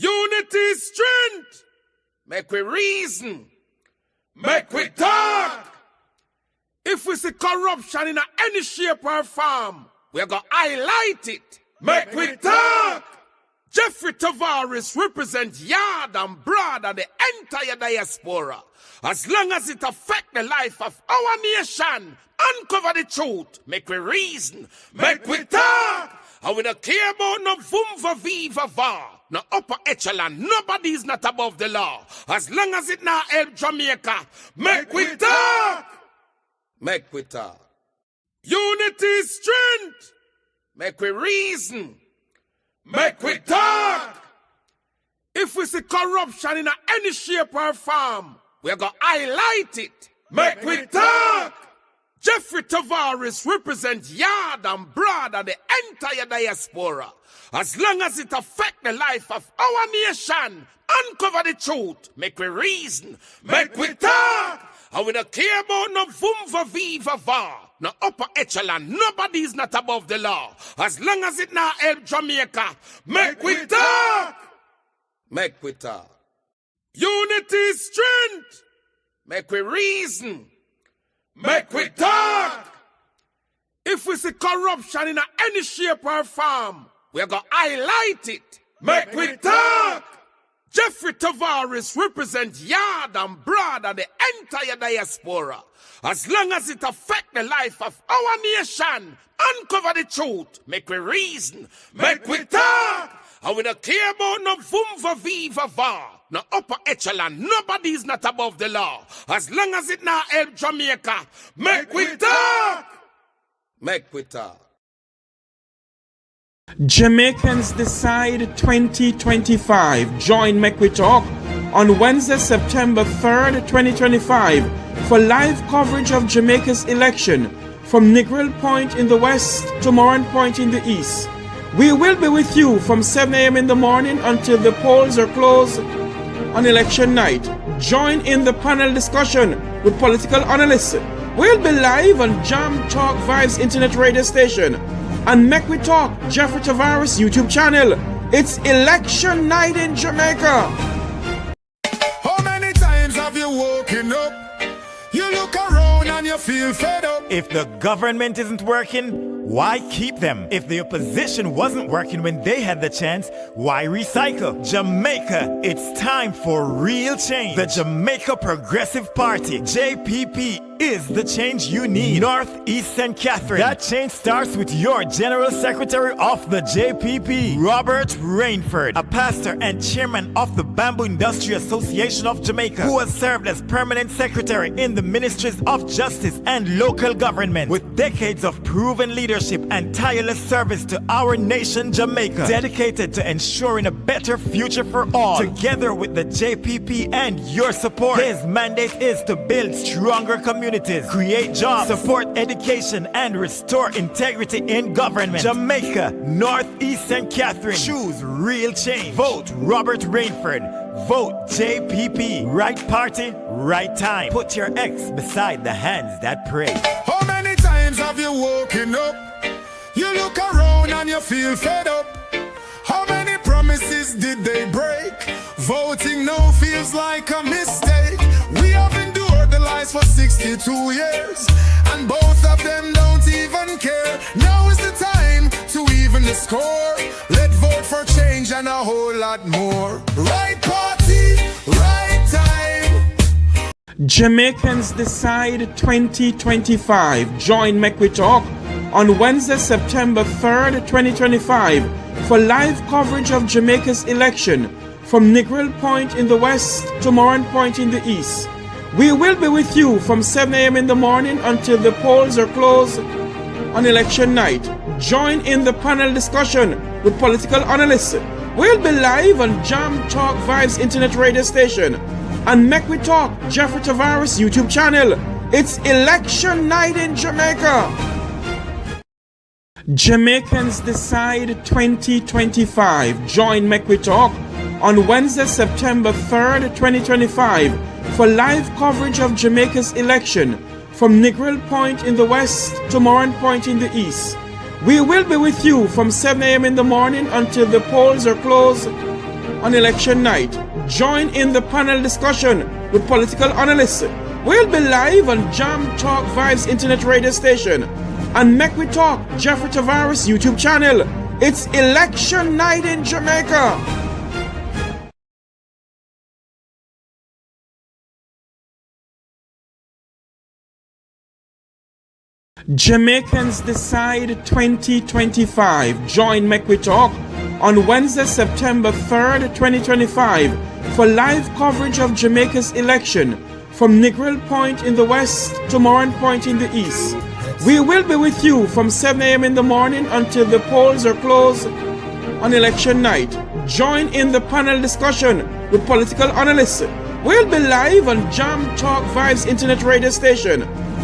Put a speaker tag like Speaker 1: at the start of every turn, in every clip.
Speaker 1: Unity is strength. Make we reason. Make we talk. If we see corruption in any shape or form, we're going to highlight it. Make we talk. Jeffrey Tavares represents yard and broad and the entire diaspora. As long as it affects the life of our nation, uncover the truth. Make we reason. Make we talk. And we don't care about no vumva viva va. No upper echelon. Nobody is not above the law. As long as it not help Jamaica. Make we talk. Make we talk. Unity is strength. Make we reason. Make we talk. If we see corruption in any shape or form, we're going to highlight it. Make we talk. Jeffrey Tavares represents yard and broad and the entire diaspora. As long as it affects the life of our nation, uncover the truth. Make we reason. Make we talk. And we don't care about no vumva viva va. No upper echelon. Nobody is not above the law. As long as it not help Jamaica. Make we talk. Make we talk. Unity is strength. Make we reason. Make we talk. If we see corruption in any shape or form, we're going to highlight it. Make we talk. Jeffrey Tavares represents yard and broad and the entire diaspora. As long as it affects the life of our nation, uncover the truth. Make we reason. Make we talk. And we don't care about no vumva viva va. No upper echelon. Nobody is not above the law. As long as it not help Jamaica. Make we talk. Make we talk.
Speaker 2: Jamaicans Decide 2025. Join Mek Wi Talk on Wednesday, September 3rd, 2025 for live coverage of Jamaica's election from Negril Point in the west to Moran Point in the east. We will be with you from 7 a.m. in the morning until the polls are closed on election night. Join in the panel discussion with political analysts. We'll be live on Jam Talk Vibes internet radio station and Mek Wi Talk Jeffrey Tavares YouTube channel. It's election night in Jamaica.
Speaker 3: How many times have you woken up? You look around and you feel fed up.
Speaker 4: If the government isn't working, why keep them? If the opposition wasn't working when they had the chance, why recycle? Jamaica, it's time for real change. The Jamaica Progressive Party, JPP, is the change you need. North, East, and Catherine. That change starts with your General Secretary of the JPP, Robert Rainford, a pastor and chairman of the Bamboo Industry Association of Jamaica, who has served as permanent secretary in the Ministries of Justice and Local Government, with decades of proven leadership and tireless service to our nation, Jamaica, dedicated to ensuring a better future for all. Together with the JPP and your support, his mandate is to build stronger communities, create jobs, support education, and restore integrity in government. Jamaica, North, East, and Catherine. Choose real change. Vote Robert Rainford. Vote JPP. Right party, right time. Put your X beside the hands that pray.
Speaker 3: How many times have you woken up? You look around and you feel fed up. How many promises did they break? Voting no feels like a mistake. We have endured the lies for 62 years, and both of them don't even care. Now is the time to even the score. Let's vote for change and a whole lot more. Right party, right time.
Speaker 2: Jamaicans Decide 2025. Join Mek Wi Talk on Wednesday, September 3rd, 2025 for live coverage of Jamaica's election from Negril Point in the west to Moran Point in the east. We will be with you from 7 a.m. in the morning until the polls are closed on election night. Join in the panel discussion with political analysts. We'll be live on Jam Talk Vibes internet radio station and Mek Wi Talk Jeffrey Tavares YouTube channel. It's election night in Jamaica. Jamaicans Decide 2025. Join Mek Wi Talk on Wednesday, September 3rd, 2025 for live coverage of Jamaica's election from Negril Point in the west to Moran Point in the east. We will be with you from 7 a.m. in the morning until the polls are closed on election night. Join in the panel discussion with political analysts. We'll be live on Jam Talk Vibes Internet Radio Station and Mek Wi Talk, Jeffrey Tavares YouTube channel. It's election night in Jamaica. Jamaicans Decide 2025. Join Mek Wi Talk on Wednesday, September 3rd, 2025 for live coverage of Jamaica's election from Negril Point in the west to Moran Point in the east. We will be with you from 7 a.m. in the morning until the polls are closed on election night. Join in the panel discussion with political analysts. We'll be live on Jam Talk Vibes Internet Radio Station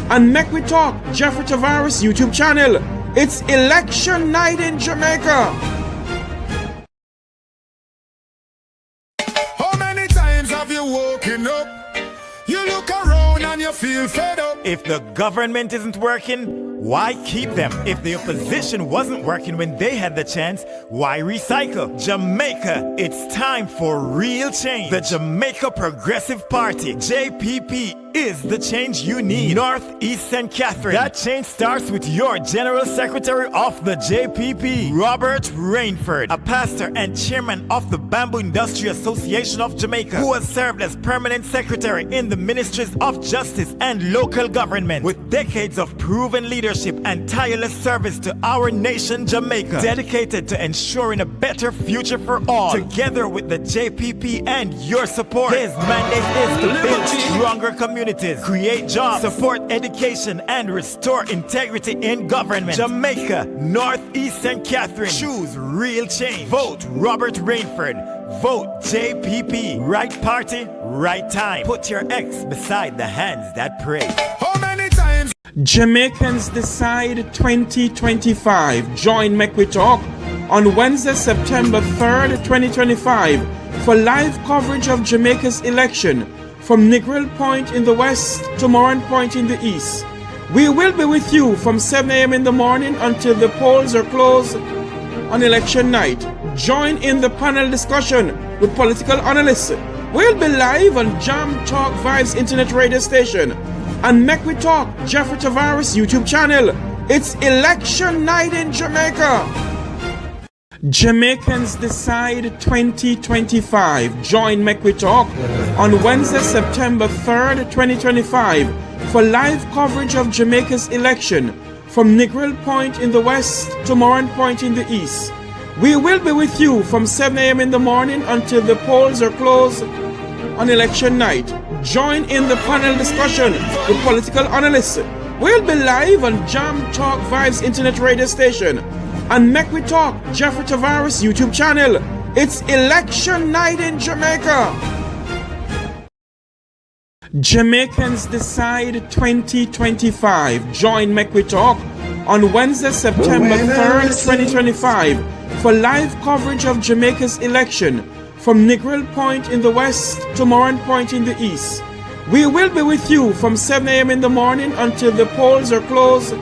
Speaker 2: and Mek Wi Talk, Jeffrey Tavares YouTube channel. It's election night in Jamaica.
Speaker 3: How many times have you woken up? You look around and you feel fed up.
Speaker 4: If the government isn't working, why keep them? If the opposition wasn't working when they had the chance, why recycle? Jamaica, it's time for real change. The Jamaica Progressive Party, JPP, is the change you need. North, East, and Catherine. That change starts with your General Secretary of the JPP, Robert Rainford, a pastor and chairman of the Bamboo Industry Association of Jamaica, who has served as permanent secretary in the Ministries of Justice and Local Government, with decades of proven leadership and tireless service to our nation, Jamaica, dedicated to ensuring a better future for all. Together with the JPP and your support, his mandate is to build stronger communities, create jobs, support education, and restore integrity in government. Jamaica, North, East, and Catherine. Choose real change. Vote Robert Rainford. Vote JPP. Right party, right time. Put your X beside the hands that pray.
Speaker 3: How many times?
Speaker 2: Jamaicans Decide 2025. Join Mek Wi Talk on Wednesday, September 3rd, 2025 for live coverage of Jamaica's election from Negril Point in the west to Moran Point in the east. We will be with you from 7 a.m. in the morning until the polls are closed on election night. Join in the panel discussion with political analysts. We'll be live on Jam Talk Vibes Internet Radio Station and Mek Wi Talk, Jeffrey Tavares YouTube channel. It's election night in Jamaica. Jamaicans Decide 2025. Join Mek Wi Talk on Wednesday, September 3rd, 2025 for live coverage of Jamaica's election from Negril Point in the west to Moran Point in the east. We will be with you from 7 a.m. in the morning until the polls are closed on election night. Join in the panel discussion with political analysts. We'll be live on Jam Talk Vibes Internet Radio Station and Mek Wi Talk, Jeffrey Tavares YouTube channel. It's election night in Jamaica. Jamaicans Decide 2025. Join Mek Wi Talk on Wednesday, September 3rd, 2025 for live coverage of Jamaica's election from Negril Point in the west to Moran Point in the east. We will be with you from 7 a.m. in the morning until the polls are closed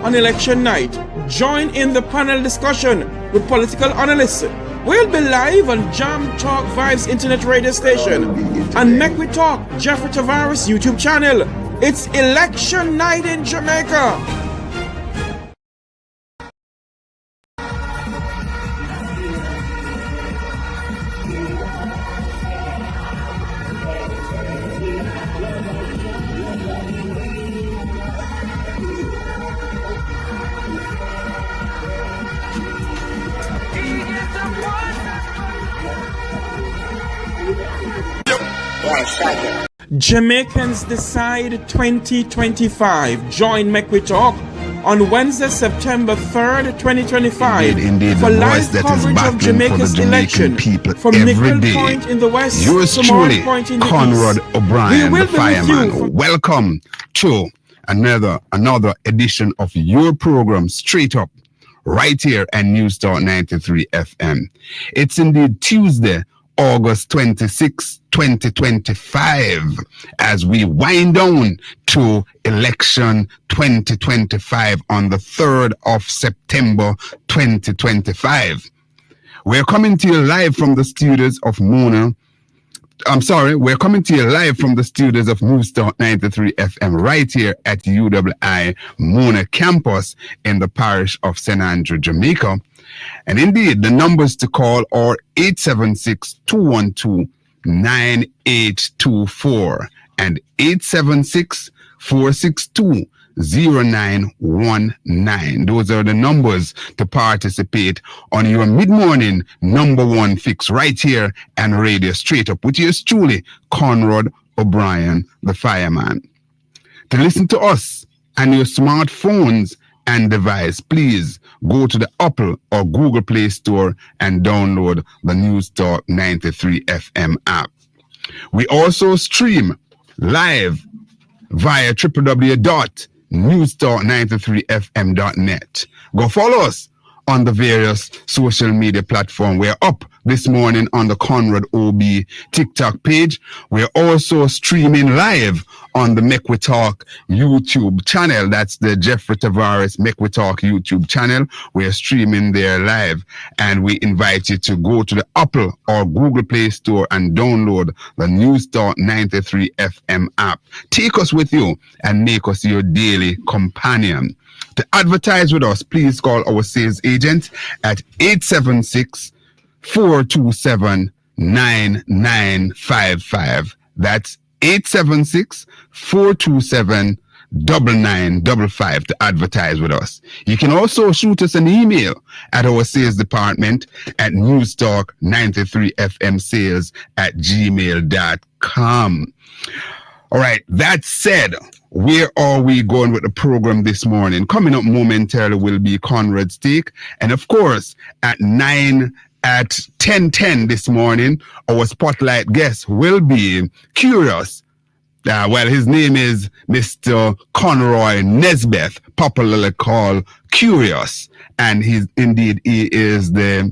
Speaker 2: on election night. Join in the panel discussion with political analysts. We'll be live on Jam Talk Vibes Internet Radio Station and Mek Wi Talk, Jeffrey Tavares YouTube channel. It's election night in Jamaica. Jamaicans Decide 2025. Join Mek Wi Talk on Wednesday, September 3rd, 2025
Speaker 5: indeed,
Speaker 2: for
Speaker 5: the
Speaker 2: live
Speaker 5: voice that is
Speaker 2: coverage of
Speaker 5: battling for the
Speaker 2: Jamaica's
Speaker 5: Jamaican
Speaker 2: election
Speaker 5: people
Speaker 2: from
Speaker 5: every
Speaker 2: Negril
Speaker 5: day.
Speaker 2: Point in the west
Speaker 5: Yours
Speaker 2: to Moran
Speaker 5: truly,
Speaker 2: Point in the
Speaker 5: Conrad
Speaker 2: east.
Speaker 5: OBrian,
Speaker 2: We
Speaker 5: the
Speaker 2: will be with you
Speaker 5: fireman. Welcome to another edition of your program, Straight Up, right here at News Talk 93 FM. It's indeed Tuesday, August 26, 2025, as we wind down to election 2025 on the 3rd of September 2025. We're coming to you live from the studios of Mona. We're coming to you live from the studios of News Talk 93 FM right here at UWI Mona campus in the parish of St. Andrew, Jamaica. And indeed, the numbers to call are 876-212-9824 and 876-462-0919. Those are the numbers to participate on your mid-morning number one fix right here and radio straight up with yours truly, Conrad OBrian, the fireman. To listen to us and your smartphones and device, please go to the Apple or Google Play Store and download the News Talk 93 FM app. We also stream live via www.newstalk93fm.net. Go follow us on the various social media platforms. We're up this morning on the Conrad OB TikTok page. We're also streaming live on the Mek Wi Talk YouTube channel. That's the Jeffrey Tavares Mek Wi Talk YouTube channel. We're streaming there live, and we invite you to go to the Apple or Google Play Store and download the News Talk 93 FM app. Take us with you and make us your daily companion. To advertise with us, please call our sales agent at 876-427-9955. That's 876-427-9955 to advertise with us. You can also shoot us an email at our sales department at newstalk93fmsales@gmail.com. All right, that said, where are we going with the program this morning? Coming up momentarily will be Conrad's Take. And of course, at 10:10 this morning, our spotlight guest will be Kurious. His name is Mr. Conroy Nesbeth, popularly called Kurious. And he is the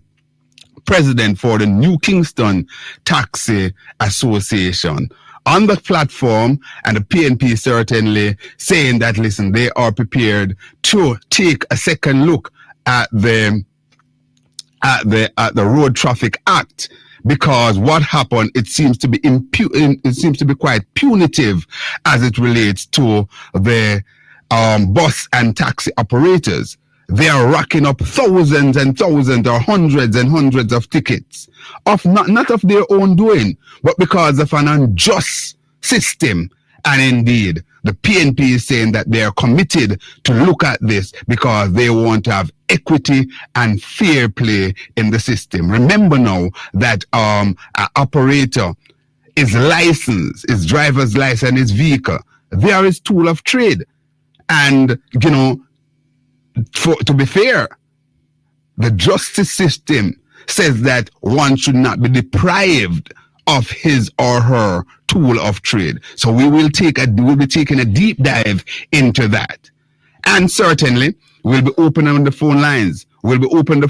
Speaker 5: president for the New Kingston Taxi Association. On the platform, and the PNP certainly saying that, listen, they are prepared to take a second look at the Road Traffic Act, because what happened, it seems to be quite punitive as it relates to the bus and taxi operators. They are racking up thousands and thousands or hundreds and hundreds of tickets of not of their own doing, but because of an unjust system. And indeed, the PNP is saying that they are committed to look at this because they want to have equity and fair play in the system. Remember now that an operator is licensed, his driver's license, his vehicle. They are his tool of trade. And, to be fair, the justice system says that one should not be deprived of his or her tool of trade. So we'll be taking a deep dive into that. And certainly, we'll be opening the phone lines. We'll be opening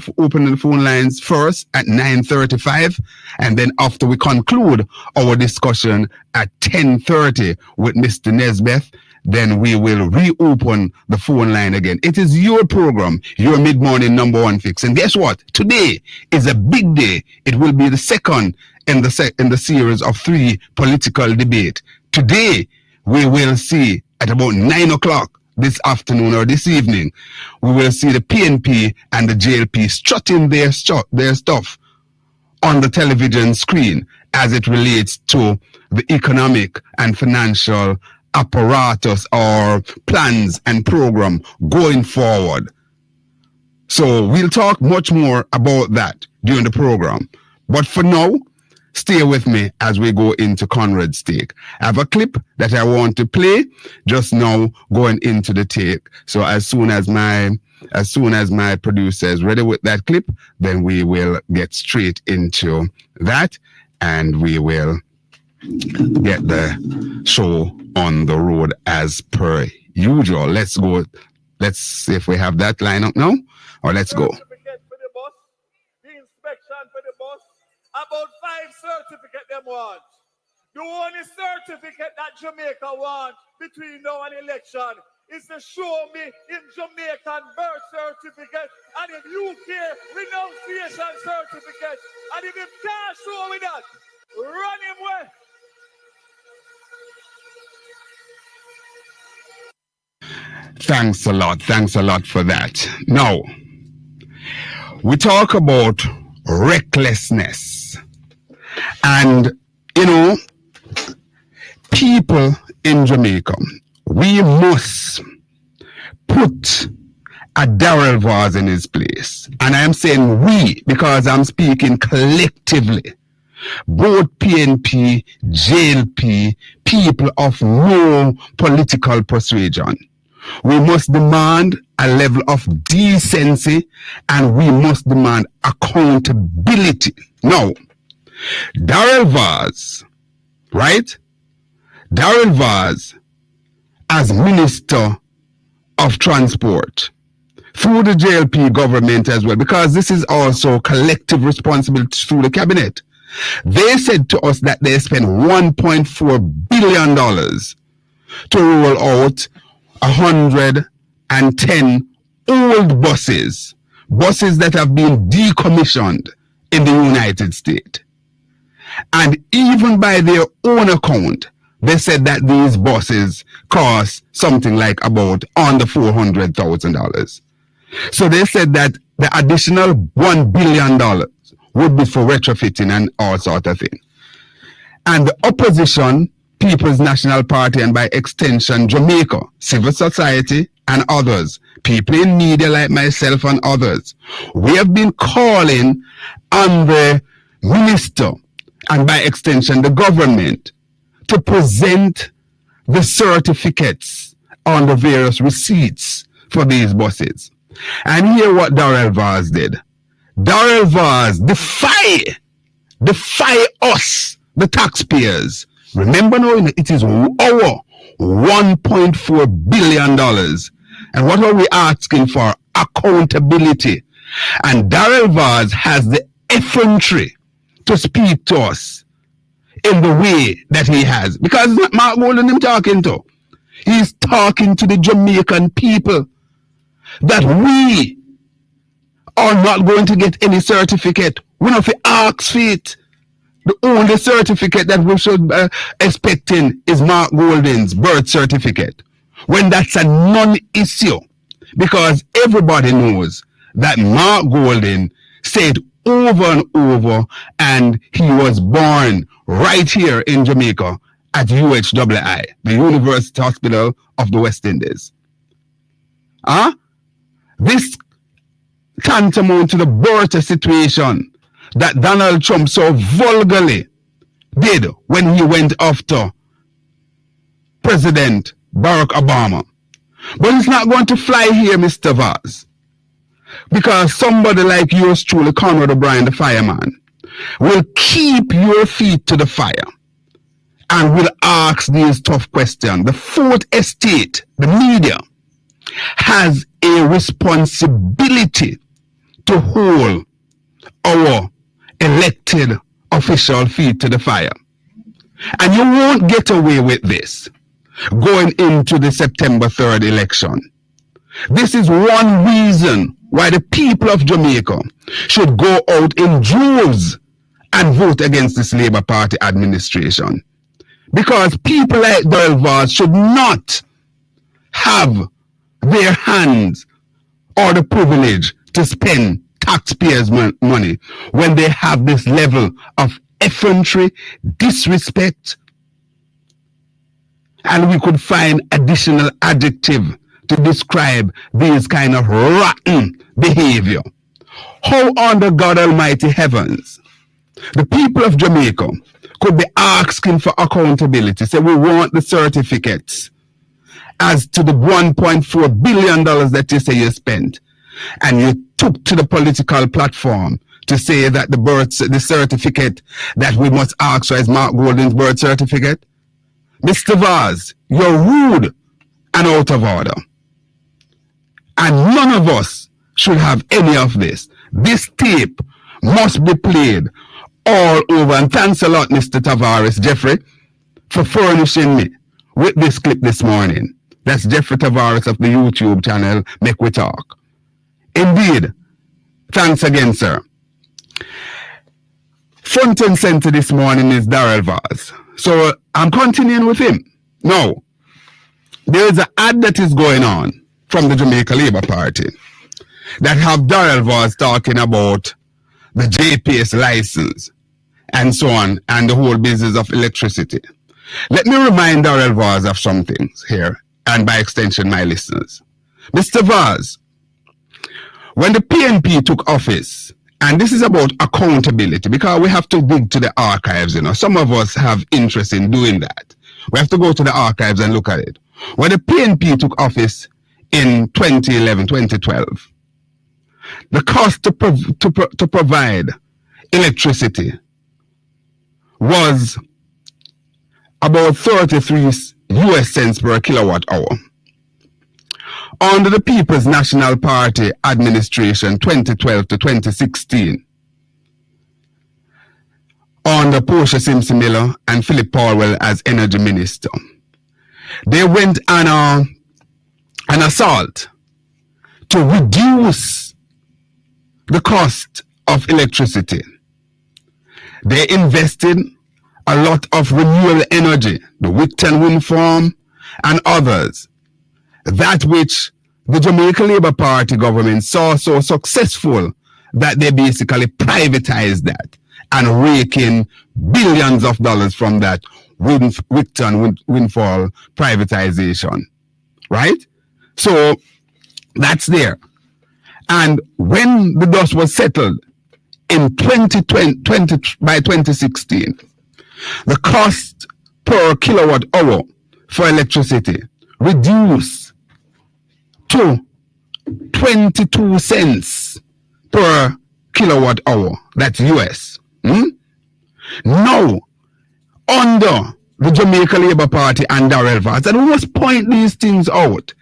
Speaker 5: the phone lines first at 9:35, and then after we conclude our discussion at 10:30 with Mr. Nesbeth, then we will reopen the phone line again. It is your program, your mid-morning number one fix. And guess what? Today is a big day. It will be the second in the series of 3 political debate. Today, we will see at about 9 o'clock this afternoon or this evening, we will see the PNP and the JLP strutting their stuff on the television screen as it relates to the economic and financial apparatus or plans and program going forward. So we'll talk much more about that during the program. But for now, stay with me as we go into Conrad's Take. I have a clip that I want to play just now going into the take. So as soon as my producer is ready with that clip, then we will get straight into that and we will get the show on the road as per usual. Let's go. Let's see if we have that line up now, or let's go.
Speaker 6: Certificate for the bus, the inspection for the bus, about 5 certificates them want. The only certificate that Jamaica want between now and election is to show me in Jamaican birth certificate, and if UK renounce education certificate. And if him can't show with that, run him away.
Speaker 5: Thanks a lot. Thanks a lot for that. Now, we talk about recklessness. And, you know, people in Jamaica, we must put a Daryl Vaz in his place. And I'm saying we because I'm speaking collectively. Both PNP, JLP, people of no political persuasion. We must demand a level of decency and we must demand accountability. Now, Daryl Vaz, right? Daryl Vaz, as Minister of Transport, through the JLP government as well, because this is also collective responsibility through the cabinet. They said to us that they spent $1.4 billion to roll out 110 old buses that have been decommissioned in the United States. And even by their own account, they said that these buses cost something like about under $400,000. So they said that the additional $1 billion would be for retrofitting and all sort of thing. And the opposition, People's National Party, and by extension, Jamaica, civil society, and others, people in media like myself and others, we have been calling on the minister, and by extension, the government, to present the certificates on the various receipts for these buses. And hear what Daryl Vaz did. Daryl Vaz defy us, the taxpayers. Remember now, it is our $1.4 billion. And what are we asking for? Accountability. And Daryl Vaz has the effrontery to speak to us in the way that he has. Because it's not Mark Golden him talking to. He's talking to the Jamaican people that we are not going to get any certificate. We don't have to ask for it. The only certificate that we should expecting is Mark Golden's birth certificate. When that's a non-issue. Because everybody knows that Mark Golden said over and over, and he was born right here in Jamaica at UHII, the University Hospital of the West Indies. This tantamount to the birth situation that Donald Trump so vulgarly did when he went after President Barack Obama. But it's not going to fly here, Mr. Vaz. Because somebody like yours truly, Conrad OBrian, the fireman, will keep your feet to the fire and will ask these tough questions. The fourth estate, the media, has a responsibility to hold our elected official feet to the fire. And you won't get away with this going into the September 3rd election. This is one reason why the people of Jamaica should go out in droves and vote against this Labour Party administration. Because people like Daryl Vaz should not have their hands or the privilege to spend taxpayers' money when they have this level of effrontery, disrespect, and we could find additional adjective to describe these kind of rotten behavior. How under God Almighty heavens the people of Jamaica could be asking for accountability, say we want the certificates as to the $1.4 billion that you say you spent, and you took to the political platform to say that the certificate that we must ask for is Mark Golden's birth certificate? Mr. Vaz, you're rude and out of order. And none of us should have any of this. This tape must be played all over. And thanks a lot, Mr. Tavares, Jeffrey, for furnishing me with this clip this morning. That's Jeffrey Tavares of the YouTube channel, Mek Wi Talk. Indeed, thanks again, sir. front and center this morning is Daryl Vaz. So I'm continuing with him. Now, there is an ad that is going on from the Jamaica Labour Party that have Daryl Vaz talking about the JPS license and so on, and the whole business of electricity. Let me remind Daryl Vaz of some things here, and by extension, my listeners. Mr. Vaz, when the PNP took office, and this is about accountability, because we have to dig to the archives, you know. Some of us have interest in doing that. We have to go to the archives and look at it. When the PNP took office in 2011, 2012, the cost to provide electricity was about 33 US cents per kilowatt hour. Under the People's National Party administration 2012 to 2016, under Portia Simpson Miller and Philip Powell as energy minister, they went on an assault to reduce the cost of electricity. They invested a lot of renewable energy, the Wigton Wind Farm and others, that which the Jamaica Labour Party government saw so successful that they basically privatized that and rake in billions of dollars from that Wigton windfall privatization, right? So that's there. And when the dust was settled in 2020 by 2016, the cost per kilowatt hour for electricity reduced to 22 cents per kilowatt hour. That's US. Now, under the Jamaica Labour Party and Daryl Vaz, and we must point these things out,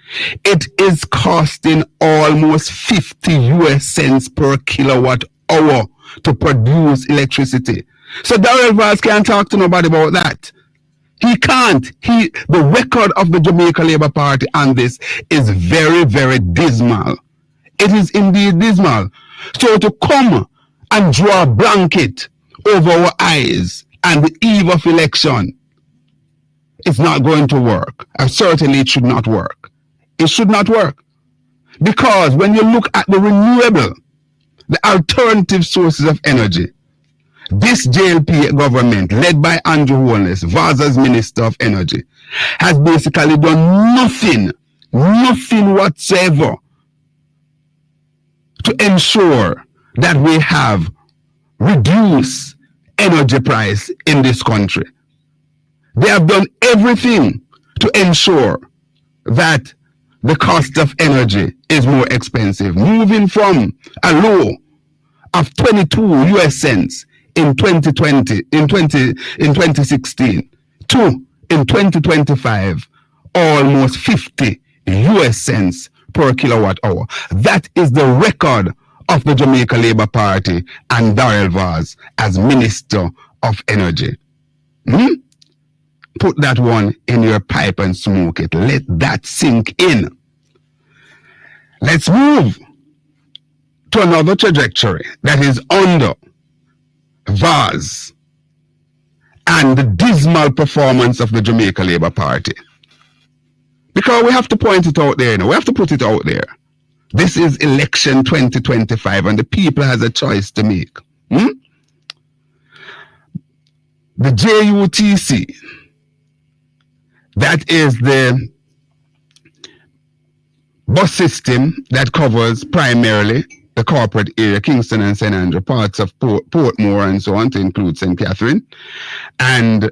Speaker 5: it is costing almost 50 US cents per kilowatt hour to produce electricity. So Daryl Vaz can't talk to nobody about that. He can't. The record of the Jamaica Labour Party on this is very, very dismal. It is indeed dismal. So to come and draw a blanket over our eyes and the eve of election, it's not going to work. And certainly it should not work. It should not work. Because when you look at the renewable, the alternative sources of energy, this JLP government, led by Andrew Holness, Vaz's Minister of Energy, has basically done nothing whatsoever to ensure that we have reduced energy price in this country. They have done everything to ensure that the cost of energy is more expensive, moving from a low of 22 US cents in 2016 to in 2025 almost 50 US cents per kilowatt hour. That is the record of the Jamaica Labour Party and Daryl Vaz as Minister of Energy. Put that one in your pipe and smoke it. Let that sink in. Let's move to another trajectory that is under Vaz and the dismal performance of the Jamaica Labour Party. Because we have to point it out there, we have to put it out there. This is election 2025 and the people has a choice to make. The JUTC, that is the bus system that covers primarily the corporate area, Kingston and St. Andrew, parts of Portmore and so on, to include St. Catherine. And,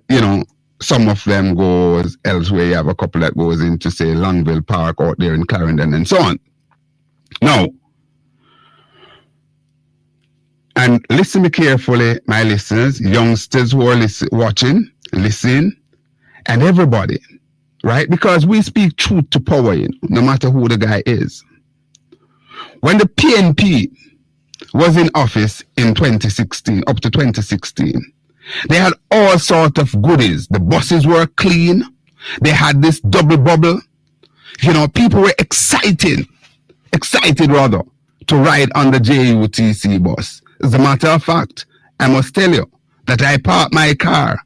Speaker 5: some of them goes elsewhere. You have a couple that goes into, say, Longville Park out there in Clarendon and so on. Now, and listen me carefully, my listeners, youngsters who are watching, listen, and everybody, right? Because we speak truth to power, no matter who the guy is. When the PNP was in office in 2016, up to 2016, they had all sorts of goodies. The buses were clean. They had this double bubble. People were excited to ride on the JUTC bus. As a matter of fact, I must tell you, that I parked my car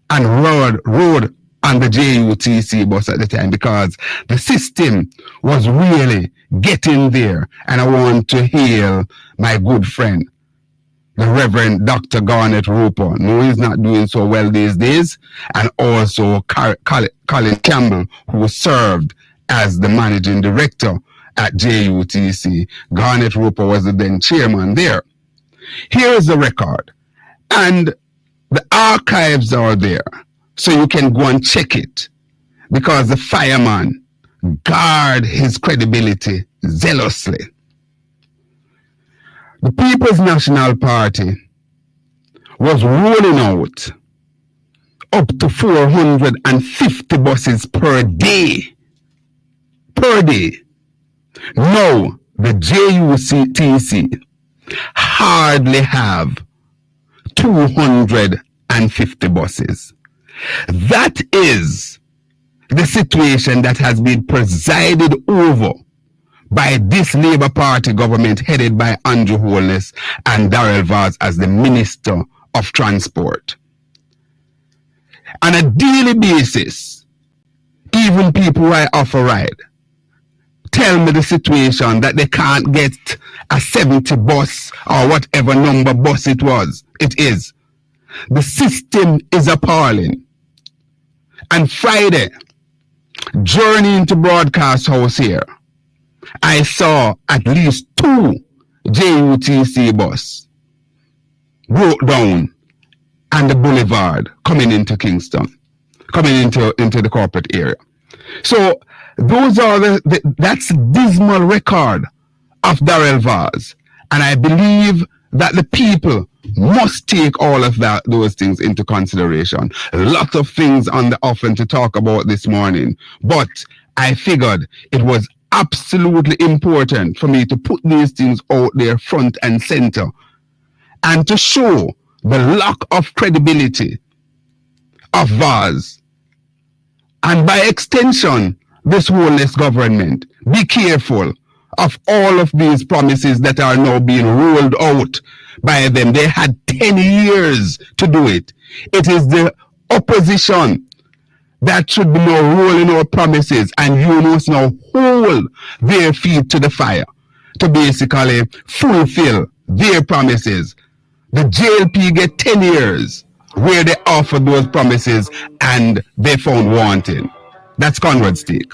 Speaker 5: and rode on the JUTC bus at the time because the system was really getting there. And I want to hail my good friend, the Reverend Dr. Garnet Roper. No, he's not doing so well these days. And also Colin Campbell, who served as the managing director at JUTC. Garnet Roper was the then chairman there. Here is the record. And the archives are there. So you can go and check it. Because the fireman guard his credibility zealously. The People's National Party was rolling out up to 450 buses per day. Per day. Now, the JUTC hardly have 250 buses. That is the situation that has been presided over by this Labour Party government headed by Andrew Holness and Daryl Vaz as the Minister of Transport. On a daily basis, even people who I offer ride tell me the situation that they can't get a 70 bus or whatever number bus it is. The system is appalling. And Friday, journeying to Broadcast House here, I saw at least 2 JUTC bus broke down on the boulevard coming into Kingston, coming into the corporate area. So those are that's a dismal record of Daryl Vaz. And I believe that the people must take all of those things into consideration. Lots of things on the offering to talk about this morning, but I figured it was absolutely important for me to put these things out there front and center and to show the lack of credibility of Vaz and by extension this Holness government. Be careful of all of these promises that are now being rolled out by them. They had 10 years to do it. It is the opposition that should be now rolling out promises, and you must now hold their feet to the fire to basically fulfill their promises. The JLP get 10 years where they offered those promises and they found wanting. That's Conrad's take.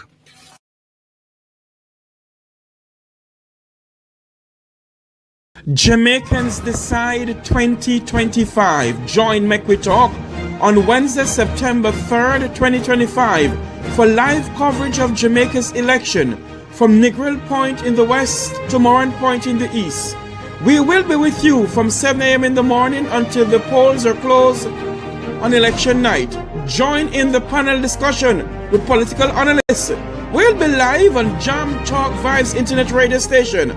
Speaker 2: Jamaicans Decide 2025. Join Mek Wi Talk on Wednesday, September 3rd, 2025 for live coverage of Jamaica's election from Negril Point in the west to Moran Point in the east. We will be with you from 7 a.m. in the morning until the polls are closed on election night. Join in the panel discussion with political analysts. We'll be live on Jam Talk Vibes Internet Radio Station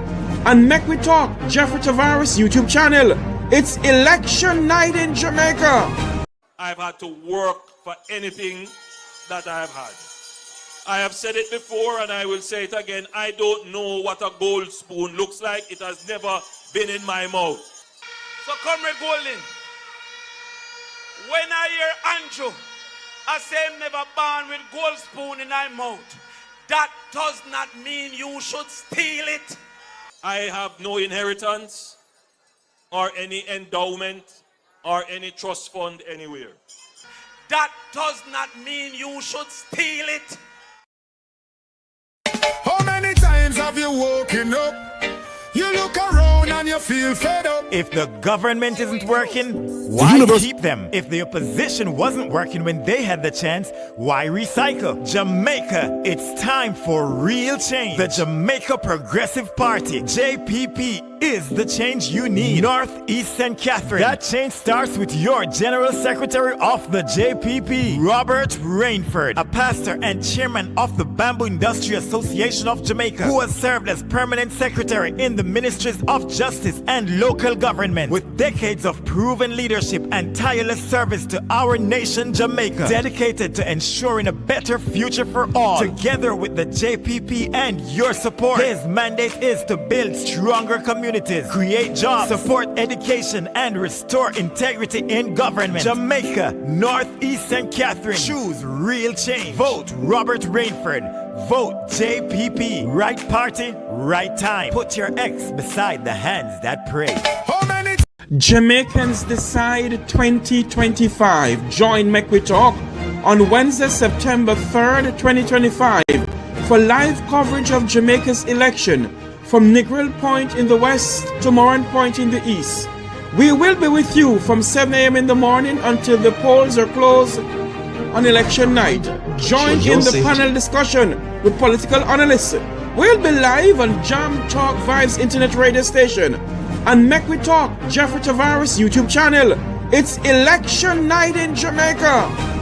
Speaker 2: and Mek Wi Talk, Jeffrey Tavares YouTube channel. It's election night in Jamaica.
Speaker 7: I've had to work for anything that I have had. I have said it before and I will say it again. I don't know what a gold spoon looks like. It has never been in my mouth.
Speaker 8: So Comrade Golden, when I hear Andrew, I say him never born with gold spoon in my mouth. That does not mean you should steal it.
Speaker 7: I have no inheritance or any endowment or any trust fund anywhere.
Speaker 8: That does not mean you should steal it.
Speaker 3: How many times have you woken up? You look around and you feel fed up.
Speaker 4: If the government isn't working, why keep them? If the opposition wasn't working when they had the chance, why recycle? Jamaica, it's time for real change. The Jamaica Progressive Party, JPP, is the change you need. North, East, and Catherine. That change starts with your General Secretary of the JPP, Robert Rainford, a pastor and chairman of the Bamboo Industry Association of Jamaica, who has served as permanent secretary in the ministries of justice and local government. With decades of proven leadership and tireless service to our nation, Jamaica, dedicated to ensuring a better future for all. Together with the JPP and your support, his mandate is to build stronger communities, create jobs, support education, and restore integrity in government. Jamaica, North, East, and Catherine. Choose real change. Vote Robert Rainford. Vote JPP. Right party, right time. Put your X beside the hands that pray.
Speaker 2: Jamaicans Decide 2025. Join Mek Wi Talk on Wednesday, September 3rd, 2025 for live coverage of Jamaica's election from Negril Point in the west to Moran Point in the east. We will be with you from 7 a.m. in the morning until the polls are closed on election night. Join in the panel discussion with political analysts. We'll be live on Jam Talk Vibes Internet Radio Station and Mek Wi Talk Jeffrey Tavares YouTube channel. It's election night in Jamaica.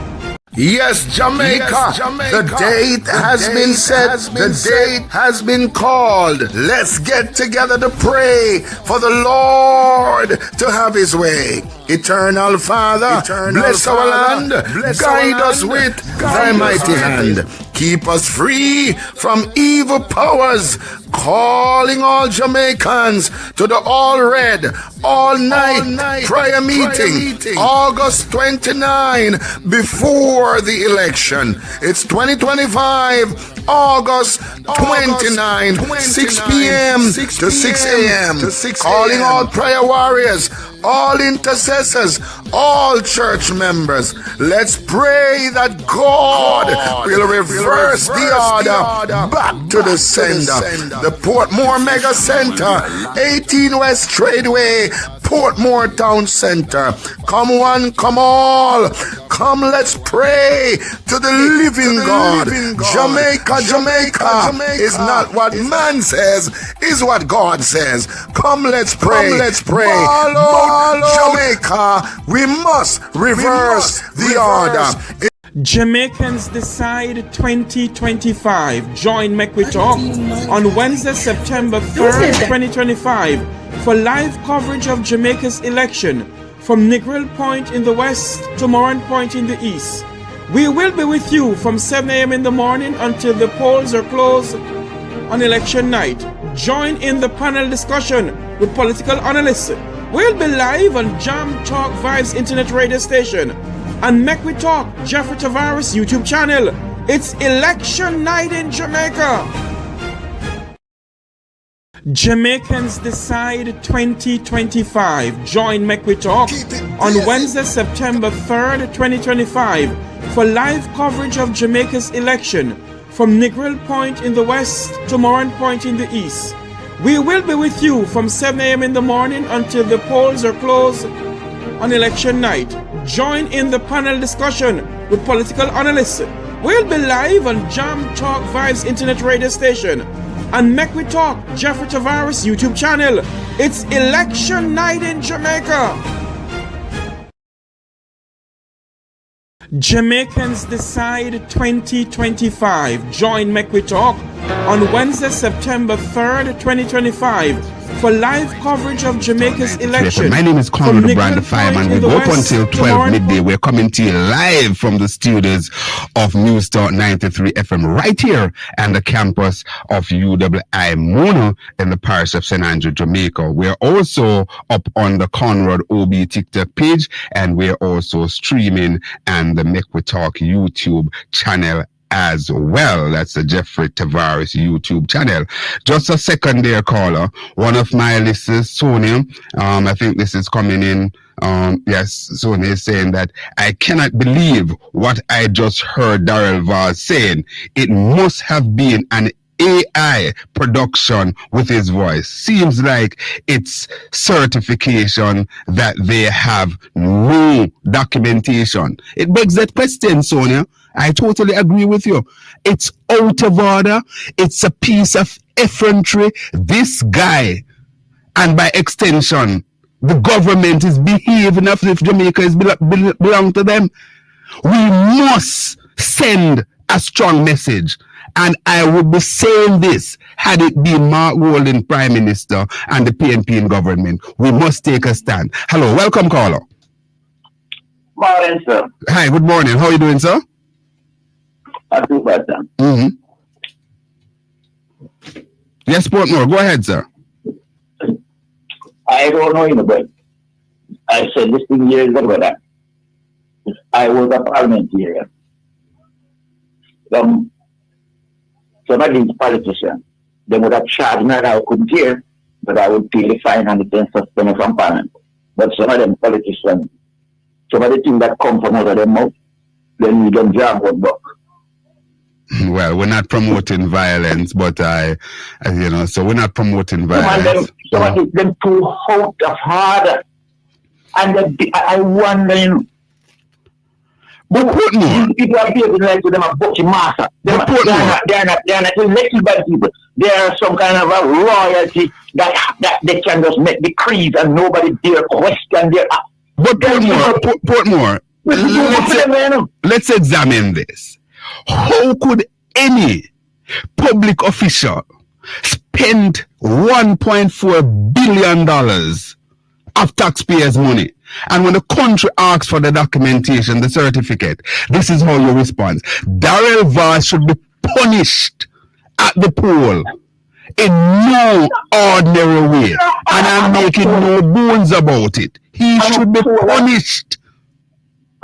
Speaker 9: Yes, Jamaica. The date has been set. The date has been called. Let's get together to pray for the Lord to have his way. Eternal Father, bless our land. Guide us with thy mighty hand. Keep us free from evil powers. Calling all Jamaicans to the all red, all night prayer meeting, August 29, before the election. It's 2025, August 29, 6 p.m. to 6 a.m. Calling all prayer warriors, all intercessors, all church members. Let's pray that God will reverse the order back to the sender. The Portmore Mega Center, 18 West Tradeway, Portmore Town Center. Come one, come all. Come, let's pray to the living God. Jamaica is not what man says, is what God says. Come, let's pray. Jamaica, we must reverse the order.
Speaker 2: Jamaicans Decide 2025. Join Mek Wi Talk on Wednesday, September 3rd, 2025 for live coverage of Jamaica's election from Negril Point in the west to Moran Point in the east. We will be with you from 7 a.m. in the morning until the polls are closed on election night. Join in the panel discussion with political analysts. We'll be live on Jam Talk Vibes Internet Radio Station and Mek Wi Talk Jeffrey Tavares YouTube channel. It's election night in Jamaica. Jamaicans Decide 2025. Join Mek Wi Talk on Wednesday, September 3rd, 2025 for live coverage of Jamaica's election from Negril Point in the west to Moran Point in the east. We will be with you from 7 a.m. in the morning until the polls are closed on election night. Join in the panel discussion with political analysts. We'll be live on Jam Talk Vibes Internet Radio Station and Mek Wi Talk Jeffrey Tavares YouTube channel. It's election night in Jamaica. Jamaicans Decide 2025. Join Mek Wi Talk on Wednesday, September 3rd, 2025 for live coverage of Jamaica's election.
Speaker 5: My name is Conrad OBrian Straight Up. We go up until 12 midday. We're coming to you live from the studios of News Talk 93 FM right here and the campus of UWI Mono in the parish of St. Andrew, Jamaica. We're also up on the Conrad OB TikTok page, and we're also streaming and the Mek Wi Talk YouTube channel as well. That's the Jeffrey Tavares YouTube channel. Just a second there, caller. One of my listeners, Sonia, I think this is coming in. Yes, Sonia is saying that I cannot believe what I just heard Daryl Vaz saying. It must have been an AI production with his voice. Seems like it's certification that they have no documentation. It begs that question, Sonia. I totally agree with you. It's out of order. It's a piece of effrontery. This guy, and by extension, the government is behaving as if Jamaica is belong to them. We must send a strong message. And I would be saying this had it been Mark Walden Prime Minister and the PNP in government. We must take a stand. Hello, welcome caller.
Speaker 10: Morning, sir.
Speaker 5: Hi, good morning. How are you doing, sir?
Speaker 10: Not too bad, sir.
Speaker 5: Yes, Portmore, go ahead, sir.
Speaker 10: I don't know him, but I said this thing years ago that I was a parliamentarian. Some of these politicians, they would have charged me that I couldn't hear, but I would pay the fine and the 10 suspended from parliament. But some of them politicians, some of the things that come from out of their mouth, then we don't jam one buck.
Speaker 5: Well, we're not promoting violence, but so we're not promoting violence.
Speaker 10: Some of them too out of harder. And I wonder,
Speaker 5: but Portmore,
Speaker 10: people are behaving like them are butching master. They are not elected by the people. They are some kind of a royalty that they can just make decrees and nobody dare question their.
Speaker 5: But Portmore, let's examine this. How could any public official spend $1.4 billion of taxpayers' money? And when the country asks for the documentation, the certificate, this is how you respond. Daryl Vaz should be punished at the poll in no ordinary way. And I'm making no bones about it. He should be punished.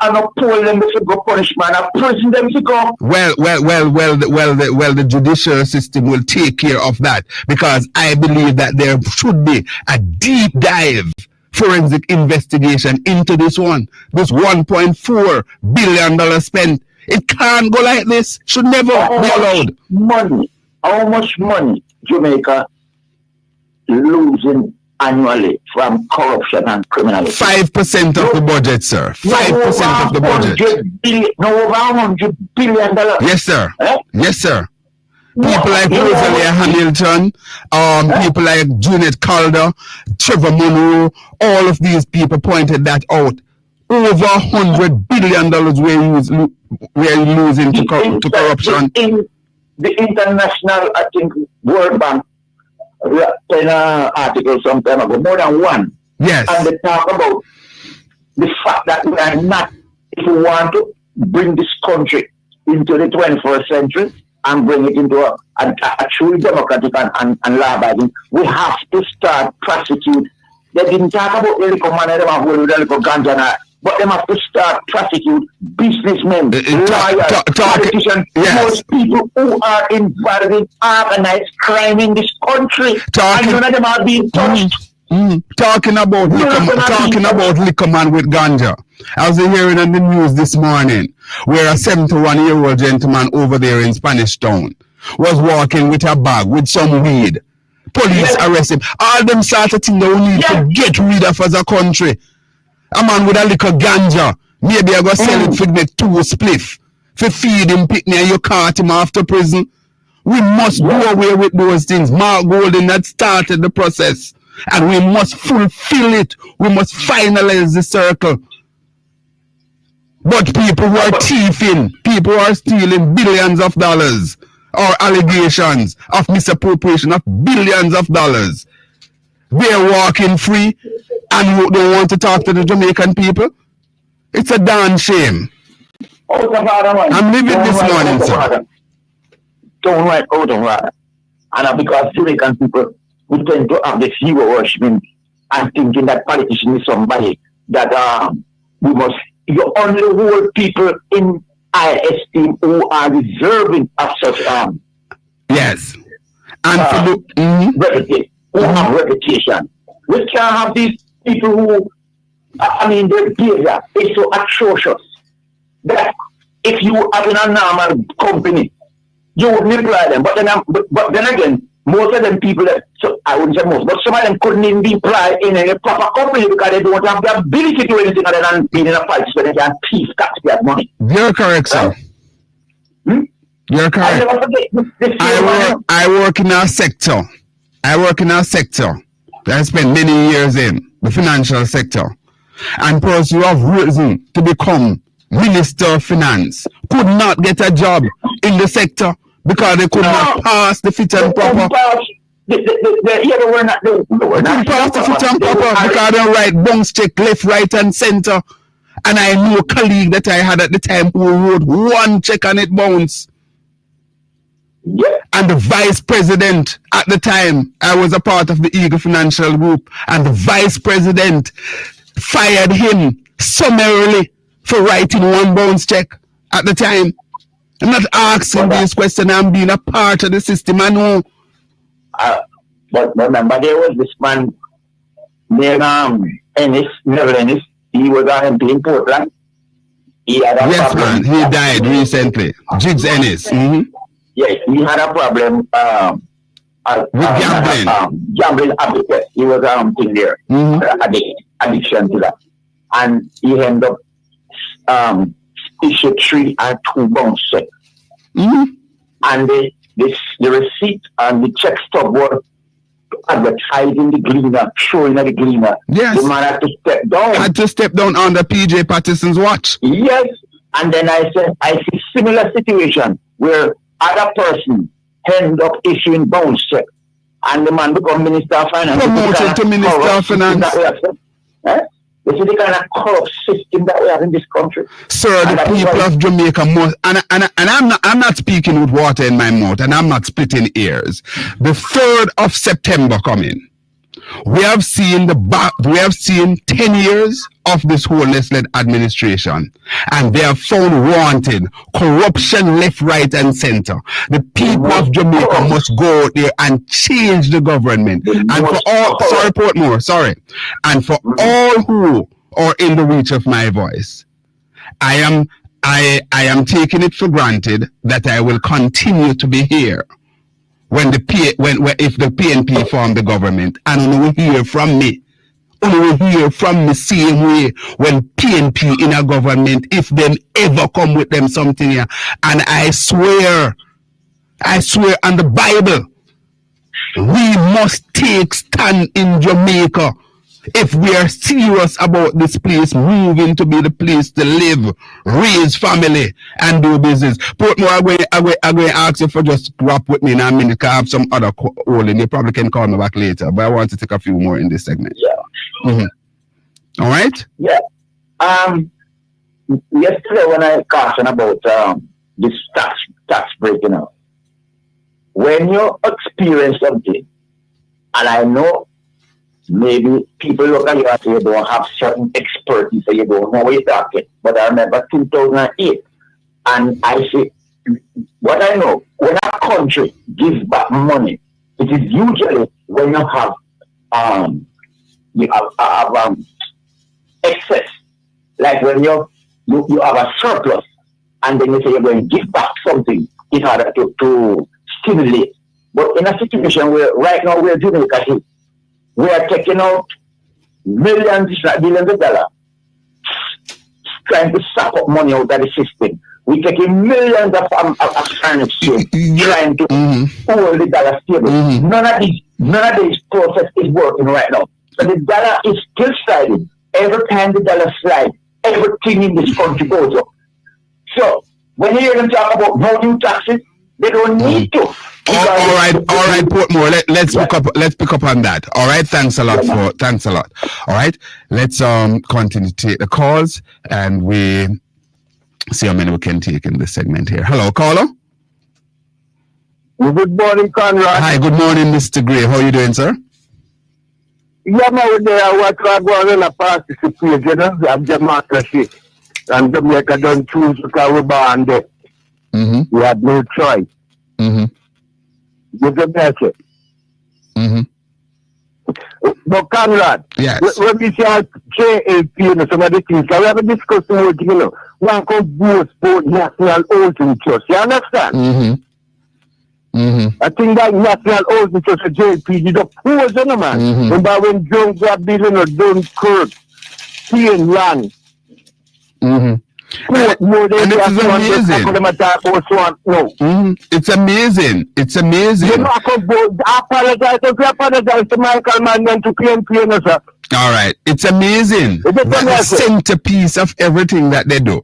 Speaker 10: And a poll them to go punishment, a prison them to go.
Speaker 5: Well, the judicial system will take care of that, because I believe that there should be a deep dive forensic investigation into this one. This $1.4 billion spent. It can't go like this. Should never be allowed.
Speaker 10: How much money Jamaica losing annually from corruption and criminality?
Speaker 5: 5% of the budget, sir. 5% of the budget.
Speaker 10: Over $100 billion.
Speaker 5: Yes, sir.
Speaker 10: Eh?
Speaker 5: Yes, sir. People like Rosalia Hamilton, people like Junet Calder, Trevor Monroe, all of these people pointed that out. Over $100 billion we're losing to corruption.
Speaker 10: In the international, I think, World Bank pen an article some time ago, more than one.
Speaker 5: Yes.
Speaker 10: And they talk about the fact that we are not, if we want to bring this country into the 21st century, and bring it into a truly democratic and law-abiding, we have to start prosecute. They didn't talk about the little man, they have the little ganja, but they have to start prosecute businessmen, lawyers, politicians, most people who are involved in organized crime in this country, and none of them are being touched.
Speaker 5: Talking about liquor man with ganja. I was hearing on the news this morning where a 71-year-old gentleman over there in Spanish Town was walking with a bag with some weed. Police arrest him. All them sort of things that we need to get rid of as a country. A man with a little ganja, maybe I go sell it for make 2 spliff, for feed him, pick me, and you caught him after prison. We must do away with those things. Mark Walden had started the process, and we must fulfill it. We must finalize the circle. But people who are thieving, people who are stealing billions of dollars, or allegations of misappropriation of billions of dollars, they're walking free and don't want to talk to the Jamaican people. It's a darn shame. I'm living this morning, sir.
Speaker 10: Don't write out of that. And because Jamaican people, we tend to have the hero worshiping and thinking that politician is somebody that we must. You only hold people in high esteem who are deserving of such
Speaker 5: yes. And
Speaker 10: reputation, who have reputation. We can't have these people who, their behavior is so atrocious that if you are in a normal company, you wouldn't employ them. But then again, most of them people, so I wouldn't say most, but some of them couldn't even be employed in a proper company because they don't have the ability to do anything other than being in a fight so they can thief taxpayers' money.
Speaker 5: You're correct, sir. You're correct. I work in our sector. I spent many years in the financial sector. And persons who have risen to become Minister of Finance could not get a job in the sector because they could not pass the fit and proper.
Speaker 10: They were not. They were not
Speaker 5: pass the fit and proper because they write bounce check left, right, and center. And I knew a colleague that I had at the time who wrote one check and it bounce.
Speaker 10: Yeah.
Speaker 5: And the vice president at the time, I was a part of the Eagle Financial Group, and the vice president fired him summarily for writing one bounce check at the time. I'm not asking this question, I'm being a part of the system, I know.
Speaker 10: But remember, there was this man named Neville Ennis. He was an MP in Portland. He had a problem.
Speaker 5: Man, he died recently. Jigs Ennis. Mm-hmm.
Speaker 10: Yes, he had a problem
Speaker 5: with gambling.
Speaker 10: Gambling habit. He was thing there. Addiction to that. And he ended up issued 3 and 2 bounce checks. And the receipt and the check stub were advertising the Gleaner, showing the Gleaner.
Speaker 5: Yes.
Speaker 10: The man had to step down.
Speaker 5: Had to step down under PJ Patterson's watch.
Speaker 10: Yes. And then I said, I see similar situation where other person end up issuing bounce check. And the man become Minister of Finance.
Speaker 5: Promoted to Minister of Finance.
Speaker 10: This is the kind of corrupt system that we have in this country.
Speaker 5: Sir, the people of Jamaica must, and I'm not speaking with water in my mouth, and I'm not splitting ears. The 3rd of September coming, we have seen 10 years of this whole led administration, and they have found wanted corruption left, right, and center. The people of Jamaica must go out there and change the government. And for all, Portmore, and for all who are in the reach of my voice, I am taking it for granted that I will continue to be here if the PNP form the government, and only will hear from me. Only will hear from me same way when PNP in a government, if them ever come with them something here. And I swear on the Bible, we must take stand in Jamaica if we are serious about this place moving to be the place to live, raise family, and do business. Portmore, I'm going to ask you for just wrap with me in a minute, because I have some other call in. You probably can call me back later, but I want to take a few more in this segment.
Speaker 10: Yeah.
Speaker 5: All right?
Speaker 10: Yeah. Yesterday when I cautioned about this tax breaking out, when you experience something, and I know maybe people look at you and say you don't have certain expertise, so you don't know what you're talking. But I remember 2008, and I say, what I know, when a country gives back money, it is usually when you have excess, like when you have a surplus, and then you say you're going to give back something in order to stimulate. But in a situation where right now we're doing it, we are taking out millions, billions of dollars, trying to suck up money out of the system. We're taking millions of foreign exchange, trying to hold the dollar stable. None of these process is working right now. So the dollar is still sliding. Every time the dollar slides, everything in this country goes up. So when you hear them talk about no new taxes, they don't need to. All
Speaker 5: right, Portmore. Let's pick up on that. All right, thanks a lot. All right, let's continue to take the calls, and we see how many we can take in this segment here. Hello, caller.
Speaker 11: Good morning, Conrad.
Speaker 5: Hi, good morning, Mr. Gray. How are you doing, sir?
Speaker 11: Yeah, man, what I'm going to participate, you know, I'm democracy, and Jamaica don't choose because we're born there. We have no choice. You can make it. But Conrad, when we say JLP, you know, some of the things, we have a discussion with, you know, one can boost both national housing trust. You understand? I think that national housing trust of JLP did a pose on the man. Remember when Jones were building a Dunkirk, paying land.
Speaker 5: It's amazing. It's amazing.
Speaker 11: You know, I apologize to Michael Mann to claim, sir.
Speaker 5: All right. It's amazing. The centerpiece of everything that they do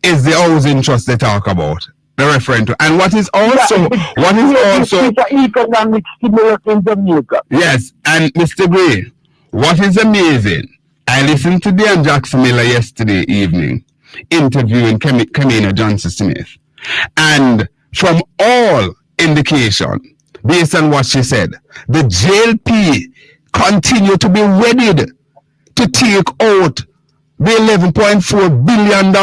Speaker 5: is the housing trust they talk about. They're referring to. And what is also
Speaker 11: economic stimulus in Jamaica.
Speaker 5: Yes, and Mr. Gray, what is amazing, I listened to Dan Jackson Miller yesterday evening interviewing Kamina Johnson Smith, and from all indication, based on what she said, the JLP continue to be ready to take out the $11.4 billion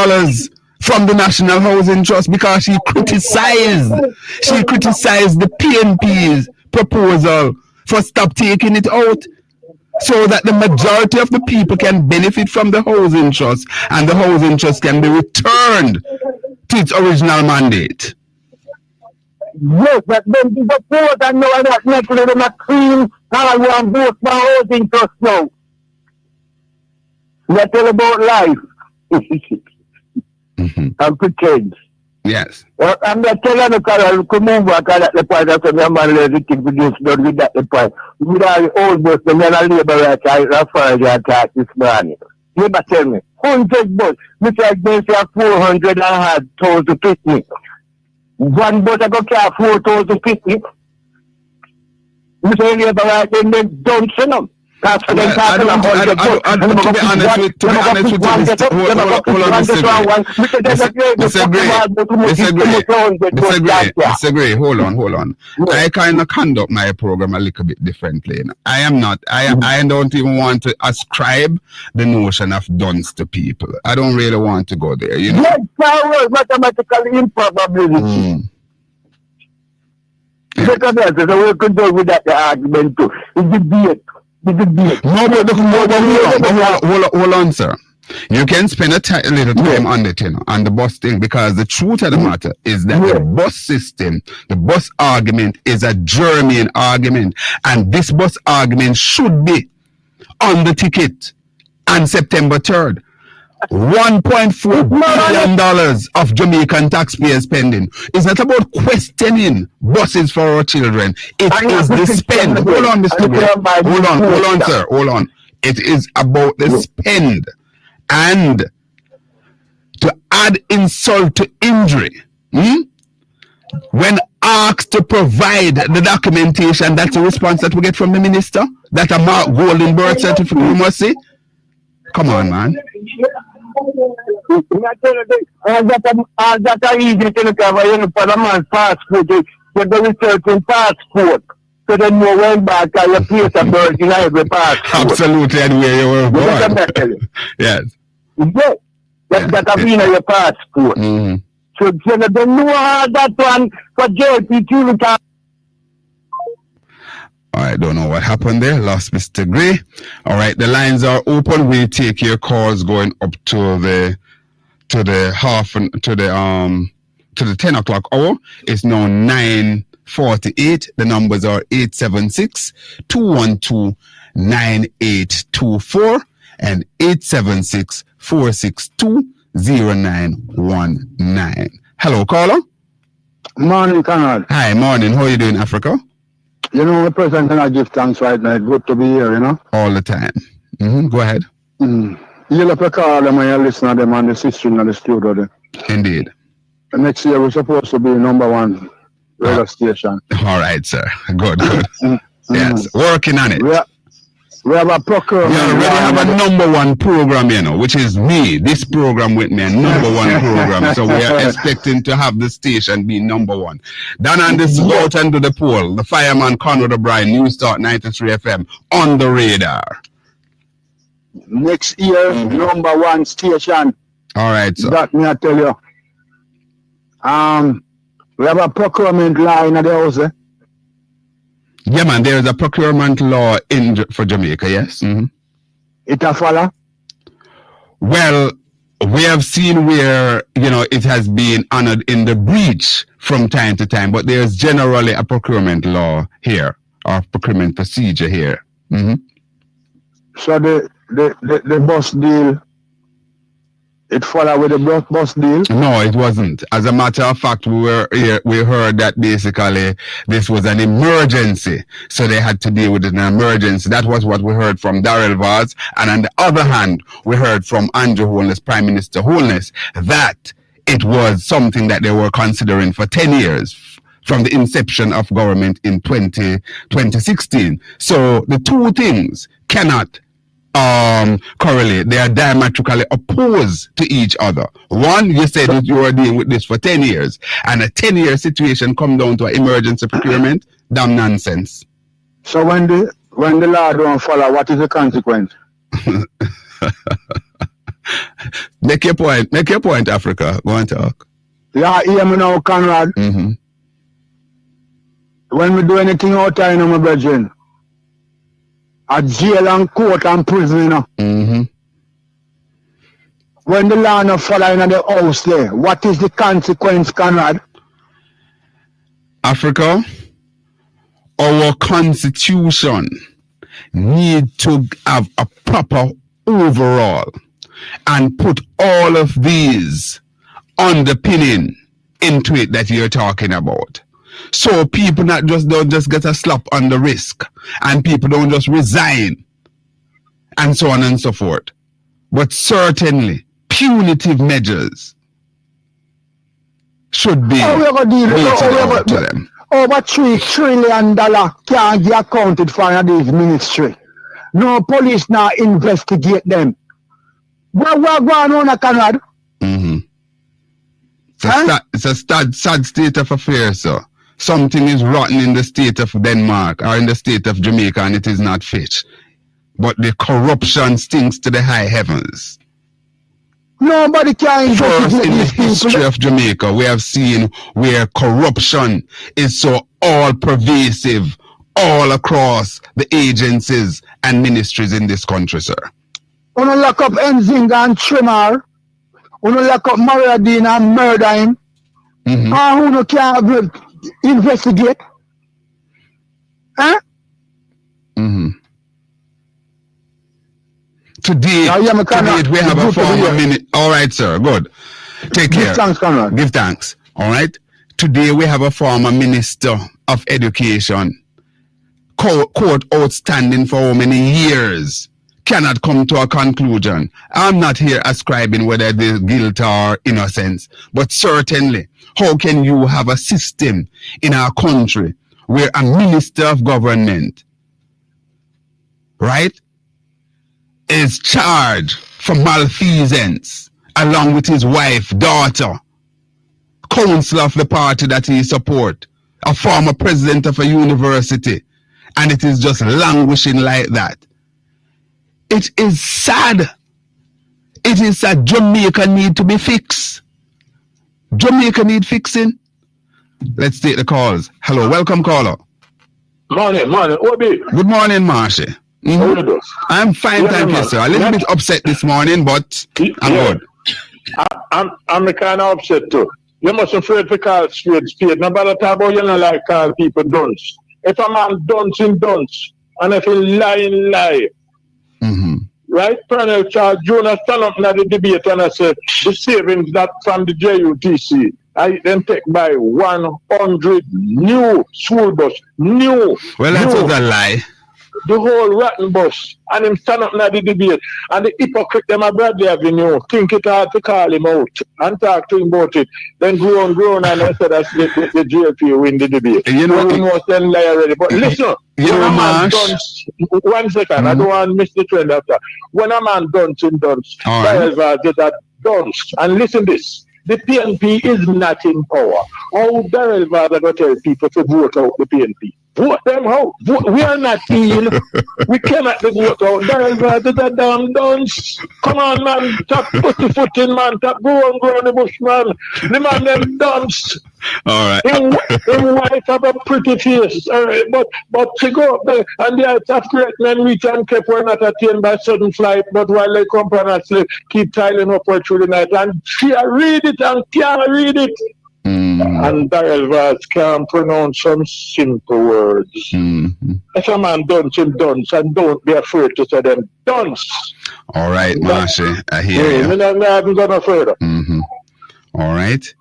Speaker 5: from the National Housing Trust because she criticized the PNP's proposal for stop taking it out so that the majority of the people can benefit from the housing trust and the housing trust can be returned to its original mandate.
Speaker 11: Yes, but then the poor that know that next to them a clean, I want vote for housing trust now. They tell about life. And pretend.
Speaker 5: Yes.
Speaker 11: I'm not telling you, Carol, come over, at the point of the man, everything we just done with that the point. We are all bus, the men are labor right, I refer the attack this morning. Never tell me, 100 bus, which I guess you have 400 and I had 1,050. One bus I go carry 4,050. We say labor right, then they don't send them. To be honest with you,
Speaker 5: Mr. Gray, hold on. I kind of conduct my program a little bit differently. You know? I don't even want to ascribe the notion of dunce to people. I don't really want to go there, you know.
Speaker 11: Yes, power, mathematical improbability. Because that's the way we could do with that argument too. It's debate.
Speaker 5: Hold on, sir. You can spend a little time on it, you know, on the bus thing, because the truth of the matter is that the bus system, the bus argument is a germane argument, and this bus argument should be on the ticket on September 3rd. $1.4 billion of Jamaican taxpayer spending. It's not about questioning buses for our children. It is the spend. Hold on, Mr. Gray. Hold on, sir. Hold on. It is about the spend. And to add insult to injury, when asked to provide the documentation, that's a response that we get from the minister, that a marked golden birth certificate, we must say. Come on, man.
Speaker 11: All that are easy to cover, you know, for a man's passport, you do research in passport. So then you went back and you place a birth in every passport.
Speaker 5: Absolutely, and where you were born. Yes.
Speaker 11: Yes. That have been on your passport. So they don't know how that one for JP2.
Speaker 5: I don't know what happened there. Lost Mr. Gray. All right, the lines are open. We'll take your calls going up to the 10 o'clock hour. It's now 9:48. The numbers are 876-212-9824 and 876-462-0919. Hello, caller.
Speaker 11: Morning, Conrad.
Speaker 5: Hi, morning. How are you doing, Africa?
Speaker 11: You know, the president and I give thanks right now. It's good to be here, you know.
Speaker 5: All the time. Go ahead.
Speaker 11: You have to call them and you listen to them on the system and the studio there.
Speaker 5: Indeed.
Speaker 11: And next year we're supposed to be #1 radio station.
Speaker 5: All right, sir. Good. Yes, working on it.
Speaker 11: We have a procurement.
Speaker 5: We already have a #1 program, you know, which is me. This program with me, a #1 program. So we are expecting to have the station be #1. Down on this out and to the poll, the fireman Conrad OBrian, News Talk 93 FM on the radar.
Speaker 11: Next year, #1 station.
Speaker 5: All right, sir.
Speaker 11: That me I tell you. We have a procurement line at the house.
Speaker 5: Yeah, man, there is a procurement law for Jamaica, yes?
Speaker 11: It a follow?
Speaker 5: Well, we have seen where, you know, it has been honored in the breach from time to time, but there's generally a procurement law here, or procurement procedure here.
Speaker 11: So the bus deal, it followed with the bus deal?
Speaker 5: No, it wasn't. As a matter of fact, we heard that basically this was an emergency. So they had to deal with an emergency. That was what we heard from Daryl Vaz. And on the other hand, we heard from Andrew Holness, Prime Minister Holness, that it was something that they were considering for 10 years from the inception of government in 2016. So the two things cannot correlate. They are diametrically opposed to each other. One, you said that you were dealing with this for 10 years, and a 10-year situation come down to an emergency procurement. Damn nonsense.
Speaker 11: So when the law don't follow, what is the consequence?
Speaker 5: Make your point, Africa. Go and talk.
Speaker 11: Yeah, hear me now, Conrad.
Speaker 5: Mm-hmm.
Speaker 11: When we do anything out there, you know, my brethren, a jail and court and prison, you know.
Speaker 5: Mm-hmm.
Speaker 11: When the law not follow in the house there, what is the consequence, Conrad?
Speaker 5: Africa, our constitution need to have a proper overall and put all of these underpinning into it that you're talking about. So people don't just get a slap on the wrist, and people don't just resign and so on and so forth. But certainly punitive measures should be meted to them.
Speaker 11: Over $3 trillion can't be accounted for in this ministry. No police now investigate them. What going on, Conrad?
Speaker 5: Mm-hmm. It's a sad state of affairs, sir. Something is rotten in the state of Denmark or in the state of Jamaica, and it is not fit. But the corruption stinks to the high heavens.
Speaker 11: Nobody can
Speaker 5: First in the history of Jamaica, we have seen where corruption is so all-pervasive all across the agencies and ministries in this country, sir.
Speaker 11: When you lock up Nzinga and Trimar, when you lock up Maria Dean and murder him, and who can't investigate? Huh?
Speaker 5: Mm-hmm. Today we have a former minister. All right, sir. Good. Take care.
Speaker 11: Give thanks, Conrad.
Speaker 5: Give thanks. All right. Today we have a former minister of education. Court outstanding for how many years cannot come to a conclusion. I'm not here ascribing whether there's guilt or innocence, but certainly, how can you have a system in our country where a minister of government, right, is charged for malfeasance along with his wife, daughter, councillor of the party that he support, a former president of a university, and it is just languishing like that? It is sad. It is sad. Jamaica need to be fixed. Jamaica need fixing. Let's take the calls. Hello, welcome caller.
Speaker 12: Morning, Obi.
Speaker 5: Good morning, Marshy. Mm-hmm.
Speaker 12: How you doing?
Speaker 5: I'm fine, thank you, sir. A little bit upset this morning, but I'm good.
Speaker 12: I'm the kind of upset too. You must afraid to call spade. No matter about you not like call people dunce. If a man dunce in dunce, and if he lie. Right? Colonel Charles Jonas stand up in the debate and I said the savings that from the JUTC, I then take by 100 new school bus. Well,
Speaker 5: that was a lie.
Speaker 12: The whole rotten bus. And him stand up in the debate. And the hypocrite them at Bradley Avenue think it hard to call him out and talk to him about it. Then groan and I said that's the JP win the debate.
Speaker 5: You know,
Speaker 12: we know then lie already. But listen,
Speaker 5: you know, man,
Speaker 12: 1 second, I don't want to miss the trend after. When a man dunce, Daryl Vaz did that dunce. And listen this. The PNP is not in power. How Daryl Vaz are going to tell people to vote out the PNP? Vote them out. We are not in. We cannot vote out. Daryl Vaz is a damn dunce. Come on, man. Stop put the foot in, man. Stop go on the bush, man. The man them dunce.
Speaker 5: All right.
Speaker 12: Him wife have a pretty face. All right. But to go up there, and the top great men reach and kept were not attained by sudden flight, but while they come and keep tiling upward through the night. And she read it and can't read it. And Daryl Vaz can't pronounce some simple words. If a man dunce him dunce, and don't be afraid to say them dunce.
Speaker 5: All right, Marshy, I hear you.
Speaker 12: I haven't gone no further.
Speaker 5: All right.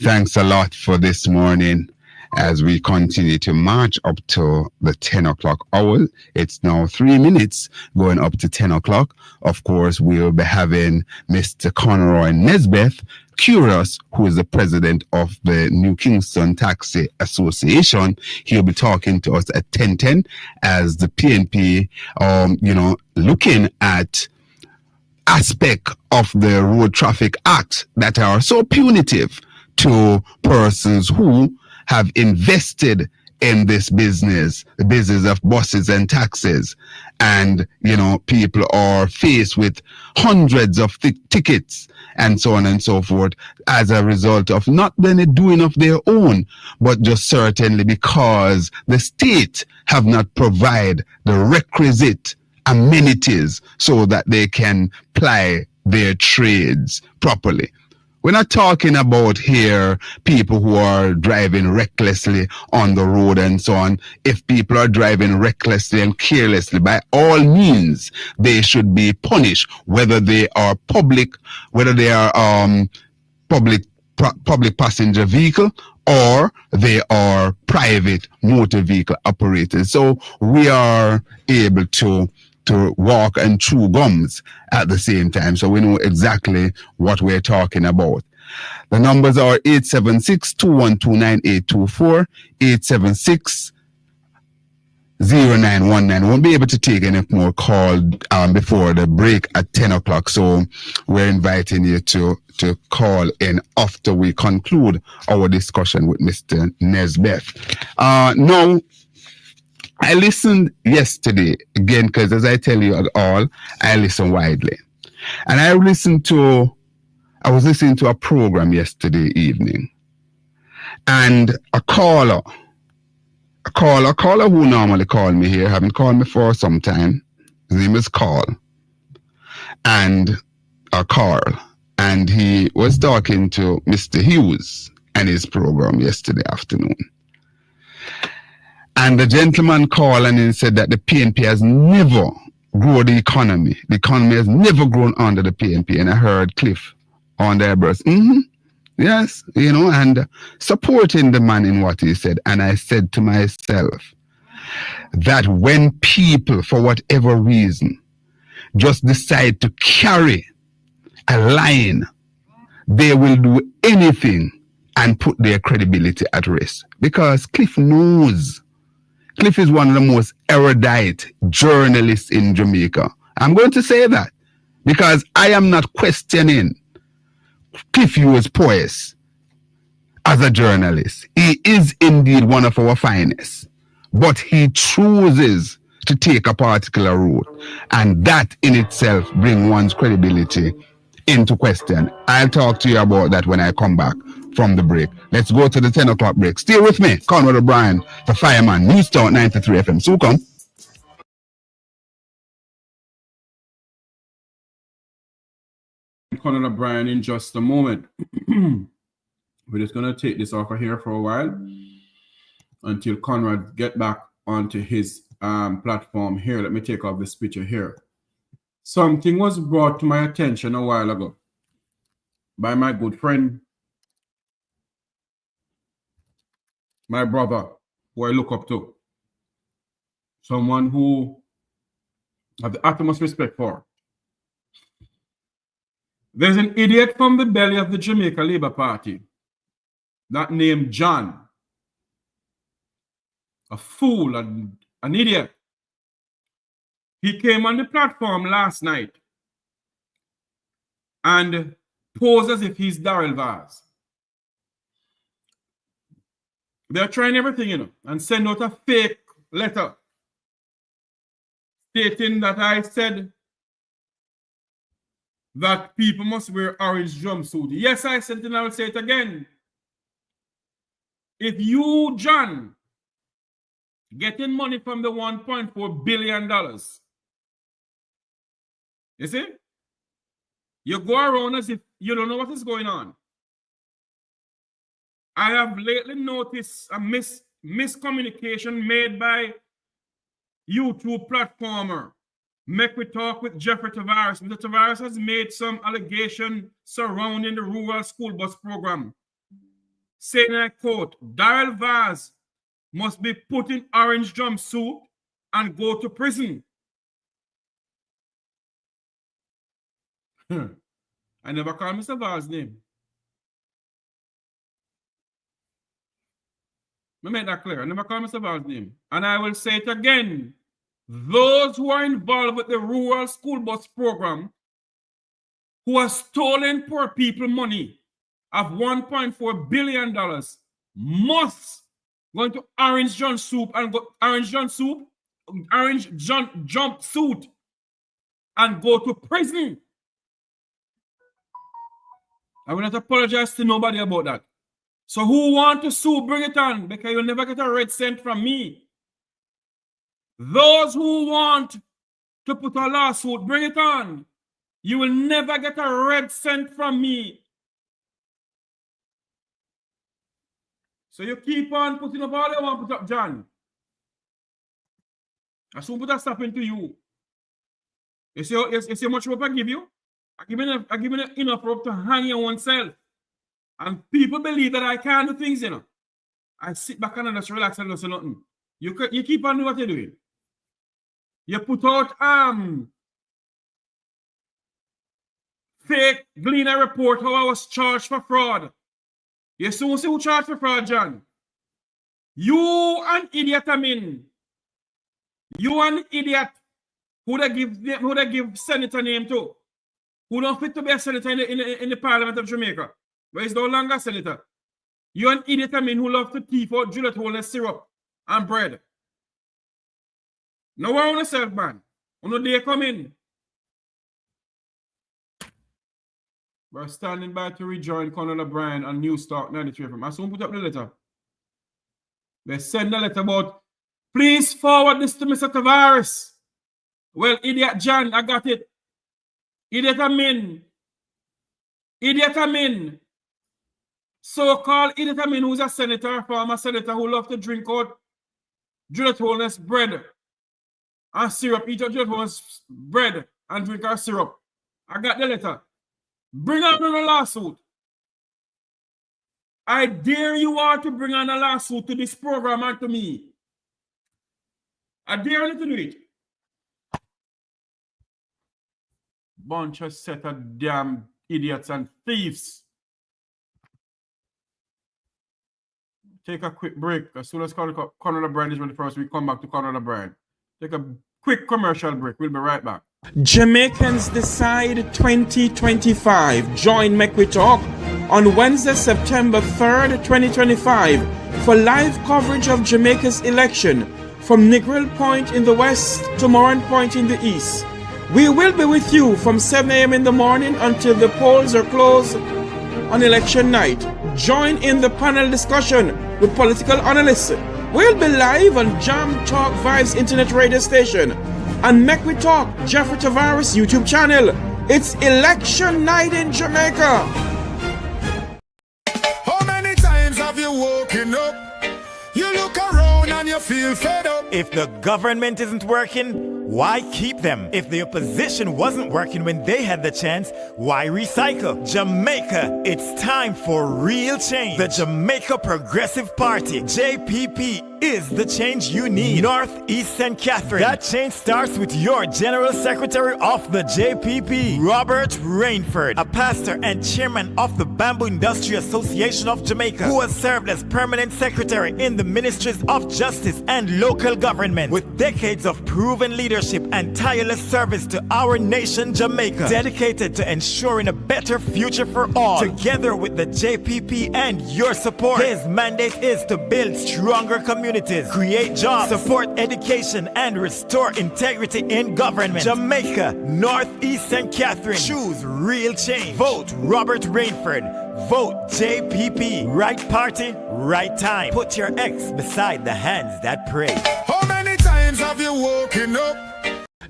Speaker 5: Thanks a lot for this morning. as we continue to march up to the 10 o'clock hour. It's now 3 minutes going up to 10 o'clock. Of course, we'll be having Mr. Conrad Nesbeth, Kurious, who is the president of the New Kingston Taxi Association. He'll be talking to us at 10:10 as the PNP, looking at aspect of the Road Traffic Act that are so punitive to persons who have invested in this business, the business of buses and taxis. And, people are faced with hundreds of tickets and so on and so forth as a result of not any doing of their own, but just certainly because the state have not provided the requisite amenities so that they can ply their trades properly. We're not talking about here people who are driving recklessly on the road and so on. If people are driving recklessly and carelessly, by all means, they should be punished, whether they are public passenger vehicle or they are private motor vehicle operators. So we are able to walk and chew gums at the same time. So we know exactly what we're talking about. The numbers are 876-212-9824, 876-0919. Won't be able to take any more call before the break at 10 o'clock. So we're inviting you to call in after we conclude our discussion with Mr. Nesbeth. Now, I listened yesterday, again, because as I tell you all, I listen widely. And I was listening to a program yesterday evening. And a caller who normally called me here, haven't called me for some time. His name is Carl. And he was talking to Mr. Hughes and his program yesterday afternoon. And the gentleman called and he said that the PNP has never grown the economy. The economy has never grown under the PNP. And I heard Cliff on their burst. Yes, and supporting the man in what he said. And I said to myself that when people, for whatever reason, just decide to carry a line, they will do anything and put their credibility at risk. Because Cliff knows. Cliff is one of the most erudite journalists in Jamaica. I'm going to say that because I am not questioning Cliff Hughes' poise as a journalist. He is indeed one of our finest, but he chooses to take a particular route, and that in itself brings one's credibility into question. I'll talk to you about that when I come back from the break. Let's go to the 10 o'clock break. Stay with me, Conrad OBrian, the fireman, News Talk 93 FM. So come.
Speaker 2: Conrad OBrian in just a moment. We're just going to take this off of here for a while until Conrad get back onto his platform here. Let me take off this picture here. Something was brought to my attention a while ago by my good friend, my brother, who I look up to. Someone who I have the utmost respect for. There's an idiot from the belly of the Jamaica Labour Party that named John. A fool, an idiot. He came on the platform last night and posed as if he's Daryl Vaz. They're trying everything, and send out a fake letter stating that I said that people must wear orange jumpsuit. Yes, I said it and I will say it again. If you, John, getting money from the $1.4 billion, you see, you go around as if you don't know what is going on. I have lately noticed a miscommunication made by YouTube platformer Mek Wi Talk with Jeffrey Tavares. Mr. Tavares has made some allegation surrounding the rural school bus program, saying, I quote, Daryl Vaz must be put in orange jumpsuit and go to prison. I never call Mr. Vaz's name. I made that clear. I never call Mr. Vaz's name. And I will say it again. Those who are involved with the rural school bus program who have stolen poor people money of $1.4 billion must go into orange jumpsuit and go jumpsuit and go to prison. I will not apologize to nobody about that. So who want to sue, bring it on, because you'll never get a red cent from me. Those who want to put a lawsuit, bring it on. You will never get a red cent from me. So you keep on putting up all you want to put up, John. I soon put a stop into you. You see how much rope I give you? I give you enough rope to hang your own self. And people believe that I can't do things, you know. I sit back and just relax and don't say nothing. You keep on doing what you're doing. You put out fake Gleaner report how I was charged for fraud. You soon see who charged for fraud, John. You an idiot, I mean. You an idiot who they give senator name to. Who don't fit to be a senator in the Parliament of Jamaica. But he's no longer a senator. You an idiot, I mean, who love to thief out Juliet Holness syrup and bread. No worry on yourself, man. On the day come in. We're standing by to rejoin Conrad OBrian and News Talk 93 FM. I soon put up the letter. They send a letter about, please forward this to Mr. Tavares. Well, idiot John, I got it. Idiot Amin. Idiot Amin. So-called idiot Amin, who's a senator, former senator who loves to drink out Juliet Holness bread and syrup. Eat out Juliet Holness bread and drink our syrup. I got the letter. Bring on a lawsuit. I dare you all to bring on a lawsuit to this program and to me. I dare you to do it. Bunch of set of damn idiots and thieves. Take a quick break. As soon as Conrad OBrian is ready for us, we come back to Conrad OBrian. Take a quick commercial break. We'll be right back. Jamaicans Decide 2025. Join Mek Wi Talk on Wednesday, September 3rd, 2025 for live coverage of Jamaica's election from Negril Point in the west to Moran Point in the east. We will be with you from 7 a.m. in the morning until the polls are closed on election night. Join in the panel discussion with political analysts. We'll be live on Jam Talk Vibes Internet Radio Station and Mek Wi Talk Jeffrey Tavares YouTube channel. It's election night in Jamaica.
Speaker 3: How many times have you woken up? You look around and you feel fed up.
Speaker 4: If the government isn't working, why keep them? If the opposition wasn't working when they had the chance, why recycle? Jamaica, it's time for real change. The Jamaica Progressive Party, JPP, is the change you need. North, East, and Catherine. That change starts with your General Secretary of the JPP, Robert Rainford, a pastor and chairman of the Bamboo Industry Association of Jamaica, who has served as permanent secretary in the Ministries of Justice and Local Government, with decades of proven leadership and tireless service to our nation, Jamaica, dedicated to ensuring a better future for all. Together with the JPP and your support, his mandate is to build stronger communities, create jobs, support education, and restore integrity in government. Jamaica, North, East, and Catherine. Choose real change. Vote Robert Rainford. Vote JPP. Right party, right time. Put your X beside the hands that pray.
Speaker 3: How many times have you woken up?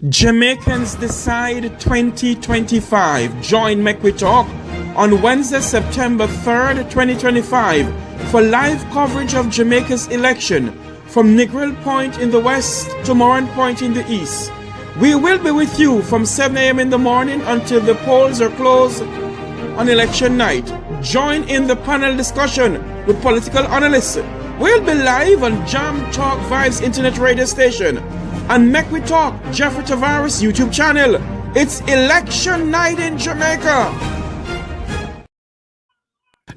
Speaker 2: Jamaicans Decide 2025. Join Mek Wi Talk on Wednesday, September 3rd, 2025 for live coverage of Jamaica's election from Negril Point in the west to Moran Point in the east. We will be with you from 7 a.m. in the morning until the polls are closed on election night. Join in the panel discussion with political analysts. We'll be live on Jam Talk Vibes Internet Radio Station and Mek Wi Talk, Jeffrey Tavares YouTube channel. It's election night in Jamaica.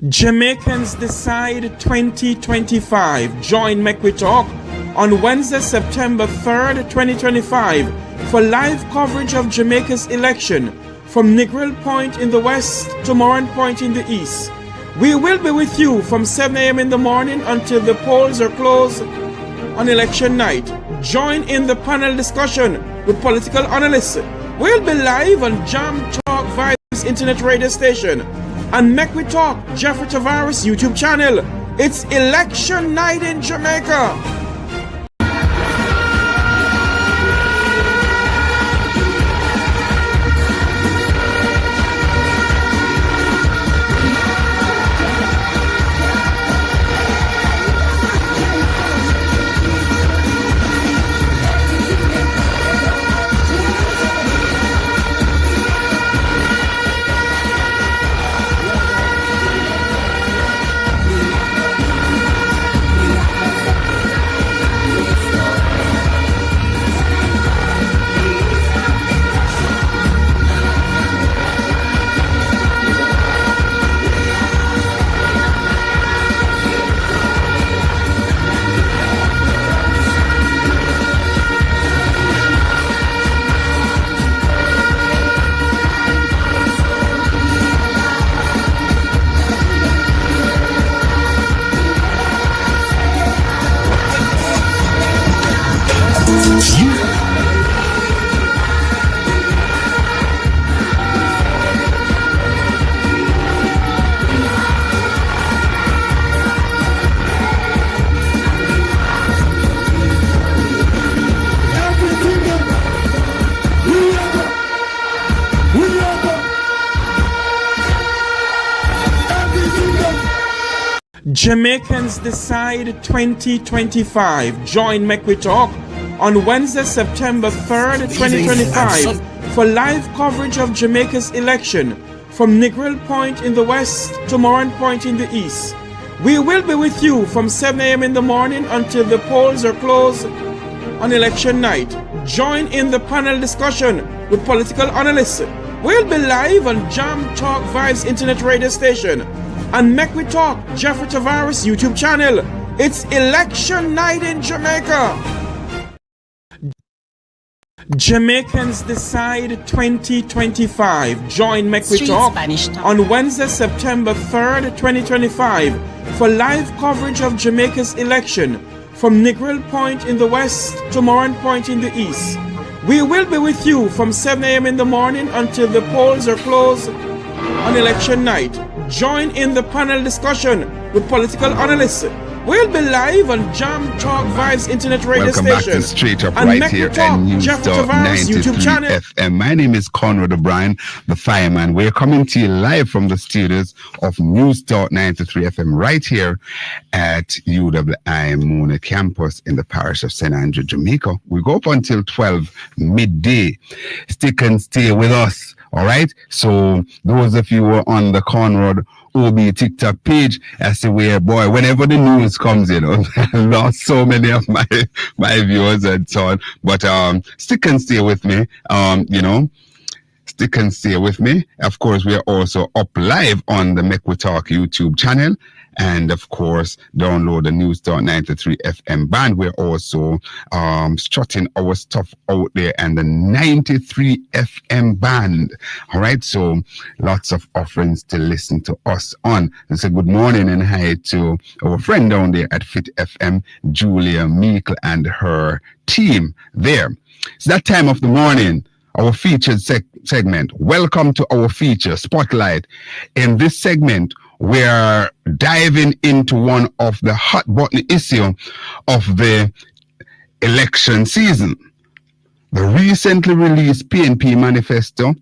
Speaker 2: Jamaicans Decide 2025. Join Mek Wi Talk on Wednesday, September 3rd, 2025 for live coverage of Jamaica's election from Negril Point in the west to Moran Point in the east. We will be with you from 7 a.m. in the morning until the polls are closed on election night. Join in the panel discussion with political analysts. We'll be live on Jam Talk Vibes Internet Radio Station and Mek Wi Talk, Jeffrey Tavares YouTube channel. It's election night in Jamaica. Jamaicans Decide 2025. Join Mek Wi Talk on Wednesday, September 3rd, 2025 for live coverage of Jamaica's election from Negril Point in the west to Moran Point in the east. We will be with you from 7 a.m. in the morning until the polls are closed on election night. Join in the panel discussion with political analysts. We'll be live on Jam Talk Vibes Internet Radio Station and Mek Wi Talk, Jeffrey Tavares YouTube channel. It's election night in Jamaica. Jamaicans Decide 2025. Join Mek Wi Talk on Wednesday, September 3rd, 2025 for live coverage of Jamaica's election from Negril Point in the west to Moran Point in the east. We will be with you from 7 a.m. in the morning until the polls are closed on election night. Join in the panel discussion with political analysts. We'll be live on Jam Talk Vibes Internet Radio
Speaker 5: Welcome
Speaker 2: Station.
Speaker 5: Back to Straight Up
Speaker 2: and
Speaker 5: right
Speaker 2: Mek
Speaker 5: here
Speaker 2: Wi Talk,
Speaker 5: and News
Speaker 2: Jeffrey
Speaker 5: Talk
Speaker 2: Tavares
Speaker 5: 93
Speaker 2: YouTube channel.
Speaker 5: FM. My name is Conrad OBrian, the fireman. We're coming to you live from the studios of News Talk 93 FM right here at UWI Mona campus in the parish of St. Andrew, Jamaica. We go up until 12 midday. Stick and stay with us. All right. So those of you who are on the Conrad OB TikTok page, I say, where boy, whenever the news comes in, I lost so many of my viewers and so on. But stick and stay with me. Stick and stay with me. Of course, we are also up live on the Mek Wi Talk YouTube channel. And of course, download the News Talk 93 FM band. We're also strutting our stuff out there and the 93 FM band. All right, so lots of offerings to listen to us on. And say good morning and hi to our friend down there at Fit FM, Julia Meikle and her team there. It's that time of the morning. Our featured segment. Welcome to our feature Spotlight. In this segment, we're diving into one of the hot button issue of the election season. The recently released PNP manifesto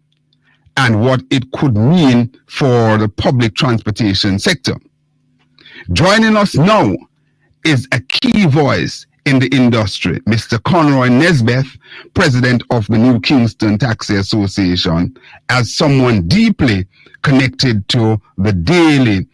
Speaker 5: and what it could mean for the public transportation sector. Joining us now is a key voice in the industry, Mr. Conroy Nesbeth, president of the New Kingston Taxi Association, as someone deeply connected to the daily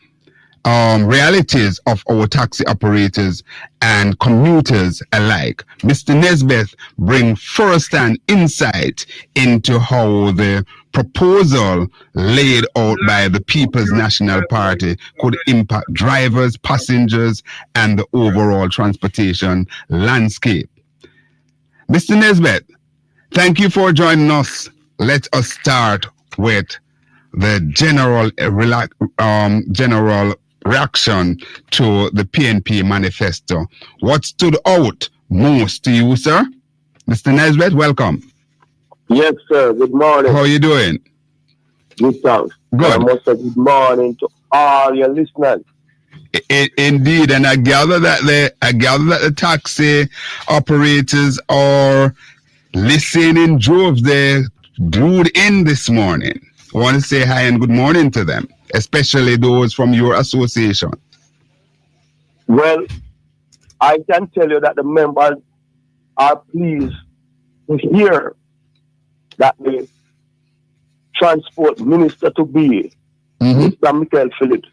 Speaker 5: realities of our taxi operators and commuters alike. Mr. Nesbeth brings first-hand insight into how the proposal laid out by the People's National Party could impact drivers, passengers, and the overall transportation landscape. Mr. Nesbeth, thank you for joining us. Let us start with the general reaction to the PNP manifesto. What stood out most to you, sir? Mr. Nesbeth, welcome.
Speaker 11: Yes, sir. Good morning.
Speaker 5: How are you doing?
Speaker 11: Good, thanks.
Speaker 5: Good.
Speaker 11: I must say good morning to all your listeners.
Speaker 5: Indeed, and I gather that the taxi operators are listening in droves. They glued in this morning. I want to say hi and good morning to them, especially those from your association.
Speaker 11: Well, I can tell you that the members are pleased to hear that the transport minister to be, Mr. Michael Phillips,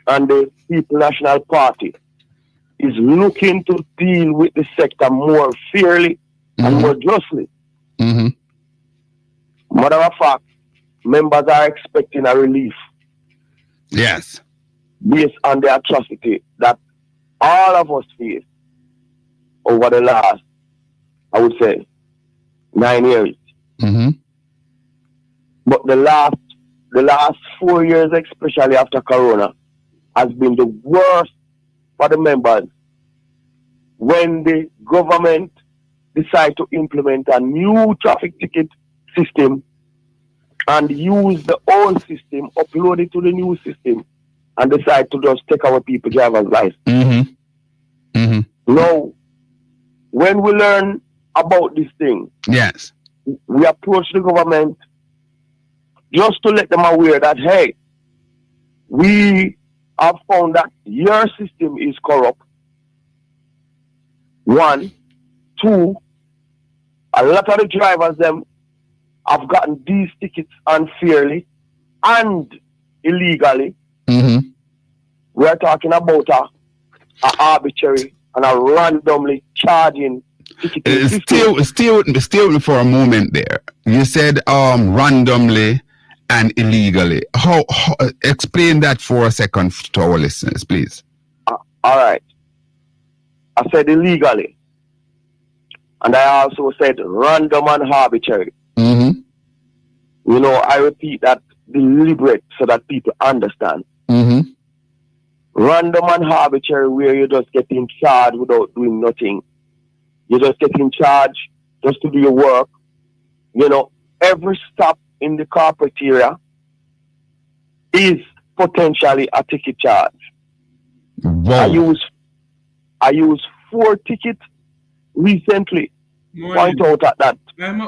Speaker 11: and the People's National Party is looking to deal with the sector more fairly and more justly. Matter of fact, members are expecting a relief.
Speaker 5: Yes.
Speaker 11: Based on the atrocity that all of us face over the last, I would say, 9 years. But the last 4 years, especially after Corona, has been the worst for the members when the government decide to implement a new traffic ticket system and use the old system, upload it to the new system, and decide to just take our people driver's license. Now, when we learn about this thing,
Speaker 5: yes,
Speaker 11: we approach the government just to let them aware that, hey, we have found that your system is corrupt. 1, 2, a lot of the drivers them have gotten these tickets unfairly and illegally. We are talking about a arbitrary and a randomly charging ticketing system.
Speaker 5: Still for a moment there. You said randomly and illegally. How explain that for a second to our listeners, please.
Speaker 11: All right. I said illegally. And I also said random and arbitrary. You know, I repeat that deliberate so that people understand. Random and arbitrary, where you just get in charge without doing nothing. You just get in charge just to do your work. You know, every stop in the corporate area is potentially a ticket charge.
Speaker 5: Wow.
Speaker 11: I used 4 tickets recently. Point out at that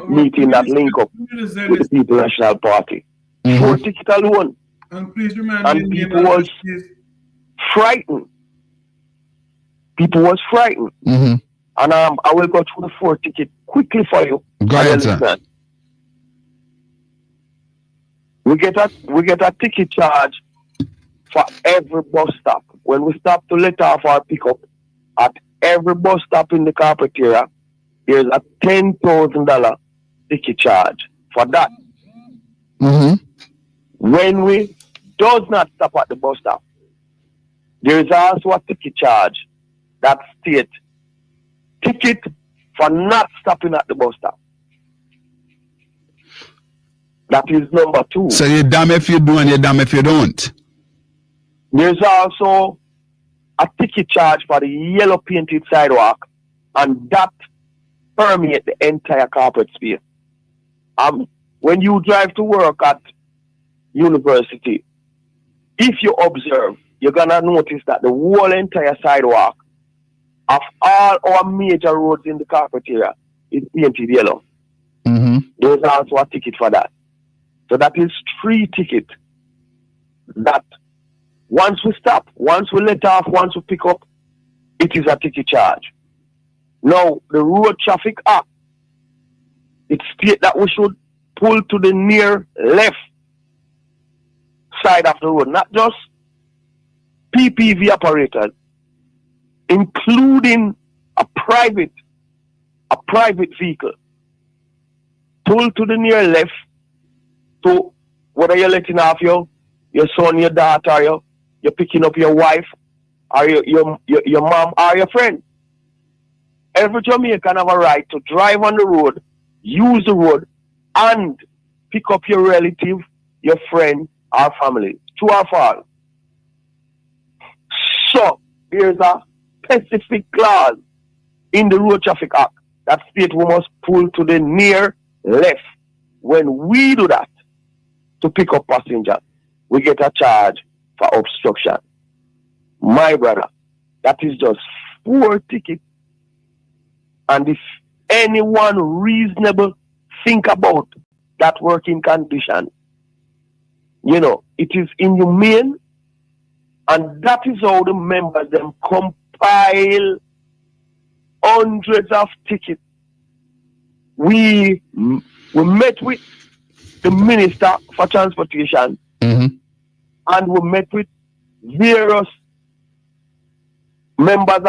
Speaker 11: meeting that link up with the People's National Party. 4 tickets alone.
Speaker 2: And please remind
Speaker 11: and people was frightened. People was frightened. And I will go through the 4 tickets quickly for you.
Speaker 5: Go ahead, sir.
Speaker 11: We get a ticket charge for every bus stop. When we stop to let off our pickup at every bus stop in the corporate area, there's a $10,000 ticket charge for that. When we does not stop at the bus stop, there is also a ticket charge that states ticket for not stopping at the bus stop. That is number 2.
Speaker 5: So you're damn if you do and you're damn if you don't.
Speaker 11: There's also a ticket charge for the yellow painted sidewalk, and that permeates the entire corporate space. When you drive to work at university, if you observe, you're gonna notice that the whole entire sidewalk of all our major roads in the corporate area is painted yellow. There's also a ticket for that. So that is 3 tickets that once we stop, once we let off, once we pick up, it is a ticket charge. Now, the Road Traffic Act, it states that we should pull to the near left side of the road, not just PPV operators, including a private vehicle, pull to the near left to whether you're letting off your son, your daughter, you're picking up your wife, or your mom, or your friend. Every Jamaican have a right to drive on the road, use the road, and pick up your relative, your friend, or family. True or false? So, there's a specific clause in the Road Traffic Act that states we must pull to the near left. When we do that to pick up passengers, we get a charge for obstruction. My brother, that is just 4 tickets. And if anyone reasonable think about that working condition, it is inhumane, and that is how the members them compile hundreds of tickets. We met with the Minister for Transportation, and we met with various members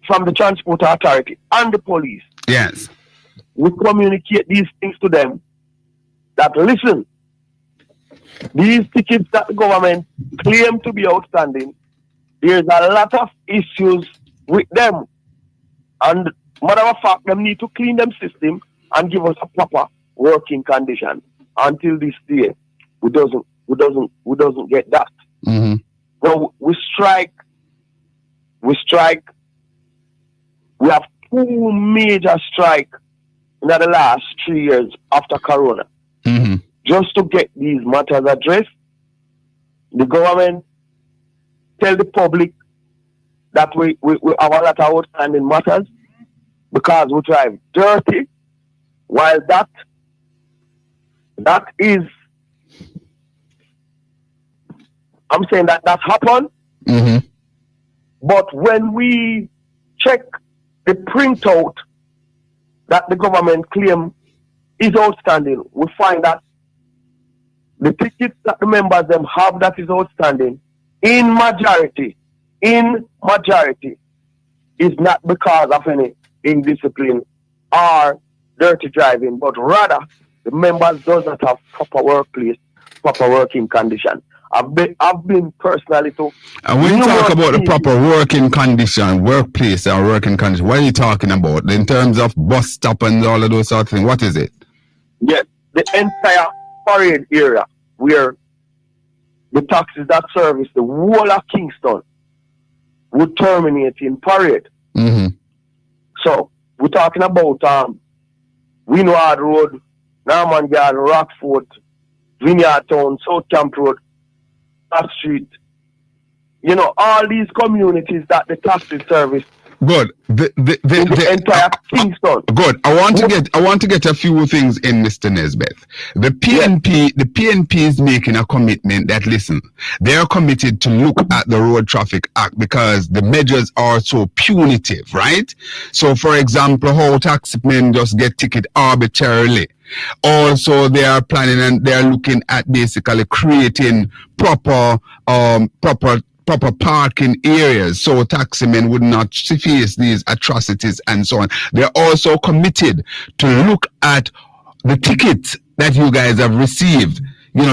Speaker 11: from the Transport Authority and the police.
Speaker 5: Yes.
Speaker 11: We communicate these things to them that, listen, these tickets that the government claim to be outstanding, there's a lot of issues with them. And matter of fact, them need to clean them system and give us a proper working condition. Until this day, we doesn't get that. So we strike. We have 2 major strikes in the last 3 years after Corona. Just to get these matters addressed. The government tell the public that we have a lot of outstanding matters because we drive dirty, while that is, I'm saying that happened. But when we check the printout that the government claim is outstanding, we find that the tickets that the members them have that is outstanding, in majority, is not because of any indiscipline or dirty driving, but rather the members does not have proper workplace, proper working condition. I've been personally to.
Speaker 5: And when you talk about the proper working condition, workplace or working condition, what are you talking about? In terms of bus stop and all of those sort of things, what is it?
Speaker 11: Yes, the entire parade area where the taxis that service the whole of Kingston would terminate in parade. So we're talking about Winward Road, Norman Yard, Rockford, Vineyard Town, South Camp Road, that street. All these communities that the taxi service.
Speaker 5: Good. The
Speaker 11: entire Kingston.
Speaker 5: Good. I want to get a few things in, Mr. Nesbeth. The PNP is making a commitment that, listen, they are committed to look at the Road Traffic Act because the measures are so punitive, right? So, for example, how taxmen just get ticket arbitrarily. Also, they are planning and they are looking at basically creating proper parking areas so taximen would not face these atrocities and so on. They're also committed to look at the tickets that you guys have received,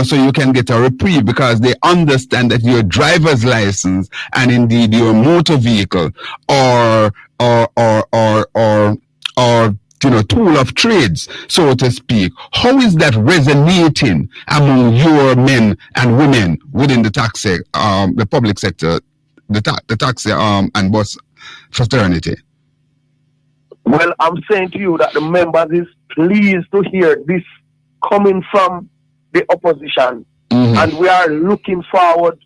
Speaker 5: so you can get a reprieve because they understand that your driver's license and indeed your motor vehicle or tool of trades, so to speak. How is that resonating among your men and women within the taxi, the public sector, the taxi and bus fraternity?
Speaker 11: Well, I'm saying to you that the members is pleased to hear this coming from the opposition, and we are looking forward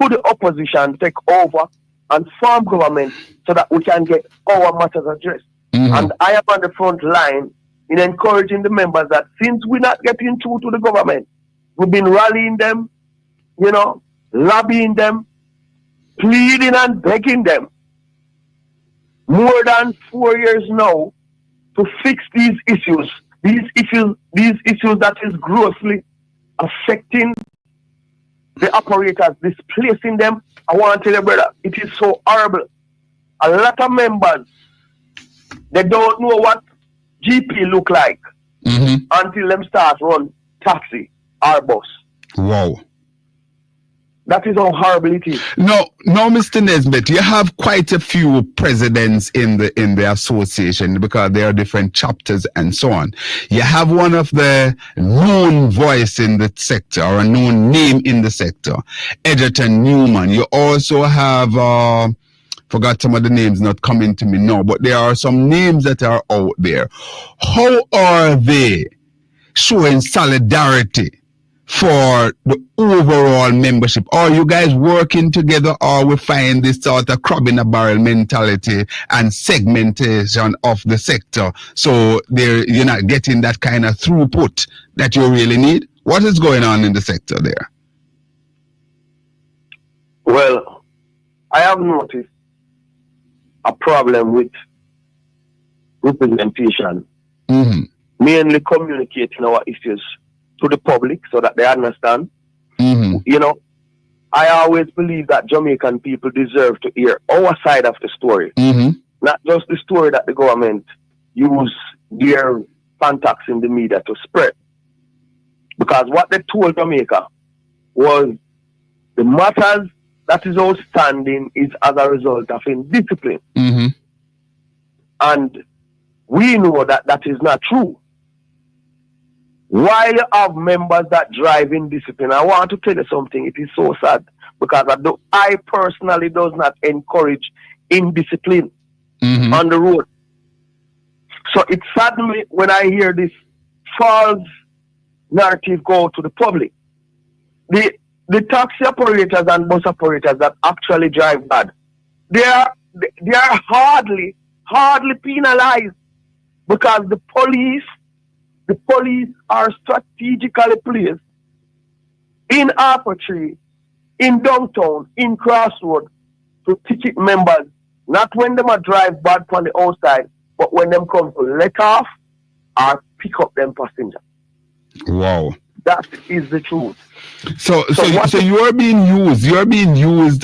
Speaker 11: to the opposition take over and form government so that we can get our matters addressed. And I am on the front line in encouraging the members that since we're not getting through to the government, we've been rallying them, lobbying them, pleading and begging them more than 4 years now to fix these issues that is grossly affecting
Speaker 13: the operators displacing them. I want to tell you, brother, it is so horrible. A lot of members, they don't know what GP look like until them start run taxi or bus.
Speaker 5: Wow.
Speaker 13: That is how horrible it is.
Speaker 5: No, Mr. Nesbitt, you have quite a few presidents in the association because there are different chapters and so on. You have one of the known voice in the sector or a known name in the sector, Edgerton Newman. You also have forgot some of the names not coming to me now, but there are some names that are out there. How are they showing solidarity for the overall membership? Are you guys working together, or we find this sort of crab in a barrel mentality and segmentation of the sector, so you're not getting that kind of throughput that you really need? What is going on in the sector there?
Speaker 13: Well, I have noticed a problem with representation, mainly communicating our issues to the public so that they understand. You know, I always believe that Jamaican people deserve to hear our side of the story, not just the story that the government use their contacts in the media to spread. Because what they told Jamaica was the matters that is outstanding is as a result of indiscipline. And we know that that is not true. While you have members that drive indiscipline, I want to tell you something. It is so sad because I personally does not encourage indiscipline on the road. So it saddens me when I hear this false narrative go to the public. The taxi operators and bus operators that actually drive bad, they are hardly penalized because the police are strategically placed in Arbitrary, in downtown, in Crossroad to ticket members, not when them are drive bad from the outside, but when them come to let off or pick up them passengers.
Speaker 5: Wow.
Speaker 13: That is the truth.
Speaker 5: So you're being used,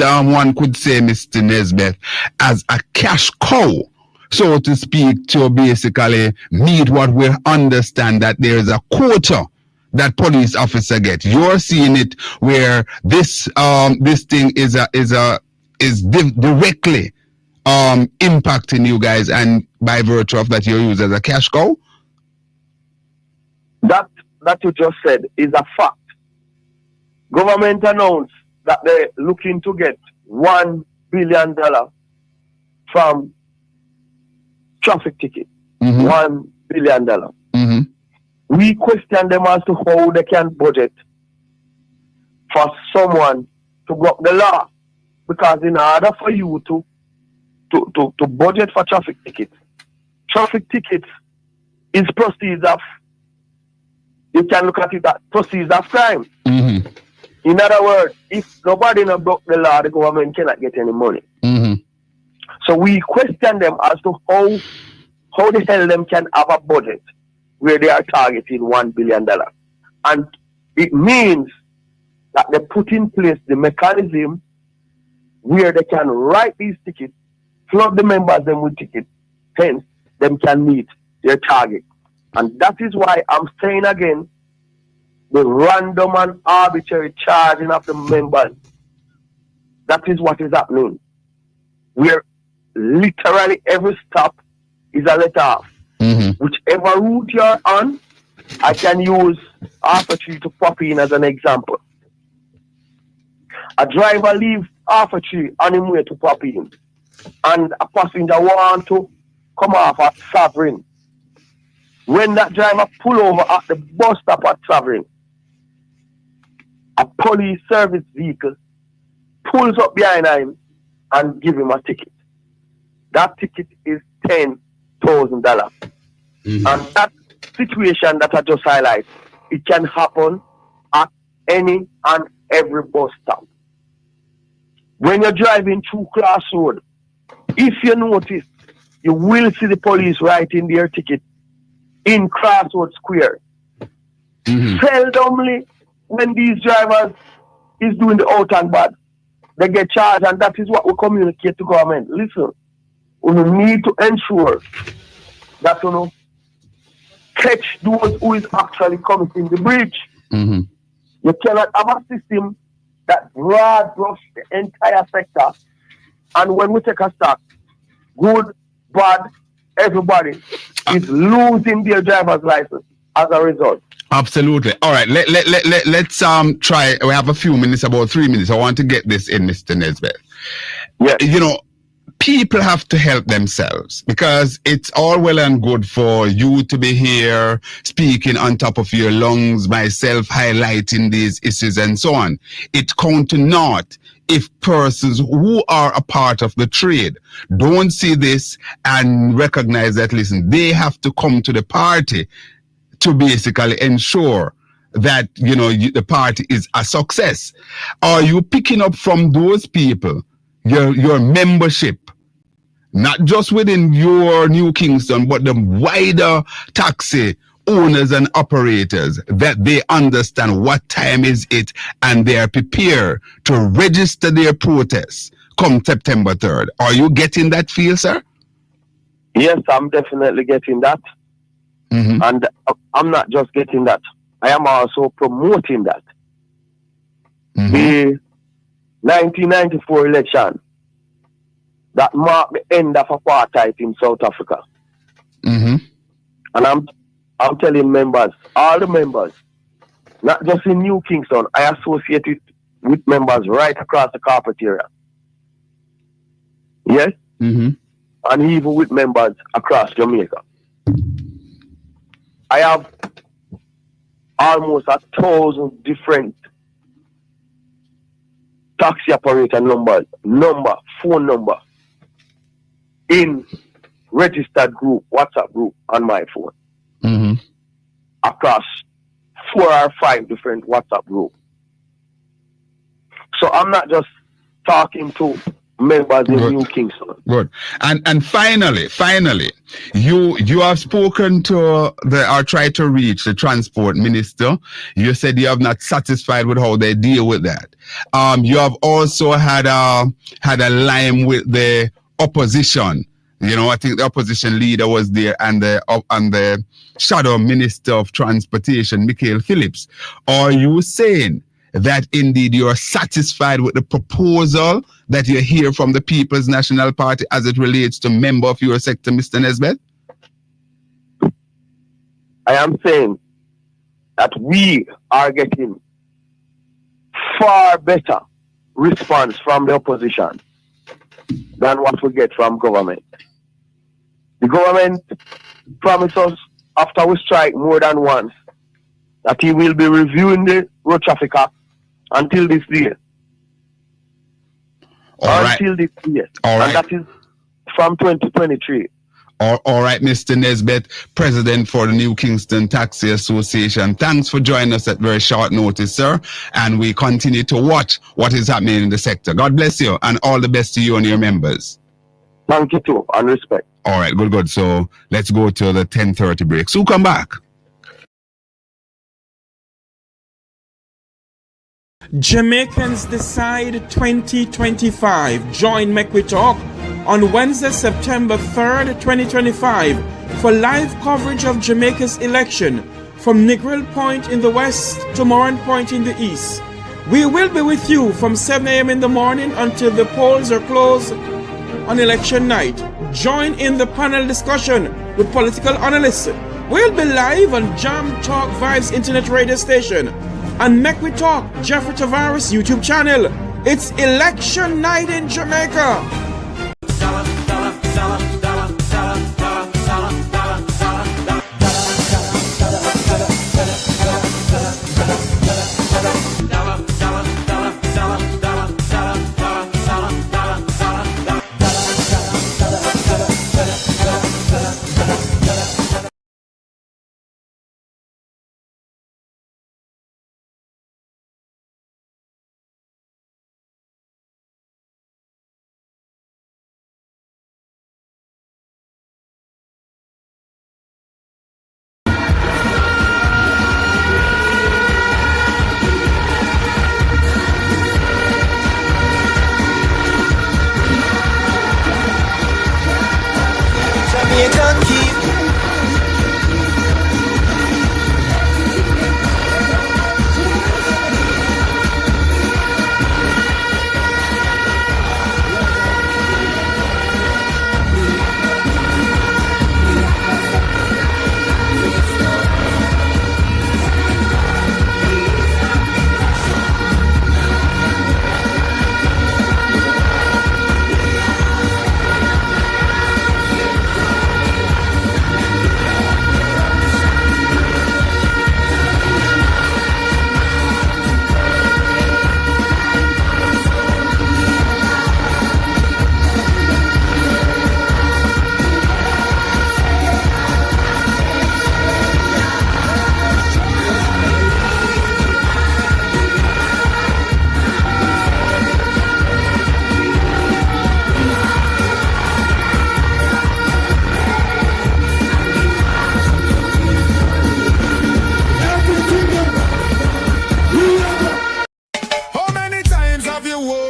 Speaker 5: one could say, Mr. Nesbitt, as a cash cow, so to speak, to basically meet what we understand that there is a quota that police officer get. You're seeing it where this thing is directly impacting you guys, and by virtue of that you're used as a cash cow. That you just said is a fact. Government announced that they're looking to get $1 billion from traffic tickets. $1 billion. We question them as to how they can budget for someone to break the law. Because in order for you to budget for traffic tickets is proceeds of, you can look at it as proceeds of crime. In other words, if nobody not broke the law, the government cannot get any money. So we question them as to how the hell them can have a budget where they are targeting $1 billion. And it means that they put in place the mechanism where they can write these tickets, flood the members them with tickets, hence them can meet their target. And that is why I'm saying again, the random and arbitrary charging of the members, that is what is happening. Where literally every stop is a let off. Whichever route you're on, I can use Arbitrary to pop in as an example. A driver leaves Arbitrary on his way to pop in, and a passenger want to come off at Sovereign. When that driver pull over at the bus stop at Sovereign, a police service vehicle pulls up behind him and give him a ticket. That ticket is $10,000. And that situation that I just highlight, it can happen at any and every bus stop. When you're driving through Crossroad, if you notice, you will see the police writing their ticket in Crossroad Square. Seldomly, when these drivers
Speaker 13: is doing the out and bad, they get charged, and that is what we communicate to government. Listen, we need to ensure that catch those who is actually committing the breach.
Speaker 5: Mm-hmm.
Speaker 13: You cannot have a system that broad brush the entire sector, and when we take a stock, good, bad, everybody is losing their driver's license as a result.
Speaker 5: Absolutely. All right. Let's try. We have a few minutes, about 3 minutes. I want to get this in, Mr. Nesbitt.
Speaker 13: Yeah.
Speaker 5: People have to help themselves, because it's all well and good for you to be here speaking on top of your lungs, myself highlighting these issues and so on. It counts to naught if persons who are a part of the trade don't see this and recognize that, listen, they have to come to the party to basically ensure that, the party is a success. Are you picking up from those people your membership, not just within your New Kingston, but the wider taxi owners and operators, that they understand what time is it and they are prepared to register their protests come September 3rd? Are you getting that feel, sir?
Speaker 13: Yes, I'm definitely getting that.
Speaker 5: Mm-hmm.
Speaker 13: And I'm not just getting that. I am also promoting that.
Speaker 5: Mm-hmm.
Speaker 13: The 1994 election that marked the end of apartheid in South Africa.
Speaker 5: Mm-hmm.
Speaker 13: And I'm telling members, all the members, not just in New Kingston, I associate it with members right across the carpet area. Yes?
Speaker 5: Mm-hmm.
Speaker 13: And even with members across Jamaica. I have almost 1,000 different taxi operator phone number in registered group, WhatsApp group on my phone.
Speaker 5: Mm-hmm.
Speaker 13: Across 4 or 5 different WhatsApp groups. So I'm not just talking to members in New Kingston.
Speaker 5: Good. And finally, you have spoken to or tried to reach the transport minister. You said you have not satisfied with how they deal with that. You have also had a line with the opposition. I think the opposition leader was there, and the shadow minister of transportation, Michael Phillips. Are you saying that indeed you are satisfied with the proposal that you hear from the People's National Party as it relates to member of your sector, Mr. Nesbitt?
Speaker 13: I am saying that we are getting far better response from the opposition than what we get from government. The government promised us, after we strike more than once, that he will be reviewing the Road Traffic Act until this day. Until this year. And that is from 2023.
Speaker 5: All right, Mr. Nesbitt, President for the New Kingston Taxi Association. Thanks for joining us at very short notice, sir. And we continue to watch what is happening in the sector. God bless you, and all the best to you and your members.
Speaker 13: Thank you too, and respect.
Speaker 5: All right, good. So let's go to the 10:30 break. So come back.
Speaker 2: Jamaicans Decide 2025. Join Mek Wi Talk on Wednesday, September 3rd, 2025 for live coverage of Jamaica's election from Negril Point in the west to Moran Point in the east. We will be with you from 7 a.m. in the morning until the polls are closed on election night. Join in the panel discussion with political analysts. We'll be live on Jam Talk Vibes Internet Radio Station and Mek Wi Talk Jeffrey Tavares YouTube channel. It's election night in Jamaica.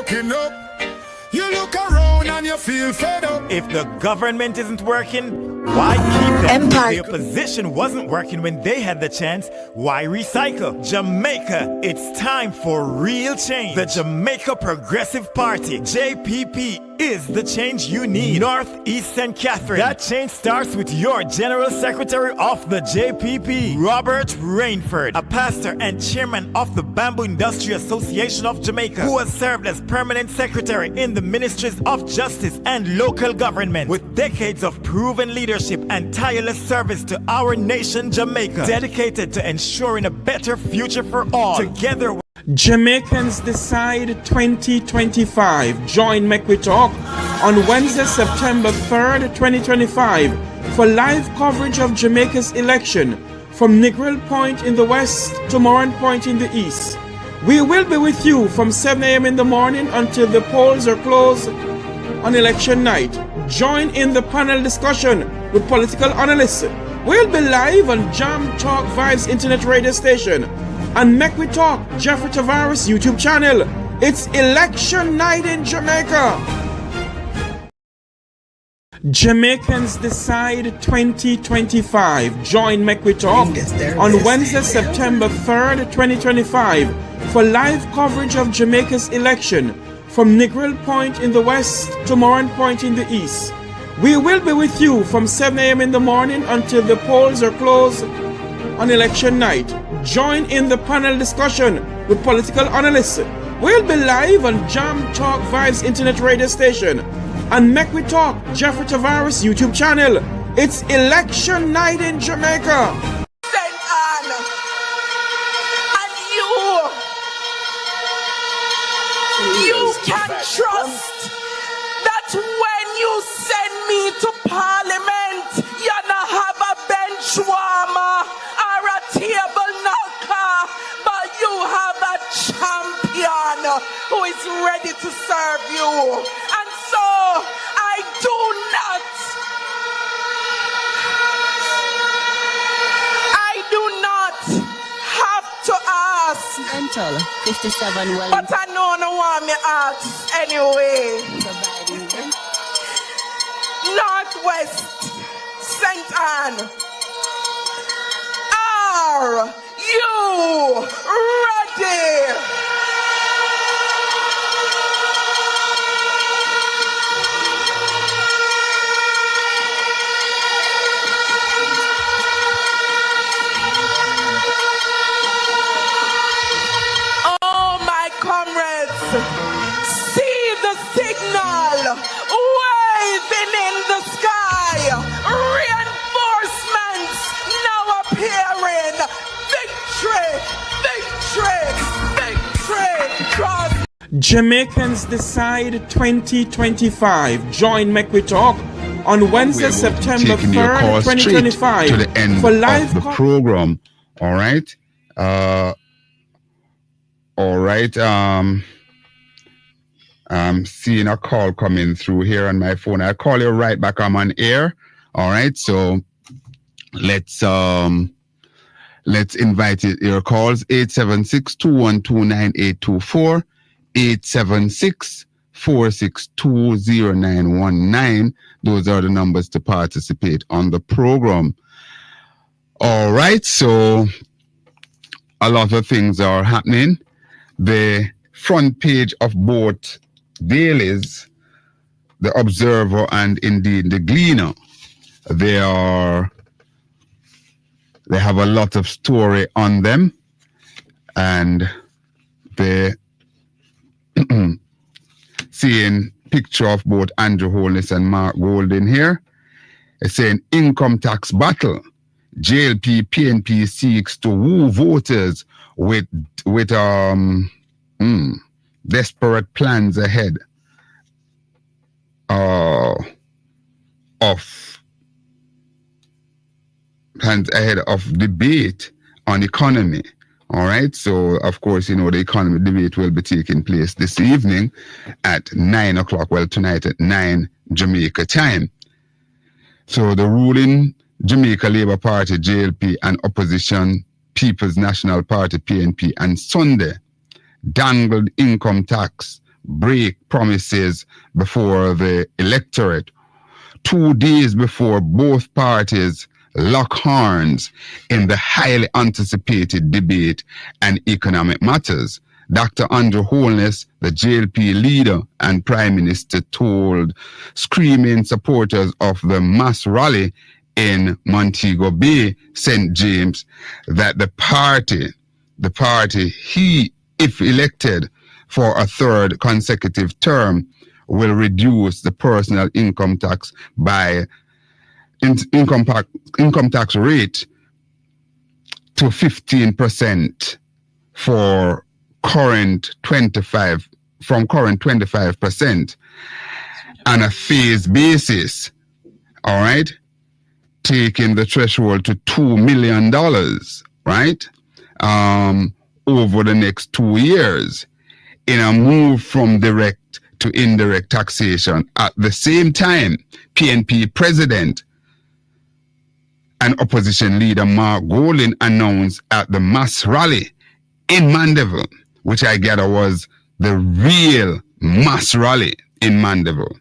Speaker 3: woken up, you look around and you feel fed up.
Speaker 4: If the government isn't working, why keep them? If the opposition wasn't working when they had the chance, why recycle? Jamaica, it's time for real change. The Jamaica Progressive Party, JPP, is the change you need. North, East, and Catherine. That change starts with your General Secretary of the JPP, Robert Rainford, a pastor and chairman of the Bamboo Industry Association of Jamaica, who has served as permanent secretary in the Ministries of Justice and Local Government, with decades of proven leadership and tireless service to our nation, Jamaica, dedicated to ensuring a better future for all. Together,
Speaker 2: Jamaicans Decide 2025. Join Mek Wi Talk on Wednesday, September 3rd, 2025 for live coverage of Jamaica's election from Negril Point in the west to Moran Point in the east. We will be with you from 7 a.m. in the morning until the polls are closed on election night. Join in the panel discussion with political analysts. We'll be live on Jam Talk Vibes internet radio station and Mek Wi Talk, Jeffrey Tavares YouTube channel. It's election night in Jamaica. Jamaicans Decide 2025. Join Mek Wi Talk on Wednesday, September 3rd, 2025 for live coverage of Jamaica's election from Negril Point in the west to Moran Point in the east. We will be with you from 7 a.m. in the morning until the polls are closed on election night. Join in the panel discussion with political analysts. We'll be live on Jam Talk Vibes internet radio station and Mek Wi Talk, Jeffrey Tavares YouTube channel. It's election night in Jamaica.
Speaker 14: You can trust that when you send me to Parliament, you not have a bench warmer or a table knocker, but you have a champion who is ready to serve you. And so I do not have to ask.
Speaker 15: Mental 57 well.
Speaker 14: But I know no one me ask anyway. Northwest St. Anne, are you ready? Oh, my comrades, see the signal waving in the sky. Reinforcements now appearing. Victory, victory, victory. Cross.
Speaker 2: Jamaicans Decide 2025. Join Mek Wi Talk on Wednesday, September 3rd, 2025
Speaker 5: to the end
Speaker 2: for live
Speaker 5: of the program. All right. All right. I'm seeing a call coming through here on my phone. I'll call you right back. I'm on air. All right. So let's invite your calls. 876-212-9824, 876-462-0919. Those are the numbers to participate on the program. All right. So a lot of things are happening. The front page of both dailies, the Observer and indeed the Gleaner, they have a lot of story on them, and they seeing picture of both Andrew Holness and Mark Golden here. It's saying income tax battle. JLP PNP seeks to woo voters with desperate plans ahead of debate on economy. All right. So, of course, you know, the economy debate will be taking place this evening at 9 o'clock. Well, tonight at 9 Jamaica time. So the ruling Jamaica Labour Party, JLP, and opposition People's National Party, PNP, and Sunday dangled income tax break promises before the electorate, 2 days before both parties lock horns in the highly anticipated debate and economic matters. Dr. Andrew Holness, the JLP leader and Prime Minister, told screaming supporters of the mass rally in Montego Bay, St. James, that the party, he, if elected for a 3rd consecutive term, will reduce the personal income tax by income tax rate to 15% from current 25% on a phased basis. All right, taking the threshold to $2 million, right, over the next 2 years, in a move from direct to indirect taxation. At the same time, PNP President and opposition leader Mark Golding announced at the mass rally in Mandeville, which I gather was the real mass rally in Mandeville,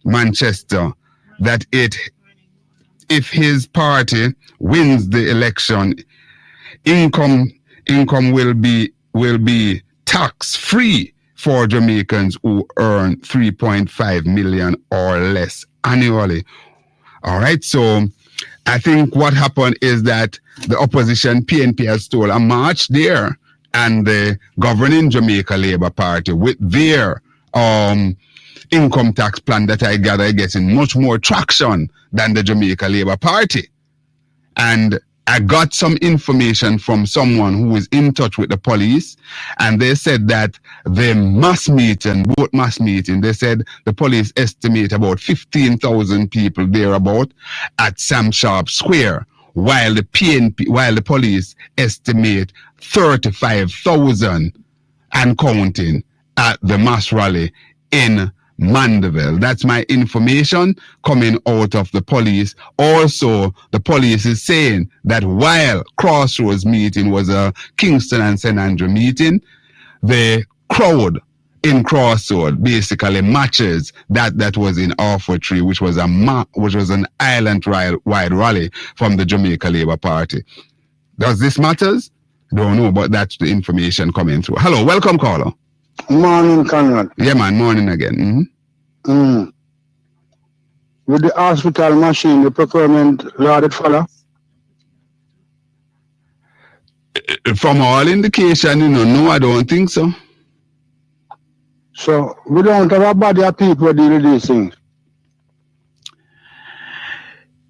Speaker 5: Manchester, that if his party wins the election, income will be tax-free for Jamaicans who earn 3.5 million or less annually. All right, so I think what happened is that the opposition PNP has stole a march there, and the governing Jamaica Labour Party with their income tax plan that I gather getting much more traction than the Jamaica Labour Party. And I got some information from someone who is in touch with the police, and they said that the both mass meeting, they said the police estimate about 15,000 people thereabout at Sam Sharp Square, while the police estimate 35,000 and counting at the mass rally in Mandeville. That's my information coming out of the police. Also, the police is saying that while Crossroads meeting was a Kingston and St. Andrew meeting, the crowd in Crossroads basically matches that was in Orfordtree, which was an island-wide rally from the Jamaica Labour Party. Does this matters? Don't know, but that's the information coming through. Hello, welcome, caller.
Speaker 11: Morning, Conrad.
Speaker 5: Yeah, man, morning again.
Speaker 11: With the hospital machine, the procurement law that follow?
Speaker 5: From all indication, no, I don't think so.
Speaker 11: So, we don't have a body of people deal with these things?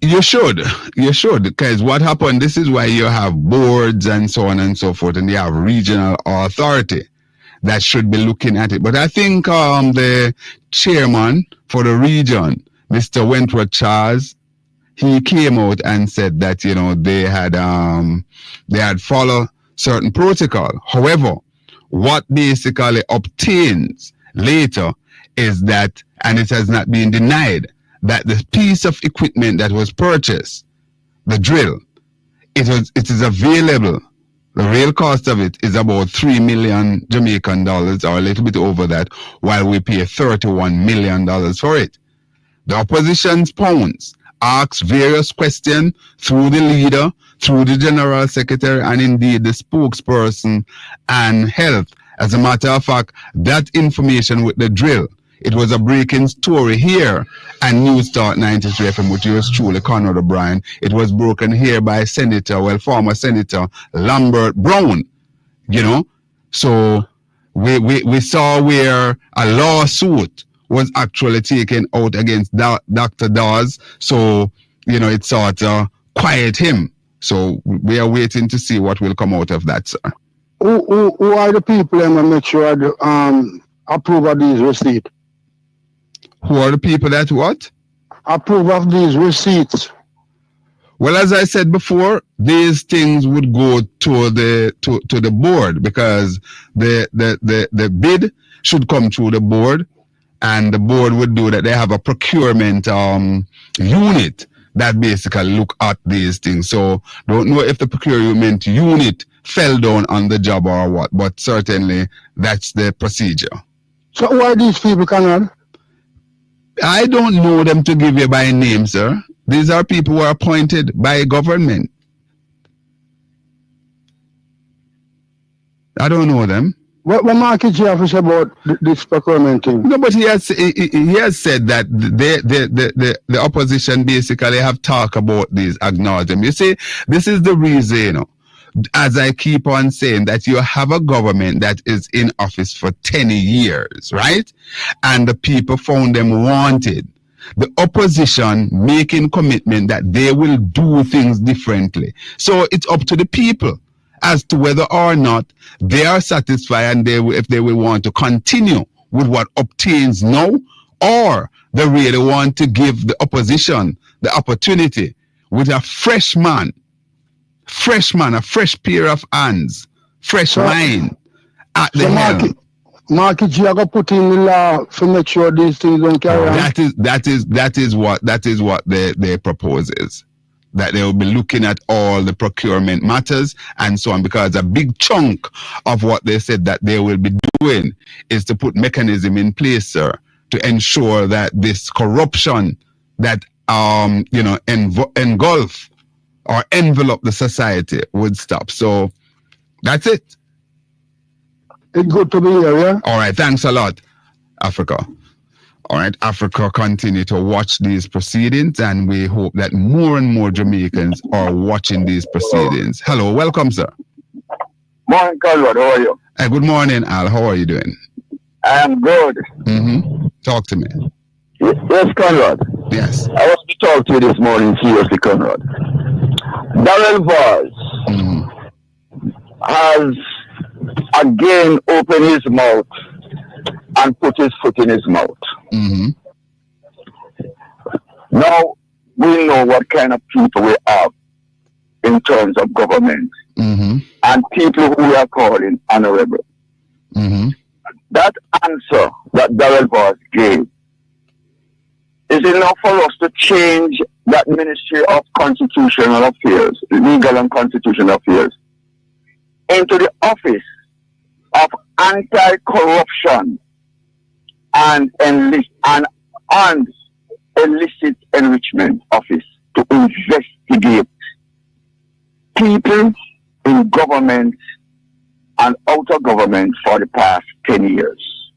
Speaker 5: You should, because what happened, this is why you have boards and so on and so forth, and you have regional authority that should be looking at it. But I think the chairman for the region, Mr. Wentworth Charles, he came out and said that, they had followed certain protocol. However, what basically obtains later is that, and it has not been denied, that the piece of equipment that was purchased, the drill, it is available. The real cost of it is about 3 million Jamaican dollars, or a little bit over that, while we pay $31 million for it. The opposition's pounds asked various questions through the leader, through the general secretary, and indeed the spokesperson and health. As a matter of fact, that information with the drill, it was a breaking story here and News Talk 93 FM with yours truly, Conrad OBrian. It was broken here by former Senator Lambert Brown, So we saw where a lawsuit was actually taken out against Dr. Dawes. So, it sort of quiet him. So we are waiting to see what will come out of that, sir.
Speaker 11: Who are the people that make sure to approve of these receipts?
Speaker 5: Who are the people that what?
Speaker 11: Approve of these receipts.
Speaker 5: Well, as I said before, these things would go to the board, because the bid should come through the board, and the board would do that. They have a procurement unit that basically look at these things. So don't know if the procurement unit fell down on the job or what, but certainly that's the procedure.
Speaker 11: So who are these people, Conrad?
Speaker 5: I don't know them to give you by name, sir. These are people who are appointed by government. I don't know them.
Speaker 11: What market you have to say about this procurement thing?
Speaker 5: No, but he has said that the opposition basically have talked about these, acknowledge them. You see, this is the reason, you know, as I keep on saying, that you have a government that is in office for 10 years, right? And the people found them wanted. The opposition making commitment that they will do things differently. So it's up to the people as to whether or not they are satisfied and if they will want to continue with what obtains now, or they really want to give the opposition the opportunity with a fresh man, a fresh pair of hands, fresh mind at the helm.
Speaker 11: Market you are going to put in the law to make sure these things don't carry on.
Speaker 5: That is what they propose is. That they will be looking at all the procurement matters and so on, because a big chunk of what they said that they will be doing is to put mechanism in place, sir, to ensure that this corruption that engulf or envelope the society would stop. So that's it.
Speaker 11: It's good to be here, yeah?
Speaker 5: All right, thanks a lot, Africa. All right, Africa, continue to watch these proceedings, and we hope that more and more Jamaicans are watching these proceedings. Hello, welcome, sir.
Speaker 10: Morning, Conrad. How are you?
Speaker 5: Hey, good morning, Al. How are you doing?
Speaker 10: I am good.
Speaker 5: Talk to me.
Speaker 10: Yes, Conrad.
Speaker 5: Yes.
Speaker 10: I want to talk to you this morning, seriously, Conrad. Daryl Vaz has again opened his mouth and put his foot in his mouth. Now we know what kind of people we have in terms of government and people who we are calling honorable. That answer that Daryl Vaz gave is enough for us to change that Ministry of Constitutional Affairs, Legal and Constitutional Affairs, into the office of anti-corruption and illicit enrichment office to investigate people in government and out of government for the past 10 years.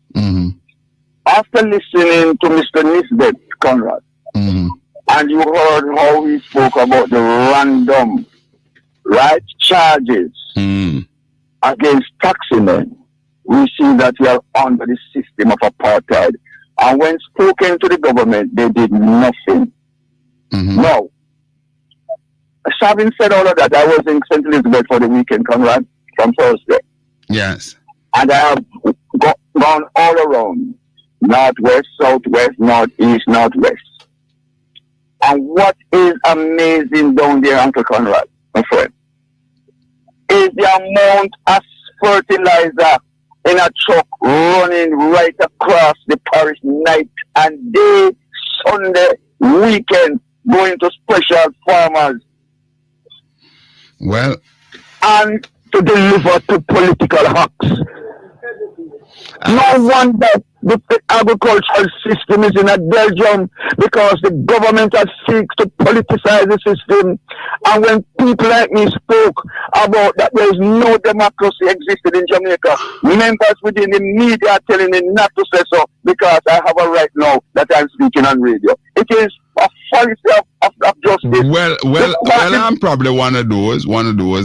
Speaker 10: After listening to Mr. Nisbet, Conrad, and you heard how he spoke about the random charges against taximen, we see that we are under the system of apartheid. And when spoken to the government, they did nothing. Now, having said all of that, I was in St. Elizabeth for the weekend, Conrad, from Thursday.
Speaker 5: Yes.
Speaker 10: And I have gone all around, northwest, southwest, northeast, northwest. And what is amazing down there, Uncle Conrad, my friend, is the amount of fertilizer in a truck running right across the parish night and day, Sunday, weekend, going to special farmers.
Speaker 5: Well,
Speaker 10: and to deliver to political hawks. No wonder the agricultural system is in a Belgium, because the government has seeks to politicize the system. And when people like me spoke about that there is no democracy existed in Jamaica, members within the media are telling me not to say so, because I have a right now that I'm speaking on radio. It is a policy of justice.
Speaker 5: Well, I'm probably one of those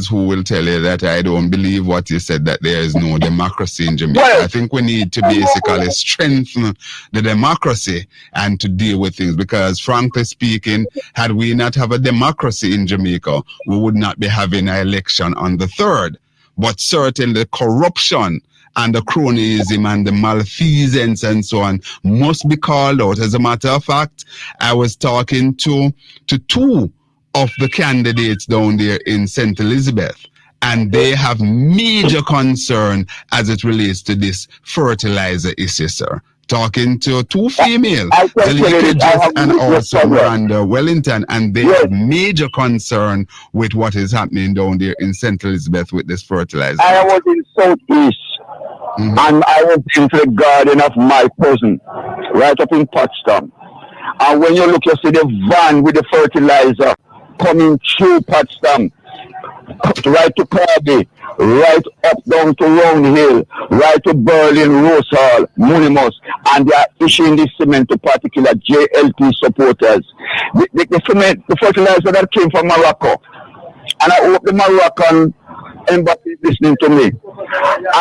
Speaker 5: who will tell you that I don't believe what you said, that there is no democracy in Jamaica. I think we need to basically strengthen the democracy and to deal with things, because frankly speaking, had we not have a democracy in Jamaica, we would not be having an election on the 3rd. But certainly the corruption and the cronyism and the malfeasance and so on must be called out. As a matter of fact, I was talking to two of the candidates down there in St. Elizabeth, and they have major concern as it relates to this fertilizer issue, sir. Talking to two females, the leakages and also Miranda Wellington, and they have major concern with what is happening down there in St. Elizabeth with this fertilizer.
Speaker 10: I was in Southeast And I went into the garden of my cousin, right up in Potsdam. And when you look, you see the van with the fertilizer coming through Potsdam, right to Kirby, right up down to Round Hill, right to Berlin, Rose Hall, Munimus, and they are issuing this cement to particular JLP supporters. The cement, the fertilizer that came from Morocco, and I hope the Moroccan embassy is listening to me.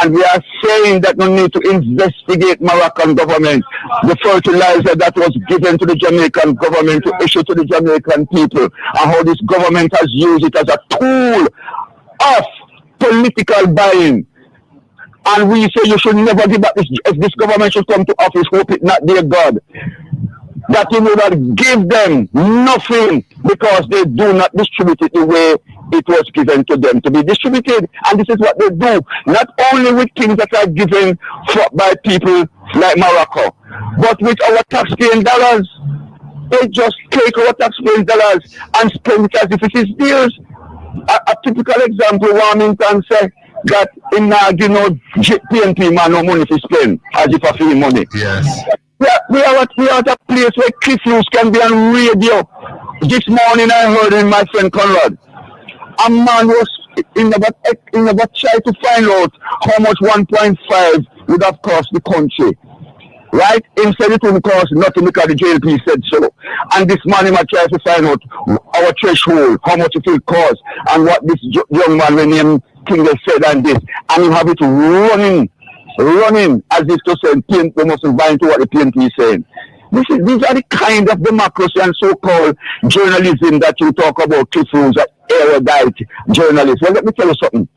Speaker 10: And we are saying that we need to investigate Moroccan government, the fertilizer that was given to the Jamaican government to issue to the Jamaican people, and how this government has used it as a tool of political buying. And we say you should never give back this. If this government should come to office, hope it not, dear God, that you will not give them nothing because they do not distribute it the way it was given to them to be distributed. And this is what they do, not only with things that are given by people like Morocco, but with our taxpaying dollars. They just take our taxpaying dollars and spend it as if it is theirs. A typical example, Warmington said that in PNP man no money to spend as if I feel money.
Speaker 5: Yes.
Speaker 10: We are at a place where Kurious can be on radio. This morning I heard in my friend Conrad, a man was in about trying to find out how much 1.5 would have cost the country. Right? Instead it wouldn't cost nothing because the JLP said so. And this man might try to find out our threshold, how much it will cost, and what this young man named Kingle said and this. And he have it running as if to say PNP mustn't buy into what the PNP is saying. These are the kind of democracy and so-called journalism that you talk about, Kurious, erudite journalists. Well, let me tell you something.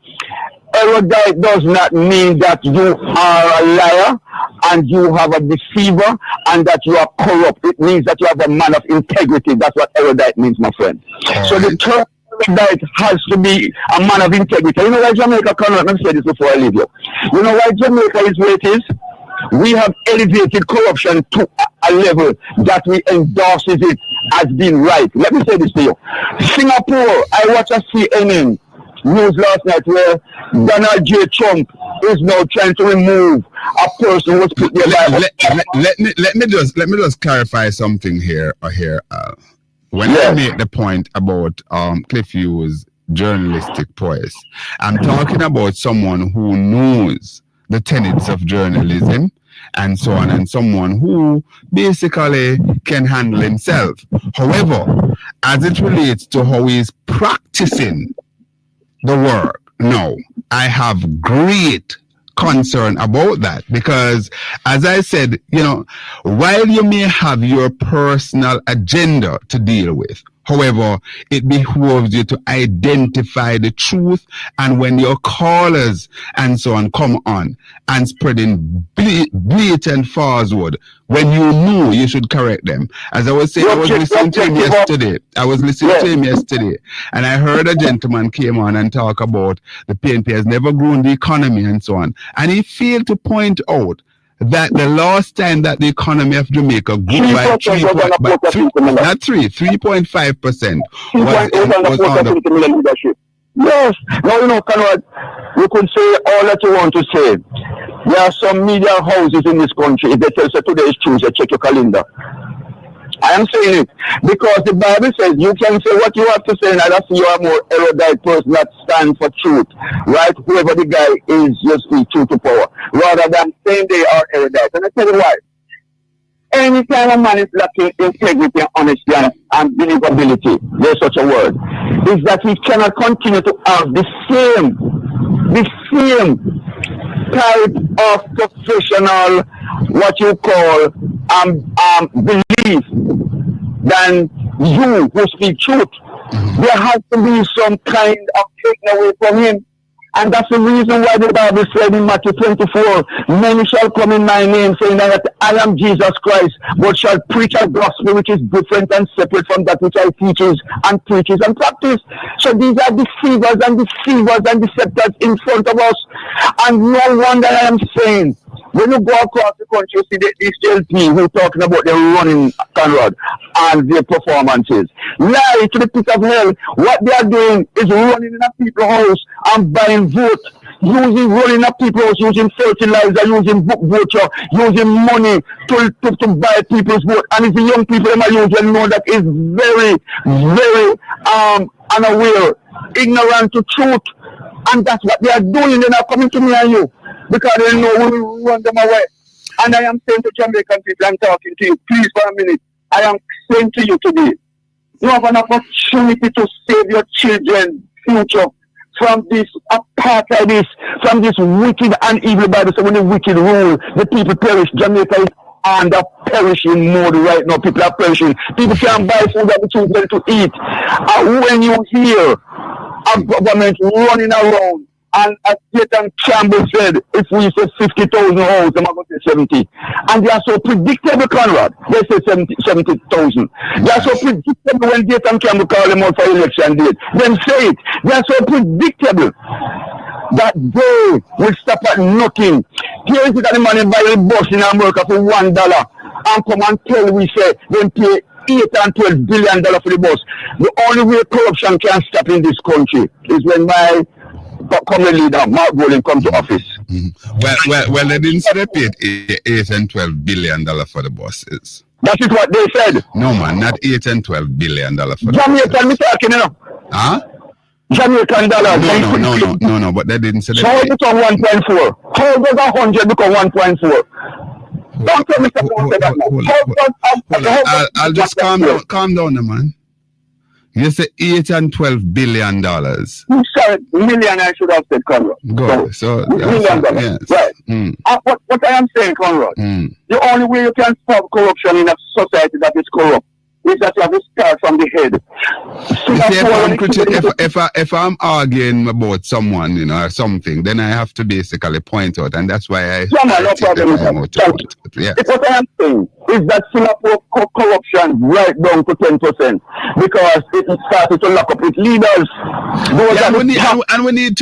Speaker 10: Erudite does not mean that you are a liar and you have a deceiver and that you are corrupt. It means that you have a man of integrity. That's what erudite means, my friend. So the term erudite has to be a man of integrity. You know why Jamaica cannot, let me say this before I leave you. You know why Jamaica is where it is? We have elevated corruption to a level that we endorses it as being right. Let me say this to you. Singapore, I watched a CNN news last night where Donald J. Trump is now trying to remove a person who was put there by...
Speaker 5: Let me just clarify something here. When I make the point about Kurious' journalistic prowess, I'm talking about someone who knows the tenets of journalism and so on, and someone who basically can handle himself. However, as it relates to how he's practicing the work, no, I have great concern about that, because as I said, while you may have your personal agenda to deal with, however, it behooves you to identify the truth, and when your callers and so on come on and spreading blatant falsehood, when you know you should correct them. As I was saying, I was listening to him yesterday, and I heard a gentleman came on and talk about the PNP has never grown the economy and so on, and he failed to point out that the last time that the economy of Jamaica grew by 3.5% was under
Speaker 10: leadership. Yes. Now, Conrad, you can say all that you want to say. There are some media houses in this country. If they tell you today is Tuesday, check your calendar. I am saying it because the Bible says you can say what you have to say, and I see you are more erudite person that stands for truth, right? Whoever the guy is, just speak truth to power, rather than saying they are erudite. And I tell you why. Anytime a man is lacking integrity and honesty and believability, there's such a word, is that he cannot continue to have the same type of professional, what you call, belief than you who speak truth. There has to be some kind of taken away from him. And that's the reason why the Bible said in Matthew 24, many shall come in my name, saying that I am Jesus Christ, but shall preach a gospel which is different and separate from that which I teaches and preaches and practice. So these are deceivers and deceptors in front of us. And no wonder I am saying, when you go across the country, you see these JLP who are talking about their running, Conrad, and their performances. Lie to the pit of hell. What they are doing is running in a people's house and buying vote.
Speaker 11: rolling up people, using fertilizer, using book voucher, using money to buy people's vote. And if the young people in my youth will know that is very, very unaware, ignorant to truth. And that's what they are doing. They're not coming to me and you because they know we will run them away. And I am saying to Jamaican people, I'm talking to you, please for a minute. I am saying to you today, you have an opportunity to save your children's future from this apartheid, from this wicked and evil Bible. So when the wicked rule, the people perish. Jamaica is under perishing mode right now. People are perishing. People can't buy food that the children to eat. And when you hear a government running around, and as Satan Campbell said, if we say 50,000 homes, I'm going to say 70. And they are so predictable, Conrad. They say 70,000. They are so predictable when Satan Campbell call them out for election date. Them say it. They are so predictable that they will stop at nothing. Here is it that the money buy the bus in America for $1 and come and tell we say them pay $8 and $12 billion for the bus. The only way corruption can stop in this country is when my current leader, Mark Golding, come to office.
Speaker 5: Well, they didn't say they paid $8 and $12 billion for the buses.
Speaker 11: That is what they said.
Speaker 5: No, man, not $8 and $12 billion for the
Speaker 11: Jamaican, me talking, you know.
Speaker 5: Huh?
Speaker 11: Jamaican dollars.
Speaker 5: No, but they didn't say that.
Speaker 11: So how become 1.4? How does 100 become 1.4? Don't tell me that.
Speaker 5: I'll just calm down, man. You say $8 and $12 billion.
Speaker 11: You said million, I should have said, Conrad.
Speaker 5: Good. So
Speaker 11: $1 million. Yes. Right. What I am saying, Conrad, the only way you can stop corruption in a society that is corrupt is that you have to start from the head.
Speaker 5: If I'm arguing about someone, you know, or something, then I have to basically point out, and that's why I
Speaker 11: no problem.
Speaker 5: Yeah.
Speaker 11: What I am saying is that Singapore corruption right down to 10% because it started to lock up its leaders.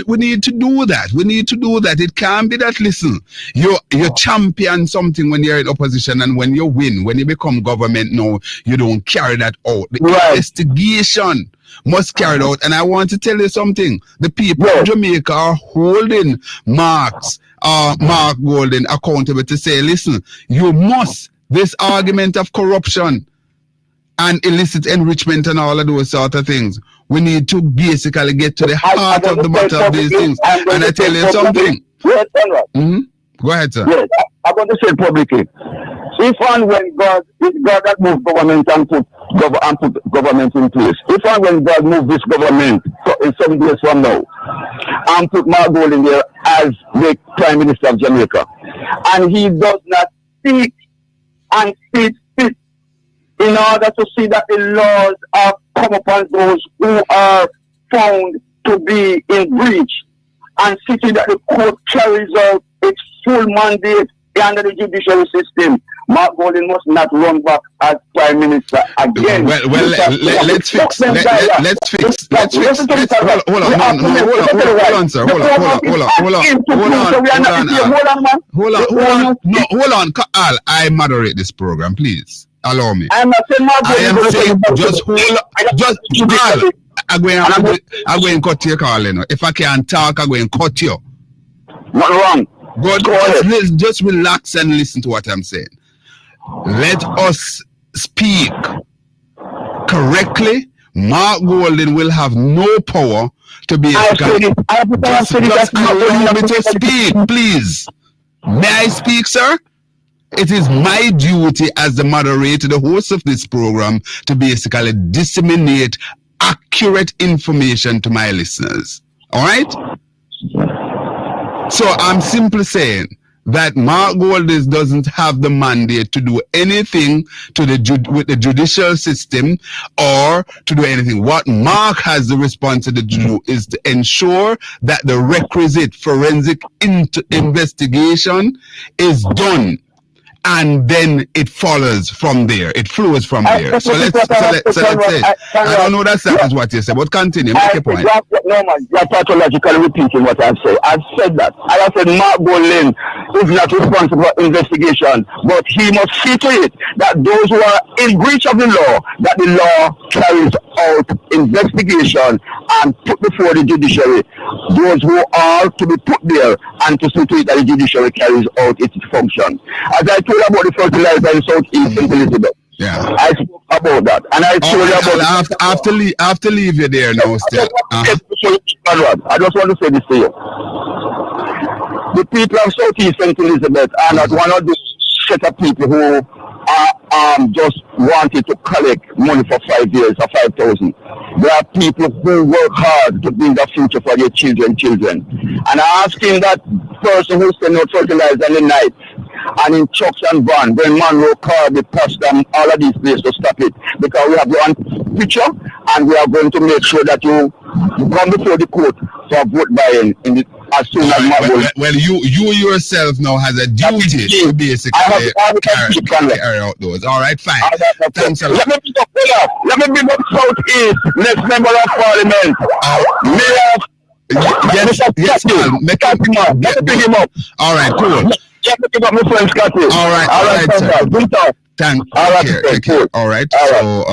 Speaker 5: We need to do that. We need to do that. It can't be that, listen, you champion something when you're in opposition, and when you win, when you become government now, you don't carry that out. The investigation must carry it out. And I want to tell you something. The people of Jamaica are holding Mark Golding accountable to say, listen, you must, this argument of corruption and illicit enrichment and all of those sort of things, we need to basically get to the heart of the matter of these things. And I tell you something. Go ahead, sir.
Speaker 11: Yes, I'm going to say publicly. If and when God that moved government and put government in place, if and when God moved this government in 7 days from now and put Mark Golding there as the Prime Minister of Jamaica, and he does not speak and speak in order to see that the laws are come upon those who are found to be in breach, and see that the court carries out its full mandate under the judicial system, Mark Golding must not run back as Prime Minister again.
Speaker 5: Let's fix. Hold on. Al, I moderate this program, please. Allow me. I am saying just Al. I'm going to cut your call, you know. If I can't talk, I'm going to cut you.
Speaker 11: Not wrong.
Speaker 5: Good. Just relax and listen to what I'm saying. Let us speak correctly. Mark Golding will have no power to be just allow me to speak, please. May I speak, sir? It is my duty as the moderator, the host of this program, to basically disseminate accurate information to my listeners. All right? So I'm simply saying that Mark Golding doesn't have the mandate to do anything with the judicial system or to do anything. What Mark has the responsibility to do is to ensure that the requisite forensic investigation is done. and then it follows from there. It flows from there. So let's say, I don't know that is what you said, but continue. Make a point.
Speaker 11: No, man, you're pathologically repeating what I've said. I've said that. I have said Mark Bolin is not responsible for investigation, but he must see to it that those who are in breach of the law, that the law carries out investigation and put before the judiciary those who are to be put there, and to see to it that the judiciary carries out its function. As I told about the fertilizer in Southeast Elizabeth, I spoke about that, and I told you about
Speaker 5: after leave you there now still.
Speaker 11: I just want to say this to you. The people of Southeast St. Elizabeth are not one of those set of people who are just wanted to collect money for 5 years or 5,000. There are people who work hard to build a future for their children. And I'm asking that person who send out fertilizer in the night and in trucks and van, when Monroe, Carby, Potsdam, all of these places to stop it, because we have one picture and we are going to make sure that you come before the court for vote buying as soon as
Speaker 5: well, you yourself now has a duty to basically carry out those. All right, fine. Thanks a lot.
Speaker 11: Let me bring up Southeast, next member of parliament. Yes, let me bring him up.
Speaker 5: All right, cool.
Speaker 11: Let me bring up my friend Scotty.
Speaker 5: All right, sir.
Speaker 11: Good talk.
Speaker 5: Thank you. All right. So,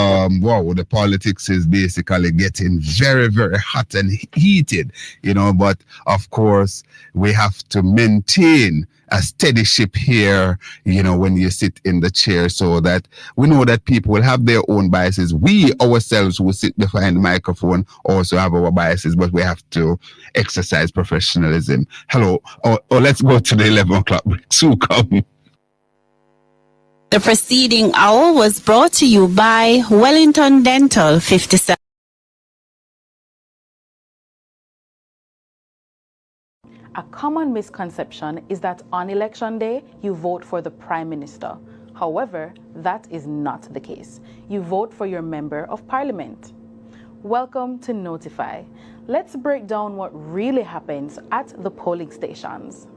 Speaker 5: wow, the politics is basically getting very, very hot and heated, but of course, we have to maintain a steady ship here, when you sit in the chair, so that we know that people will have their own biases. We ourselves who sit behind the microphone also have our biases, but we have to exercise professionalism. Hello. Let's go to the 11 o'clock break. So come.
Speaker 15: The preceding hour was brought to you by Wellington Dental 57.
Speaker 16: A common misconception is that on election day, you vote for the Prime Minister. However, that is not the case. You vote for your Member of Parliament. Welcome to Notify. Let's break down what really happens at the polling stations.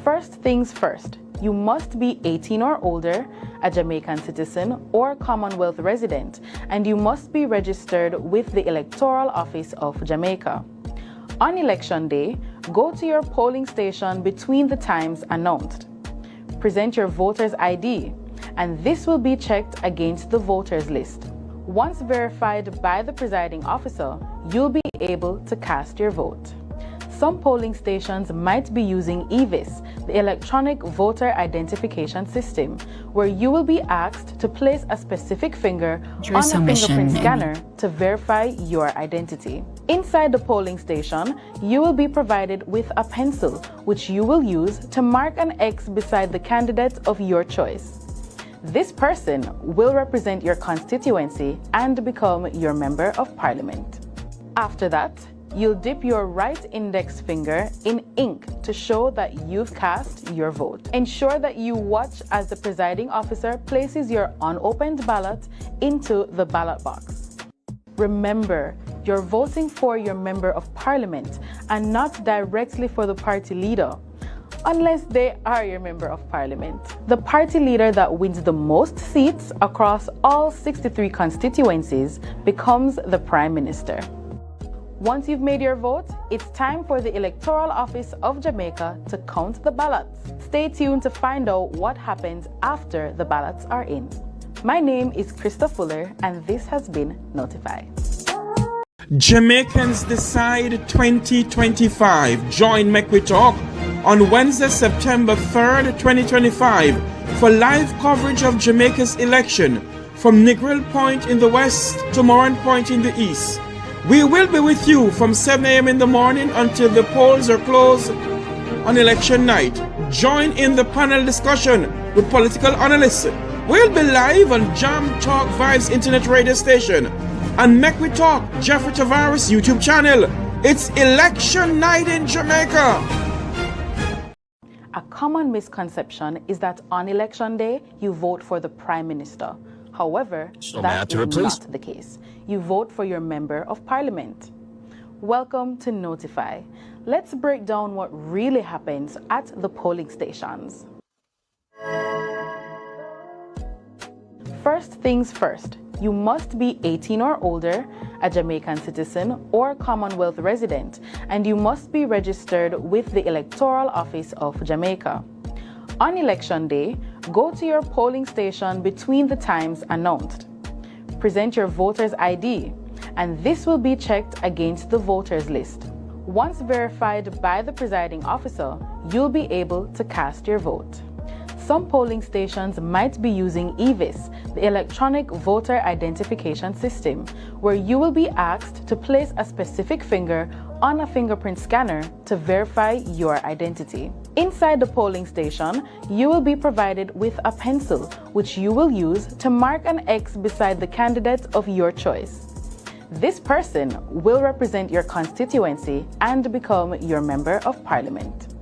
Speaker 16: First things first, you must be 18 or older, a Jamaican citizen or Commonwealth resident, and you must be registered with the Electoral Office of Jamaica. On election day, go to your polling station between the times announced. Present your voter's ID, and this will be checked against the voters list. Once verified by the presiding officer, you'll be able to cast your vote. Some polling stations might be using EVIS, the Electronic Voter Identification System, where you will be asked to place a specific finger on a fingerprint scanner to verify your identity. Inside the polling station, you will be provided with a pencil, which you will use to mark an X beside the candidate of your choice. This person will represent your constituency and become your Member of Parliament. After that, you'll dip your right index finger in ink to show that you've cast your vote. Ensure that you watch as the presiding officer places your unopened ballot into the ballot box. Remember, you're voting for your Member of Parliament and not directly for the party leader, unless they are your Member of Parliament. The party leader that wins the most seats across all 63 constituencies becomes the Prime Minister. Once you've made your vote, it's time for the Electoral Office of Jamaica to count the ballots. Stay tuned to find out what happens after the ballots are in. My name is Krista Fuller, and this has been Notify.
Speaker 2: Jamaicans Decide 2025. Join Mek Wi Talk on Wednesday, September 3rd, 2025 for live coverage of Jamaica's election from Negril Point in the west to Moran Point in the east. We will be with you from 7 a.m. in the morning until the polls are closed on election night. Join in the panel discussion with political analysts. We'll be live on Jam Talk Vibes Internet Radio Station and Mek Wi Talk Jeffrey Tavares YouTube channel. It's election night in Jamaica.
Speaker 16: A common misconception is that on election day, you vote for the Prime Minister. However, that is not the case. You vote for your Member of Parliament. Welcome to Notify. Let's break down what really happens at the polling stations. First things first, you must be 18 or older, a Jamaican citizen or Commonwealth resident, and you must be registered with the Electoral Office of Jamaica. On election day, go to your polling station between the times announced. Present your voter's ID, and this will be checked against the voters list. Once verified by the presiding officer, you'll be able to cast your vote. Some polling stations might be using EVIS, the Electronic Voter Identification System, where you will be asked to place a specific finger on a fingerprint scanner to verify your identity. Inside the polling station, you will be provided with a pencil, which you will use to mark an X beside the candidate of your choice. This person will represent your constituency and become your Member of Parliament.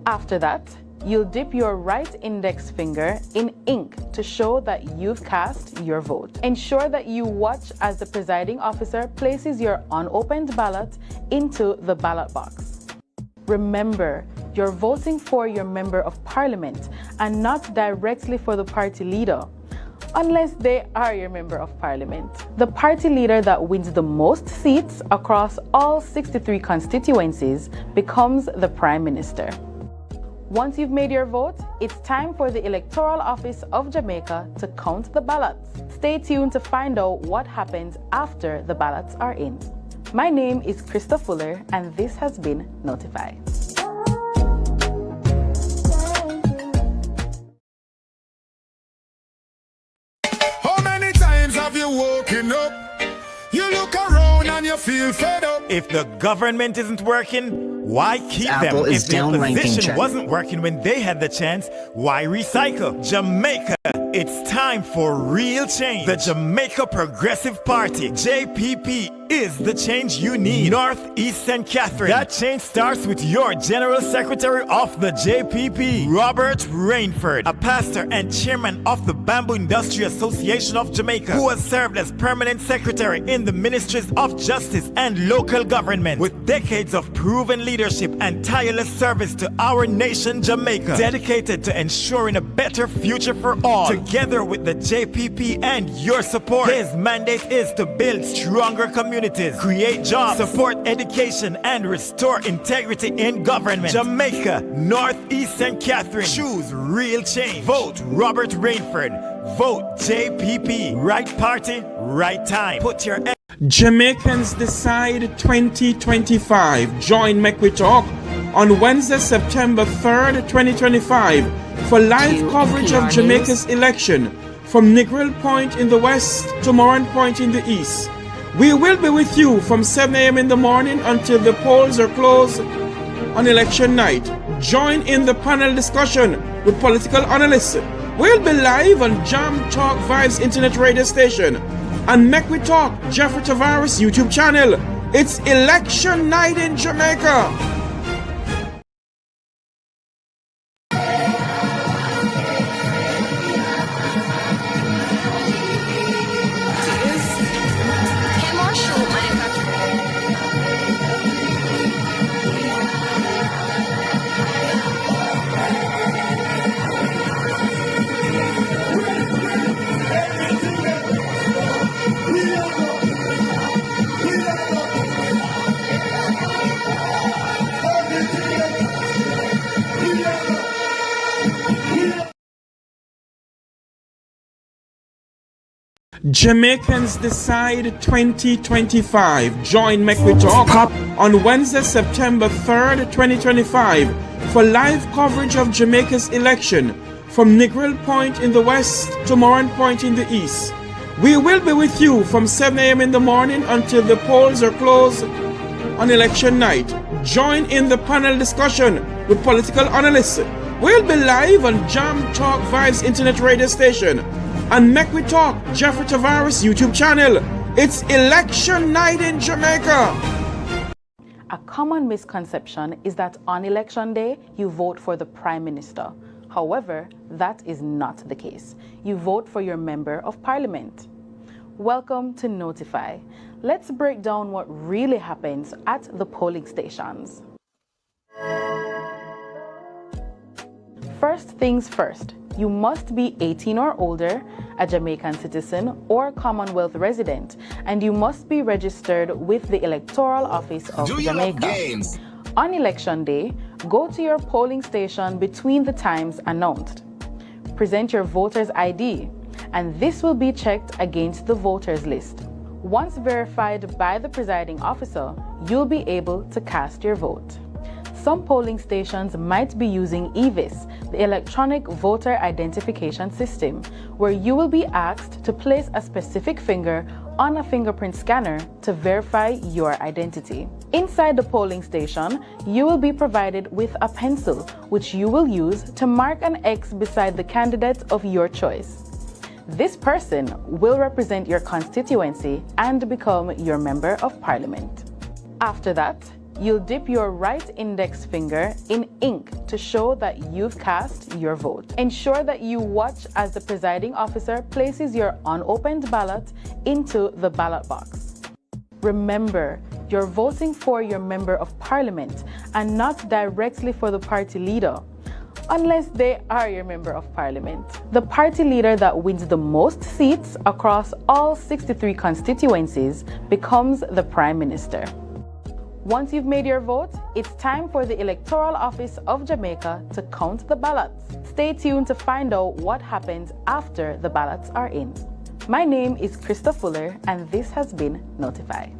Speaker 16: After that, you'll dip your right index finger in ink to show that you've cast your vote. Ensure that you watch as the presiding officer places your unopened ballot into the ballot box. Remember, you're voting for your Member of Parliament and not directly for the party leader, unless they are your Member of Parliament. The party leader that wins the most seats across all 63 constituencies becomes the Prime Minister. Once you've made your vote, it's time for the Electoral Office of Jamaica to count the ballots. Stay tuned to find out what happens after the ballots are in. My name is Krista Fuller, and this has been Notify.
Speaker 3: How many times have you woken up? You look around and you feel fed up.
Speaker 4: If the government isn't working, why keep them?
Speaker 17: Apple
Speaker 4: If
Speaker 17: is
Speaker 4: the
Speaker 17: down ranking
Speaker 4: opposition
Speaker 17: check.
Speaker 4: wasn't working when they had the chance, why recycle? Jamaica, it's time for real change. The Jamaica Progressive Party, JPP, is the change you need. North, East, and Catherine. That change starts with your General Secretary of the JPP, Robert Rainford, a pastor and chairman of the Bamboo Industry Association of Jamaica, who has served as permanent secretary in the Ministries of Justice and Local Government, with decades of proven leadership and tireless service to our nation, Jamaica, dedicated to ensuring a better future for all. Together with the JPP and your support, his mandate is to build stronger communities, create jobs, support education, and restore integrity in government. Jamaica, North, East, and Catherine. Choose real change. Vote Robert Rainford. Vote JPP. Right party, right time. Put your
Speaker 2: Jamaicans Decide 2025. Join Mek Wi Talk on Wednesday, September 3rd, 2025 for live coverage of Jamaica's election from Negril Point in the west to Moran Point in the east. We will be with you from 7 a.m. in the morning until the polls are closed on election night. Join in the panel discussion with political analysts. We'll be live on Jam Talk Vibes Internet Radio Station and Mek Wi Talk Jeffrey Tavares YouTube channel. It's election night in Jamaica. Jamaicans Decide 2025. Join Mek Wi Talk on Wednesday, September 3rd, 2025 for live coverage of Jamaica's election from Negril Point in the west to Moran Point in the east. We will be with you from 7 a.m. in the morning until the polls are closed on election night. Join in the panel discussion with political analysts. We'll be live on Jam Talk Vibes Internet Radio Station and Mek Wi Talk Jeffrey Tavares YouTube channel. It's election night in Jamaica.
Speaker 16: A common misconception is that on election day, you vote for the Prime Minister. However, that is not the case. You vote for your Member of Parliament. Welcome to Notify. let's break down what really happens at the polling stations. First things first, you must be 18 or older, a Jamaican citizen or Commonwealth resident, and you must be registered with the Electoral Office of Jamaica. On election day, go to your polling station between the times announced. Present your voter's ID, and this will be checked against the voters list. Once verified by the presiding officer, you'll be able to cast your vote. Some polling stations might be using EVIS, the Electronic Voter Identification System, where you will be asked to place a specific finger on a fingerprint scanner to verify your identity. Inside the polling station, you will be provided with a pencil, which you will use to mark an X beside the candidate of your choice. This person will represent your constituency and become your member of parliament. After that, you'll dip your right index finger in ink to show that you've cast your vote. Ensure that you watch as the presiding officer places your unopened ballot into the ballot box. Remember, you're voting for your member of parliament and not directly for the party leader, unless they are your member of parliament. The party leader that wins the most seats across all 63 constituencies becomes the prime minister. Once you've made your vote, it's time for the Electoral Office of Jamaica to count the ballots. Stay tuned to find out what happens after the ballots are in. My name is Krista Fuller, and this has been Notify.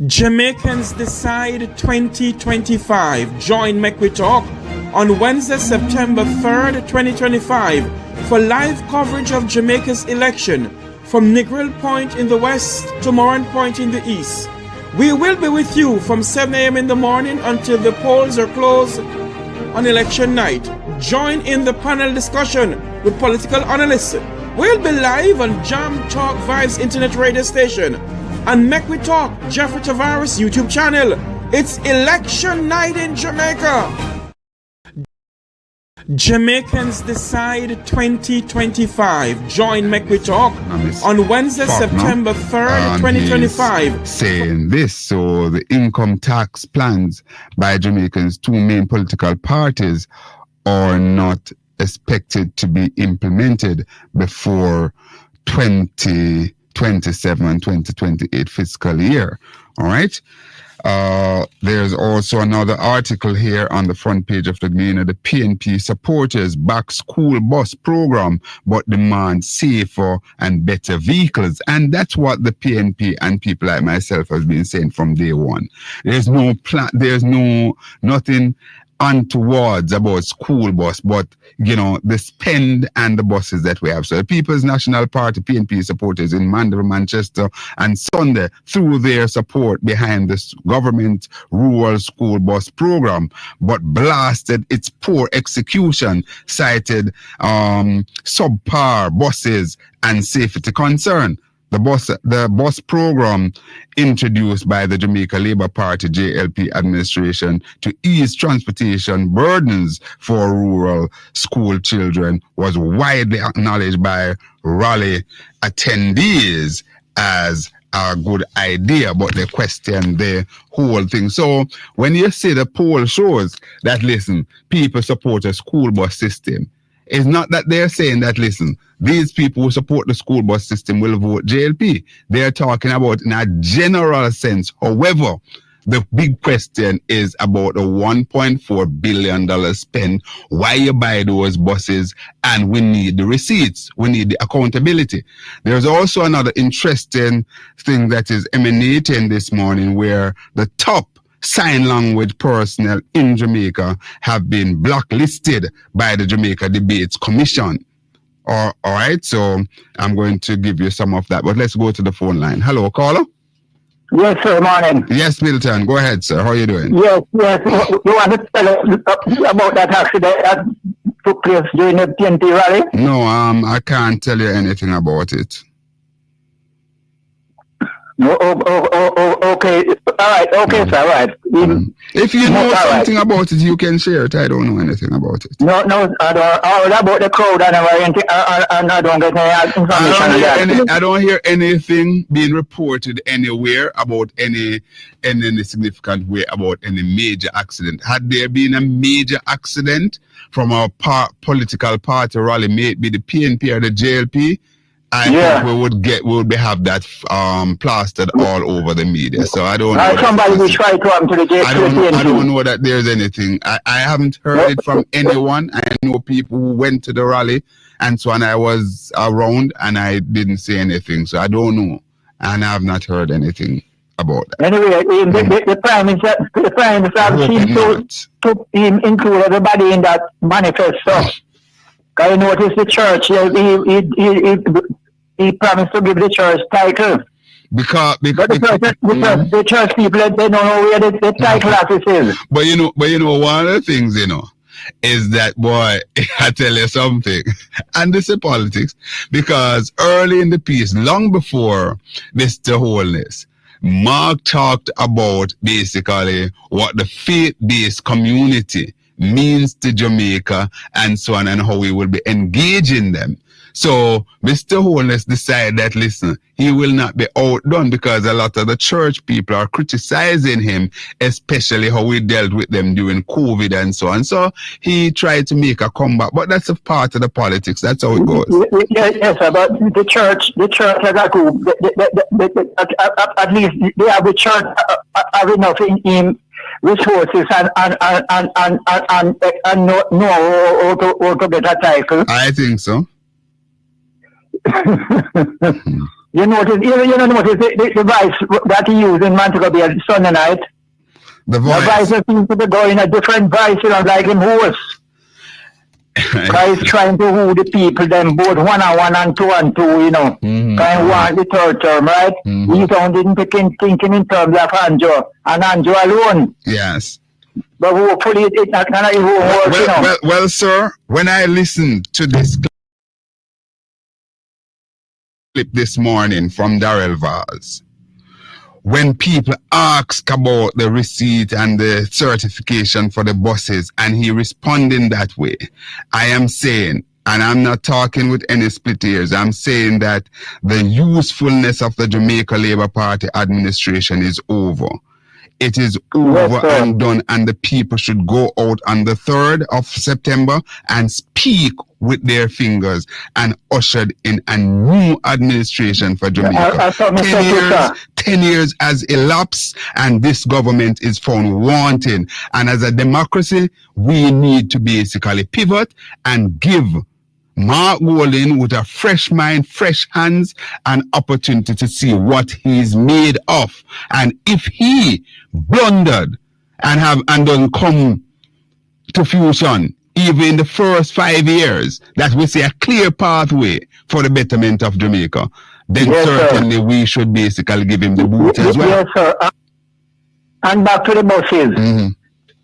Speaker 2: Jamaicans Decide 2025. Join Mek Wi Talk on Wednesday, September 3rd, 2025 for live coverage of Jamaica's election from Negril Point in the west to Moran Point in the east. We will be with you from 7 a.m. in the morning until the polls are closed on election night. Join in the panel discussion with political analysts. We'll be live on Jam Talk Vibes Internet Radio Station and Mek Wi Talk Jeffrey Tavares YouTube channel. It's election night in Jamaica. Jamaicans Decide 2025. Join Mek Wi Talk on Wednesday, September 3rd, 2025.
Speaker 5: Saying this, so the income tax plans by Jamaicans' two main political parties are not expected to be implemented before 2027 and 2028 fiscal year. All right. There's also another article here on the front page of the Gleaner. The PNP supporters back school bus program but demand safer and better vehicles. And that's what the PNP and people like myself have been saying from day one. There's no plan, there's nothing untowards about school bus, but you know, the spend and the buses that we have. So the People's National Party PNP supporters in Mandeville, Manchester and Sunday threw their support behind this government rural school bus program, but blasted its poor execution, cited subpar buses and safety concern. The bus program introduced by the Jamaica Labour Party JLP administration to ease transportation burdens for rural school children was widely acknowledged by rally attendees as a good idea, but they question the whole thing. So when you see the poll shows that, listen, people support a school bus system, it's not that they're saying that, listen, these people who support the school bus system will vote JLP. They're talking about in a general sense. However, the big question is about the $1.4 billion spend. Why you buy those buses? And we need the receipts. We need the accountability. There's also another interesting thing that is emanating this morning where the top sign language personnel in Jamaica have been blacklisted by the Jamaica Debates Commission. All right, so I'm going to give you some of that, but let's go to the phone line. Hello, caller?
Speaker 10: Yes, sir, morning.
Speaker 5: Yes, Milton, go ahead, sir. How are you doing?
Speaker 10: Yes. You want to tell us about that accident that took place during the TNT rally?
Speaker 5: No, I can't tell you anything about it.
Speaker 10: Okay. All right. Okay, sir. All right.
Speaker 5: If you know something about it, you can share it. I don't know anything about it.
Speaker 10: No, I don't. About the crowd and everything, and I don't get any information.
Speaker 5: I don't hear anything being reported anywhere about any significant way about any major accident. Had there been a major accident from our political party rally, may it be the PNP or the JLP, I think we would have that plastered all over the media. So I don't know.
Speaker 10: Somebody will try to come to the JLP.
Speaker 5: I don't know that there's anything. I haven't heard it from anyone. I know people who went to the rally and so on. I was around and I didn't say anything. So I don't know. And I have not heard anything about that.
Speaker 10: Anyway, the Prime Minister seems to include everybody in that manifesto. I noticed the church, he promised to give the church title. Because the church people, they don't know where the title office is.
Speaker 5: But you know, one of the things, is that, boy, I tell you something, and this is politics, because early in the piece, long before Mr. Holness, Mark talked about basically what the faith-based community means to Jamaica and so on, and how we will be engaging them. So Mr. Holness decided that, listen, he will not be outdone because a lot of the church people are criticizing him, especially how we dealt with them during COVID and so on. So he tried to make a comeback, but that's a part of the politics. That's how it goes.
Speaker 10: Yes, but the church as a group, at least they have the church have enough in resources and know how to get a title.
Speaker 5: I think so.
Speaker 10: You notice the voice that he used in Montego Bay Sunday night. The voice seems to be going a different voice, like him horse. He's trying to woo the people, them both 1-on-1 and 2-on-2, Kind of want the third term, right? He didn't thinking in terms of Anjo and Anjo alone.
Speaker 5: Yes.
Speaker 10: But hopefully it's not going to work,
Speaker 5: Well, sir, when I listened to this clip this morning from Daryl Vaz, when people ask about the receipt and the certification for the buses and he responding that way, I am saying, and I'm not talking with any split ears, I'm saying that the usefulness of the Jamaica Labour Party administration is over. It is over and done, and the people should go out on the 3rd of September and speak with their fingers and ushered in a new administration for Jamaica. 10 years has elapsed, and this government is found wanting. And as a democracy, we need to basically pivot and give Mark Golding, with a fresh mind, fresh hands, an opportunity to see what he's made of. And if he blundered and doesn't come to fruition, even in the first 5 years, that we see a clear pathway for the betterment of Jamaica, then certainly we should basically give him the boot as well.
Speaker 10: Yes, sir. And back to the buses.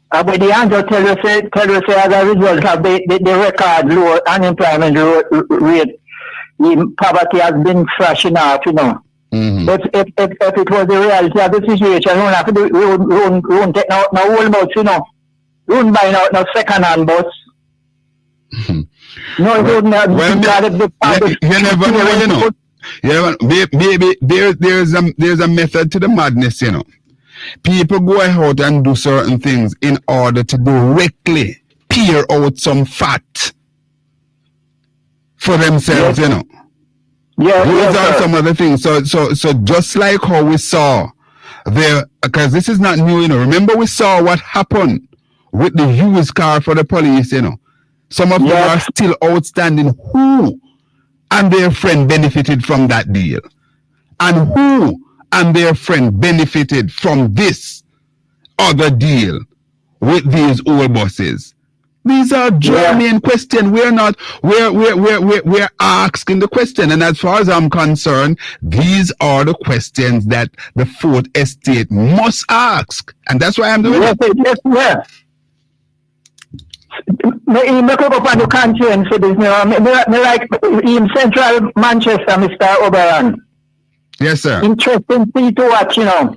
Speaker 10: But the answer tell you say as a result of the record low unemployment rate, the poverty has been flashing out, But if it was the reality of the situation, we won't take no whole bus, We wouldn't buy no second-hand bus. No, it wouldn't have
Speaker 5: you never know, Maybe there's a method to the madness, People go out and do certain things in order to directly peer out some fat for themselves, Those are some of the things. So just like how we saw there, because this is not new, Remember we saw what happened with the used car for the police, Some of them are still outstanding. Who and their friend benefited from that deal? And who and their friend benefited from this other deal with these old buses? These are germane questions. We're asking the question. And as far as I'm concerned, these are the questions that the 4th Estate must ask. And that's why I'm doing it.
Speaker 10: Yes. Me go up on the conscience for this, me like in central Manchester, Mr. O'Brien.
Speaker 5: Yes, sir.
Speaker 10: Interesting thing to watch, you know.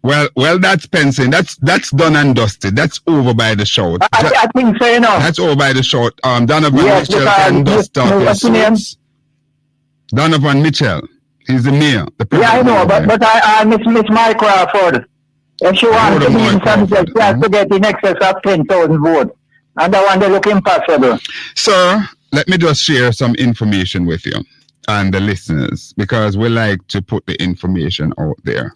Speaker 5: Well, that's Pensing. That's done and dusted. That's over by the shout.
Speaker 10: I think so, you know.
Speaker 5: That's over by the shout. Donovan Mitchell can dust off his suits. Donovan Mitchell. He's the mayor.
Speaker 10: Yeah, I know, but I miss Mike Crawford. If she wants to be in something, she has to get in excess of 10,000 votes. And that one, they look impossible.
Speaker 5: Sir, let me just share some information with you and the listeners, because we like to put the information out there.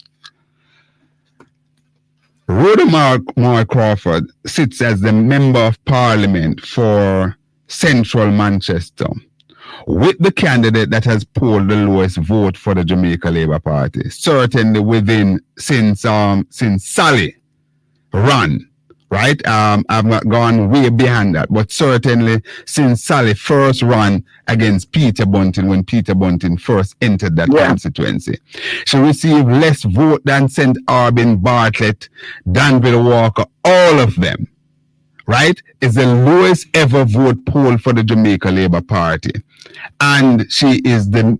Speaker 5: Rhoda Mark Crawford sits as the Member of Parliament for Central Manchester, with the candidate that has polled the lowest vote for the Jamaica Labour Party, certainly since Sally ran, right? I've not gone way behind that, but certainly since Sally first ran against Peter Bunting, when Peter Bunting first entered that constituency. She received less vote than St. Arbin, Bartlett, Danville, Walker, all of them, right? Is the lowest ever vote poll for the Jamaica Labour Party. And she is the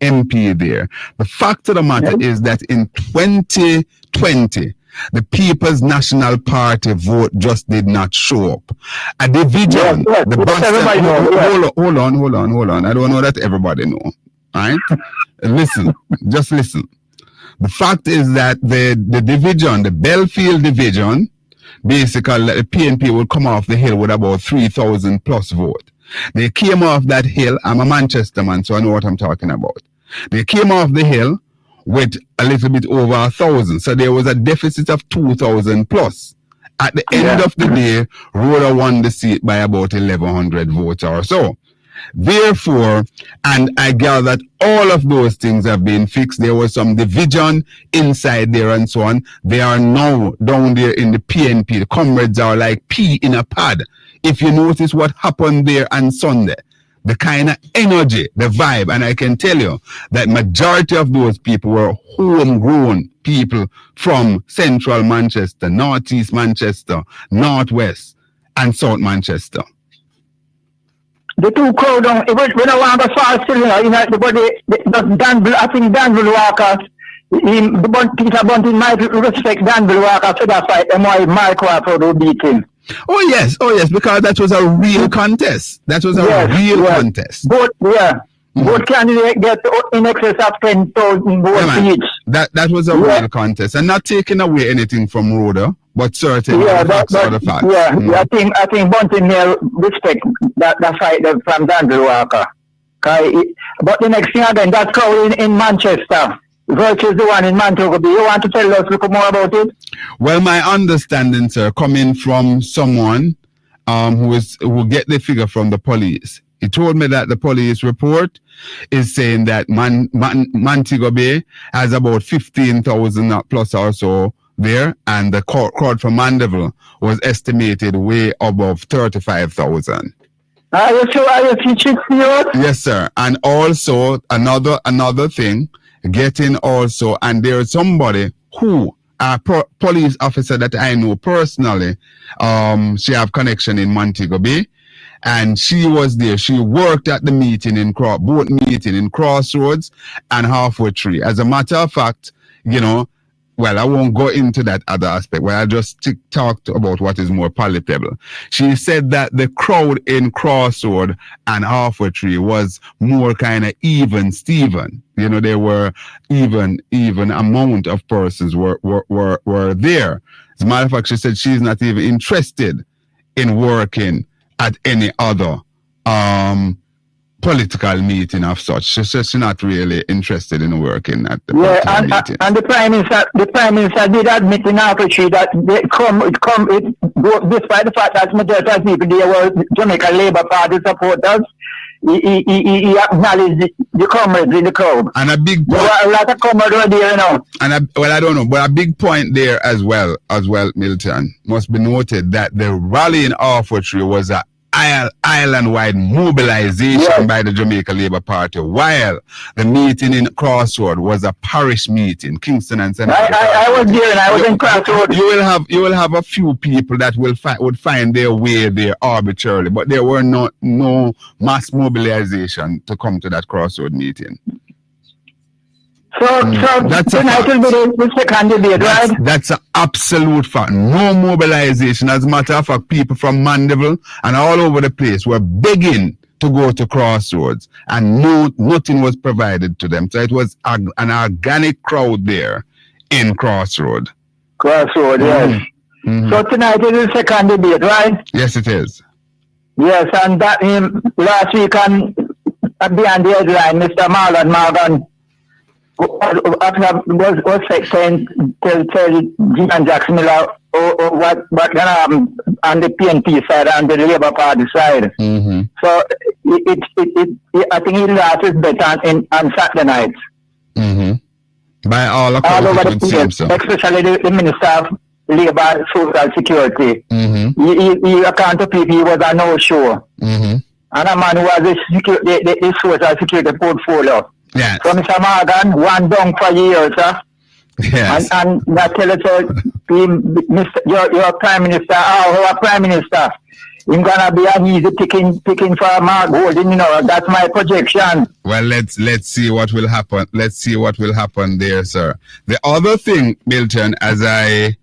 Speaker 5: MP there. The fact of the matter is that in 2020, the People's National Party vote just did not show up. A division, hold on. I don't know that everybody know, right? Listen, just listen. The fact is that the division, the Belfield division, basically the PNP will come off the hill with about 3,000 plus vote. They came off that hill. I'm a Manchester man, so I know what I'm talking about. They came off the hill with a little bit over 1,000. So there was a deficit of 2,000 plus. At the end of the day, Rhoda won the seat by about 1,100 votes or so. Therefore, and I gather that all of those things have been fixed. There was some division inside there and so on. They are now down there in the PNP. The comrades are like pea in a pod. If you notice what happened there on Sunday, the kind of energy, the vibe, and I can tell you that majority of those people were homegrown people from Central Manchester, Northeast Manchester, Northwest, and South Manchester.
Speaker 10: The two crowd, we don't want to fall still, you know, I think Danville Walker, Peter Bunting might respect Danville Walker for that fight, and why Mike Crawford will beat him.
Speaker 5: Oh yes, because that was a real contest. That was a real contest.
Speaker 10: Both candidates get in excess of 10,000 votes each.
Speaker 5: That was a real contest, and not taking away anything from Rhoda, but certainly the facts are the facts.
Speaker 10: I think Bunting may respect that fight from Danville Walker. But the next thing again, that crowd in Manchester versus the one in Manitoba. Do you want to tell us a little more about it?
Speaker 5: Well, my understanding, sir, coming from someone who get the figure from the police. He told me that the police report is saying that Montego Bay has about 15,000 plus or so there, and the crowd from Mandeville was estimated way above 35,000.
Speaker 10: Are you teaching me?
Speaker 5: Yes, sir. And also another thing, getting also, and there is somebody who a police officer that I know personally. She have connection in Montego Bay, and she was there. She worked at the meeting in both meeting in Crossroads and Halfway Tree. As a matter of fact, you know, well, I won't go into that other aspect, but I just talked about what is more palatable. She said that the crowd in Crossroad and Halfway Tree was more kind of even, Steven. You know, there were even amount of persons were there. As a matter of fact, she said she's not even interested in working at any other political meeting of such. She says she's not really interested in working at the political meeting. And the Prime Minister did admit in Arbitrary that they despite the fact that majority of people there were Jamaica Labour Party supporters, he acknowledged the comrades in the crowd. And a big point.
Speaker 10: There were a lot of comrades over there, you know. And
Speaker 5: I don't know, but a big point there as well, Milton, must be noted that the rally in Arbitrary was a island-wide mobilization by the Jamaica Labour Party, while the meeting in Crossroad was a parish meeting, Kingston and St.
Speaker 10: I was there and I was in Crossroad.
Speaker 5: You will have a few people that would find their way there arbitrarily, but there were no mass mobilization to come to that Crossroad meeting.
Speaker 10: So tonight will be the second debate, right?
Speaker 5: That's an absolute fact. No mobilization. As a matter of fact, people from Mandeville and all over the place were begging to go to Crossroads, and nothing was provided to them. So it was an organic crowd there in Crossroad.
Speaker 10: Crossroad, yes.
Speaker 5: Mm-hmm.
Speaker 10: So tonight is the second debate, right?
Speaker 5: Yes, it is.
Speaker 10: Yes, and that last week on behind the headline, Mr. Marlon Morgan was saying, tell Gian Jackson Miller what can happen on the PNP side and the Labour Party side.
Speaker 5: Mm-hmm.
Speaker 10: So I think he lost his bet on Saturday night.
Speaker 5: Mm-hmm. By all
Speaker 10: over the place, especially the Minister of Labour Social Security.
Speaker 5: Mm-hmm.
Speaker 10: He account to people, he was a no-show.
Speaker 5: Mm-hmm.
Speaker 10: And a man who has the Social Security portfolio.
Speaker 5: Yes.
Speaker 10: So Mr. Morgan, one down for years, sir.
Speaker 5: Yes.
Speaker 10: And that tell us, your Prime Minister, our Prime Minister, he's gonna be an easy picking for Mark Golden, that's my projection.
Speaker 5: Well, let's see what will happen. Let's see what will happen there, sir. The other thing, Milton, as I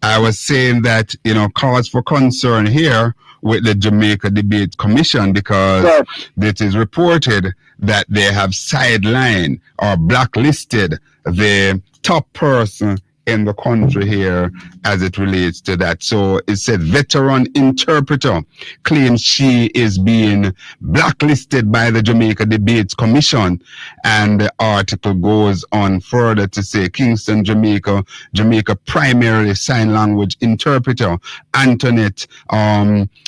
Speaker 5: was saying that, cause for concern here with the Jamaica Debate Commission, because it is reported that they have sidelined or blacklisted the top person in the country here as it relates to that. So it said veteran interpreter claims she is being blacklisted by the Jamaica Debates Commission. And the article goes on further to say Kingston, Jamaica primarily sign language interpreter, Antoinette,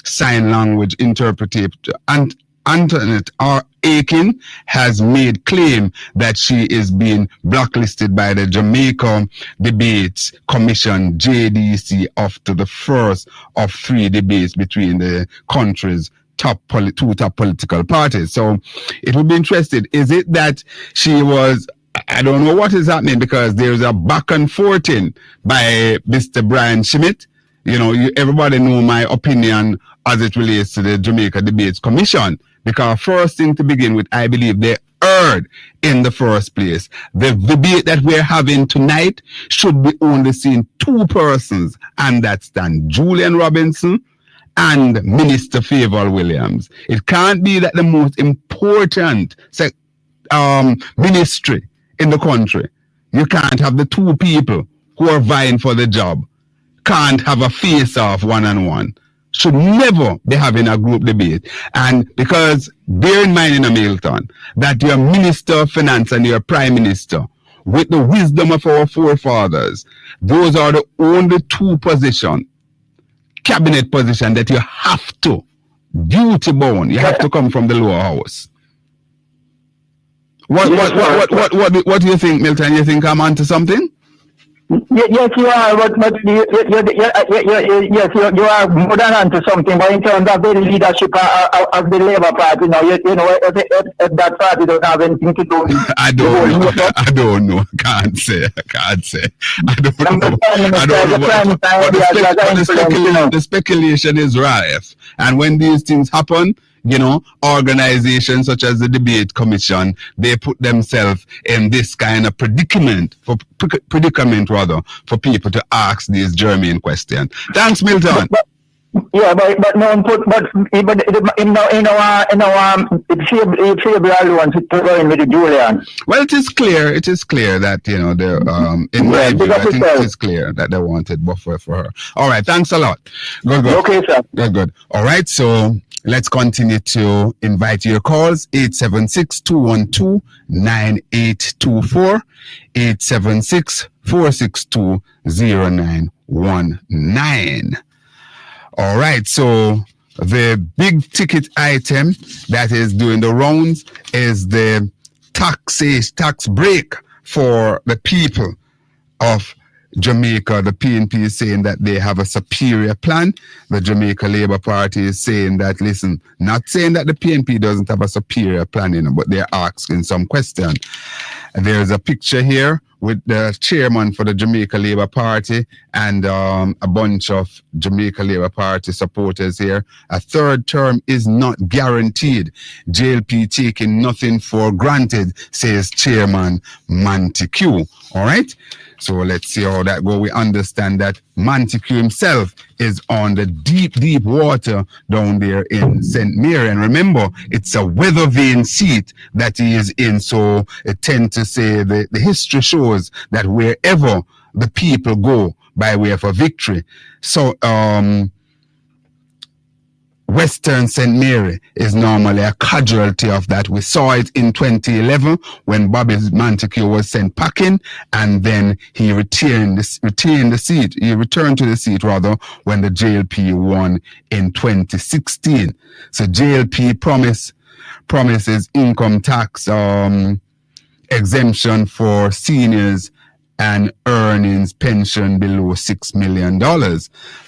Speaker 5: sign language interpreter, and Antoinette R. Aiken has made claim that she is being blacklisted by the Jamaica Debates Commission, JDC, after the first of 3 debates between the country's two top political parties. So it would be interesting. Is it that she was, I don't know what is happening, because there's a back and forthing by Mr. Brian Schmidt. Everybody know my opinion as it relates to the Jamaica Debates Commission. Because first thing to begin with, I believe they erred in the first place. The debate that we're having tonight should be only seeing 2 persons, and that's Dan Julian Robinson and Minister Favour Williams. It can't be that the most important ministry in the country, you can't have the 2 people who are vying for the job, can't have a face-off one-on-one. Should never be having a group debate. And because bear in mind, Milton, that your Minister of Finance and your Prime Minister, with the wisdom of our forefathers, those are the only 2 cabinet position that you have to, duty bound, you have to come from the lower house. What do you think, Milton? You think I'm onto something?
Speaker 10: Yes, you are. But yes, you are more than onto something. But in terms of the leadership of the Labour Party, if that party don't have anything to do with
Speaker 5: I don't know. Can't say. I don't know. But the speculation is rife. And when these things happen, organizations such as the Debate Commission, they put themselves in this kind of predicament for people to ask these germane questions. Thanks, Milton.
Speaker 10: But no, but wants to go in with the Julian.
Speaker 5: Well, it is clear that in my view, I think it is clear that they wanted buffer for her. All right, thanks a lot. Good.
Speaker 10: Okay, sir.
Speaker 5: Good. All right, so let's continue to invite your calls. 876-212-9824, 876-462-0919. All right, so the big ticket item that is doing the rounds is the tax break for the people of Jamaica. The PNP is saying that they have a superior plan. The Jamaica Labour Party is saying that, listen, not saying that the PNP doesn't have a superior plan, but they're asking some question. There's a picture here with the chairman for the Jamaica Labour Party and a bunch of Jamaica Labour Party supporters here. A third term is not guaranteed. JLP taking nothing for granted, says Chairman Montague. All right? So let's see how that goes. We understand that Montague himself is on the deep, deep water down there in St. Mary. And remember, it's a weather vane seat that he is in. So it tends to say the history shows that wherever the people go by way of a victory. So Western St. Mary is normally a casualty of that. We saw it in 2011 when Bobby Montague was sent packing, and then he returned the seat. He returned to the seat rather when the JLP won in 2016. So JLP promises income tax exemption for seniors and earnings pension below $6 million.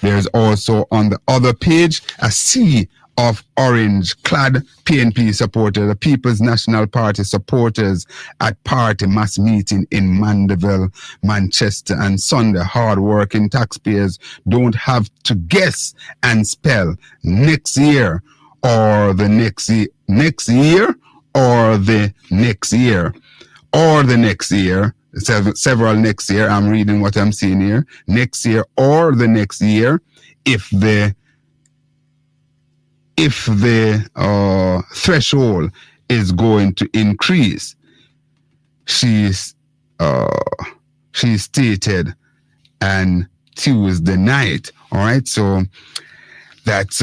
Speaker 5: There's also on the other page a sea of orange-clad PNP supporters, the People's National Party supporters at party mass meeting in Mandeville, Manchester, and Sunday. Hard-working taxpayers don't have to guess and spell next year or the next year or the next year or the next year. Several next year. I'm reading what I'm seeing here. Next year or the next year, if the threshold is going to increase, she stated on Tuesday night. All right, so that's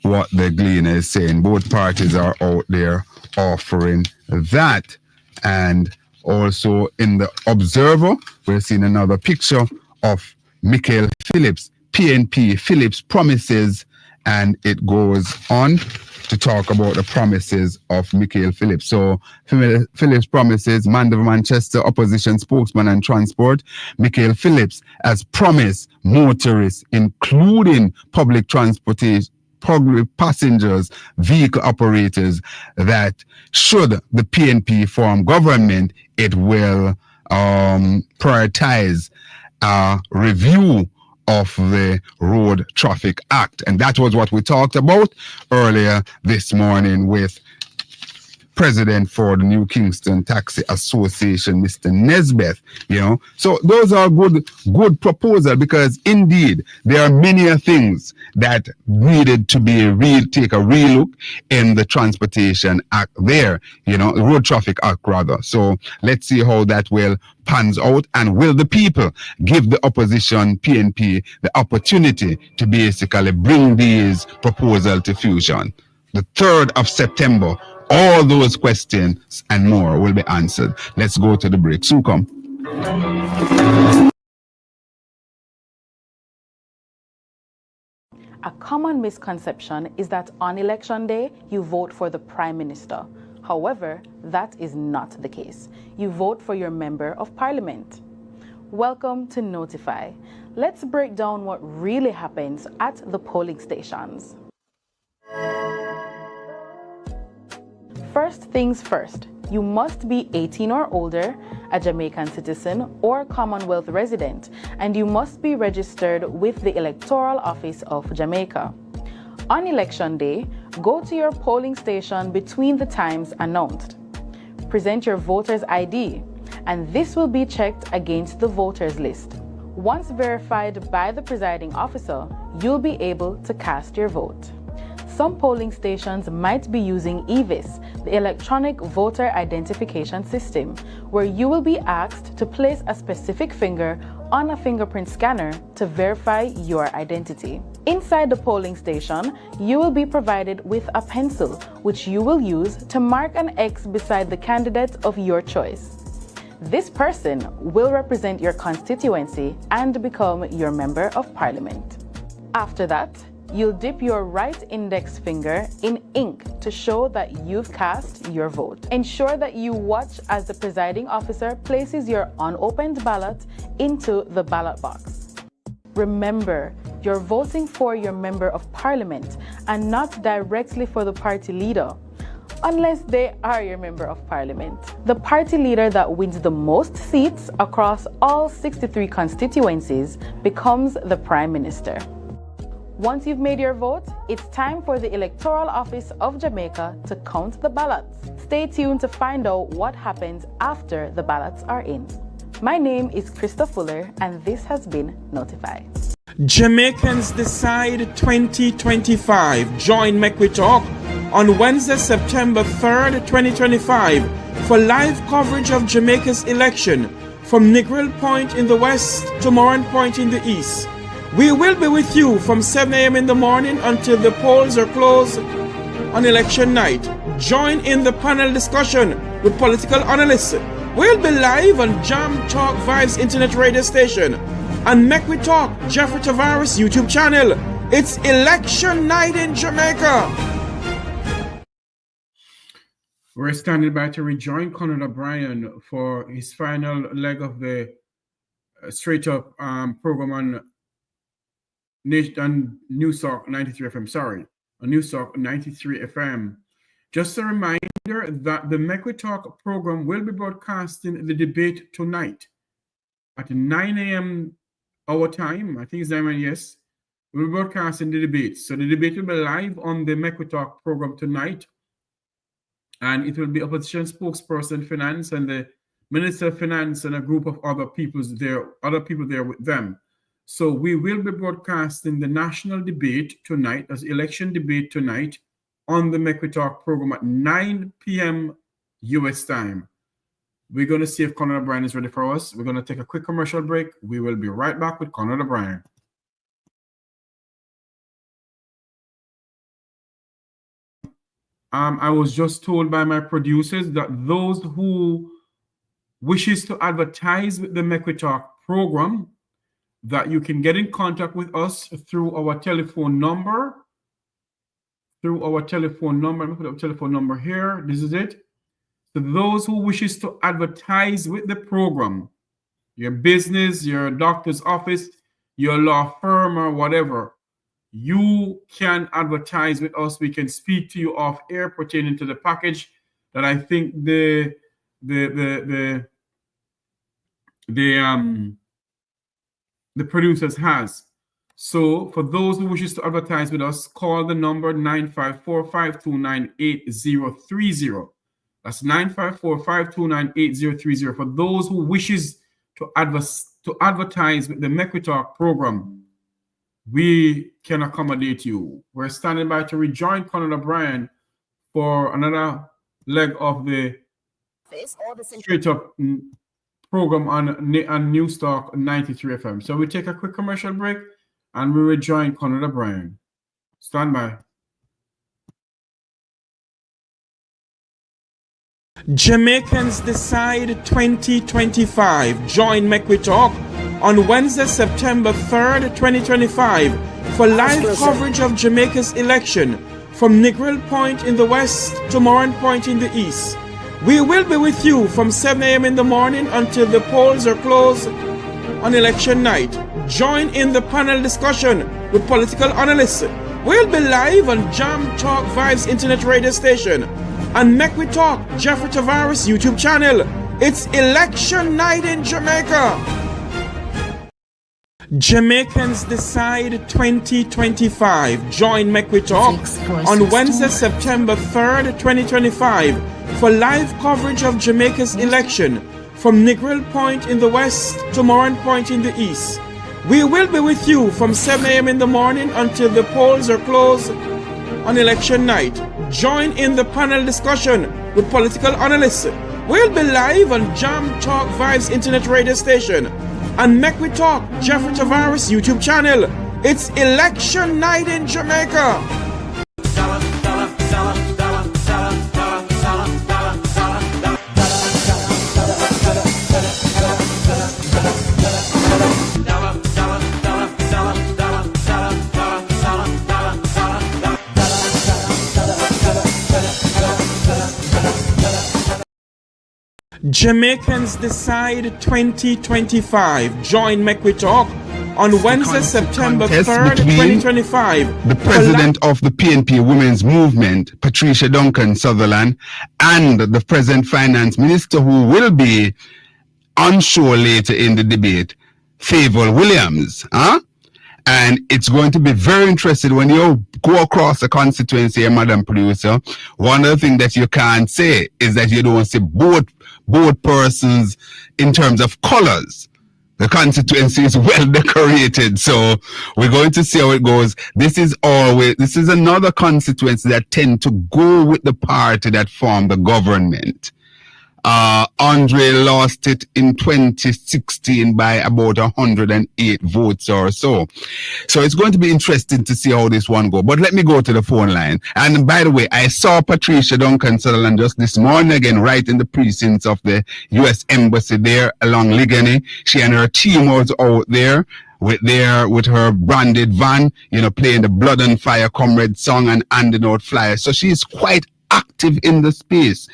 Speaker 5: what the Gleaner is saying. Both parties are out there offering that. And also in the Observer, we're seeing another picture of Michael Phillips, PNP Phillips promises, and it goes on to talk about the promises of Michael Phillips. So Phillips promises, Mandeville Manchester opposition spokesman and transport, Michael Phillips has promised motorists, including public transportation, public passengers, vehicle operators, that should the PNP form government, it will prioritize a review of the Road Traffic Act. And that was what we talked about earlier this morning with president for the New Kingston Taxi Association, Mr. Nesbeth, you know. So those are good proposals, because indeed there are many things that needed to be take a real look in the Transportation Act there, you know, the Road Traffic Act rather. So let's see how that will pans out, and will the people give the opposition PNP the opportunity to basically bring these proposals to fusion. The 3rd of September, all those questions and more will be answered. Let's go to the break. Soon come.
Speaker 16: A common misconception is that on election day, you vote for the Prime Minister. However, that is not the case. You vote for your Member of Parliament. Welcome to Notify. Let's break down what really happens at the polling stations. First things first, you must be 18 or older, a Jamaican citizen or Commonwealth resident, and you must be registered with the Electoral Office of Jamaica. On election day, go to your polling station between the times announced. Present your voter's ID, and this will be checked against the voters list. Once verified by the presiding officer, you'll be able to cast your vote. Some polling stations might be using EVIS, the Electronic Voter Identification System, where you will be asked to place a specific finger on a fingerprint scanner to verify your identity. Inside the polling station, you will be provided with a pencil, which you will use to mark an X beside the candidate of your choice. This person will represent your constituency and become your Member of Parliament. After that, you'll dip your right index finger in ink to show that you've cast your vote. Ensure that you watch as the presiding officer places your unopened ballot into the ballot box. Remember, you're voting for your Member of Parliament and not directly for the party leader. unless they are your member of parliament. The party leader that wins the most seats across all 63 constituencies becomes the prime minister. Once you've made your vote, it's time for the Electoral Office of Jamaica to count the ballots. Stay tuned to find out what happens after the ballots are in. My name is Krista Fuller, and this has been Notified.
Speaker 2: Jamaicans Decide 2025. Join Mek Wi Talk on Wednesday, September 3rd, 2025 for live coverage of Jamaica's election from Negril Point in the west to Moran Point in the east. We will be with you from 7 a.m. in the morning until the polls are closed on election night. Join in the panel discussion with political analysts. We'll be live on Jam Talk Vibes Internet Radio Station and Mek Wi Talk Jeffrey Tavares YouTube channel. It's election night in Jamaica. We're standing by to rejoin Conrad OBrian for his final leg of the Straight Up program on News Talk 93 FM. Sorry, on News Talk 93 FM. Just a reminder that the Mek Wi Talk program will be broadcasting the debate tonight at 9 a.m. our time. I think it's 9 a.m. Yes, we'll be broadcasting the debate. So the debate will be live on the Mek Wi Talk program tonight, and it will be opposition spokesperson finance and the Minister of Finance and a group of other people there with them. So we will be broadcasting the national debate tonight, as election debate tonight, on the Mek Wi Talk program at 9 p.m. US time. We're going to see if Conrad OBrian is ready for us. We're going to take a quick commercial break. We will be right back with Conrad OBrian. I was just told by my producers that those who wishes to advertise with the Mek Wi Talk program, that you can get in contact with us through our telephone number. Let me put up a telephone number here. This is it. So those who wishes to advertise with the program, your business, your doctor's office, your law firm, or whatever, you can advertise with us. We can speak to you off air pertaining to the package that I think the producers has. So for those who wishes to advertise with us, call the number 954-529-8030. That's 954-529-8030. For those who wishes to advertise with the Mek Wi Talk program, we can accommodate you. We're standing by to rejoin Conrad OBrian for another leg of the Straight Up program on News Talk 93 FM. So we take a quick commercial break and we rejoin Conrad OBrian. Stand by. Jamaicans Decide 2025. Join Mek Wi Talk on Wednesday, September 3rd, 2025 for live coverage of Jamaica's election from Negril Point in the west to Moran Point in the east. We will be with you from 7 a.m. in the morning until the polls are closed on election night. Join in the panel discussion with political analysts. We'll be live on Jam Talk Vibes Internet Radio Station and Mek Wi Talk Jeffrey Tavares YouTube channel. It's election night in Jamaica. Jamaicans Decide 2025. Join Mek Wi Talk on Wednesday, September 3rd, 2025 for live coverage of Jamaica's election from Negril Point in the west to Moran Point in the east. We will be with you from 7 a.m. in the morning until the polls are closed on election night. Join in the panel discussion with political analysts. We'll be live on Jam Talk Vibes Internet Radio Station and Mek Wi Talk Jeffrey Tavares YouTube channel. It's election night in Jamaica. Jamaicans Decide 2025. Join Mek Wi Talk on Wednesday, September 3rd, 2025.
Speaker 5: The president of the PNP Women's Movement, Patricia Duncan Sutherland, and the present finance minister, who will be on show later in the debate, Favour Williams. And it's going to be very interesting when you go across the constituency, Madam Producer. One of the things that you can't say is that you don't see both persons in terms of colors. The constituency is well decorated, so we're going to see how it goes. This is another constituency that tend to go with the party that formed the government. Andre lost it in 2016 by about 108 votes or so. So it's going to be interesting to see how this one goes. But let me go to the phone line. And by the way, I saw Patricia Duncan Sutherland just this morning again, right in the precincts of the U.S. Embassy there along Ligani. She and her team was out there with her branded van, playing the Blood and Fire Comrade song and handing out flyers. So she's quite active in the space.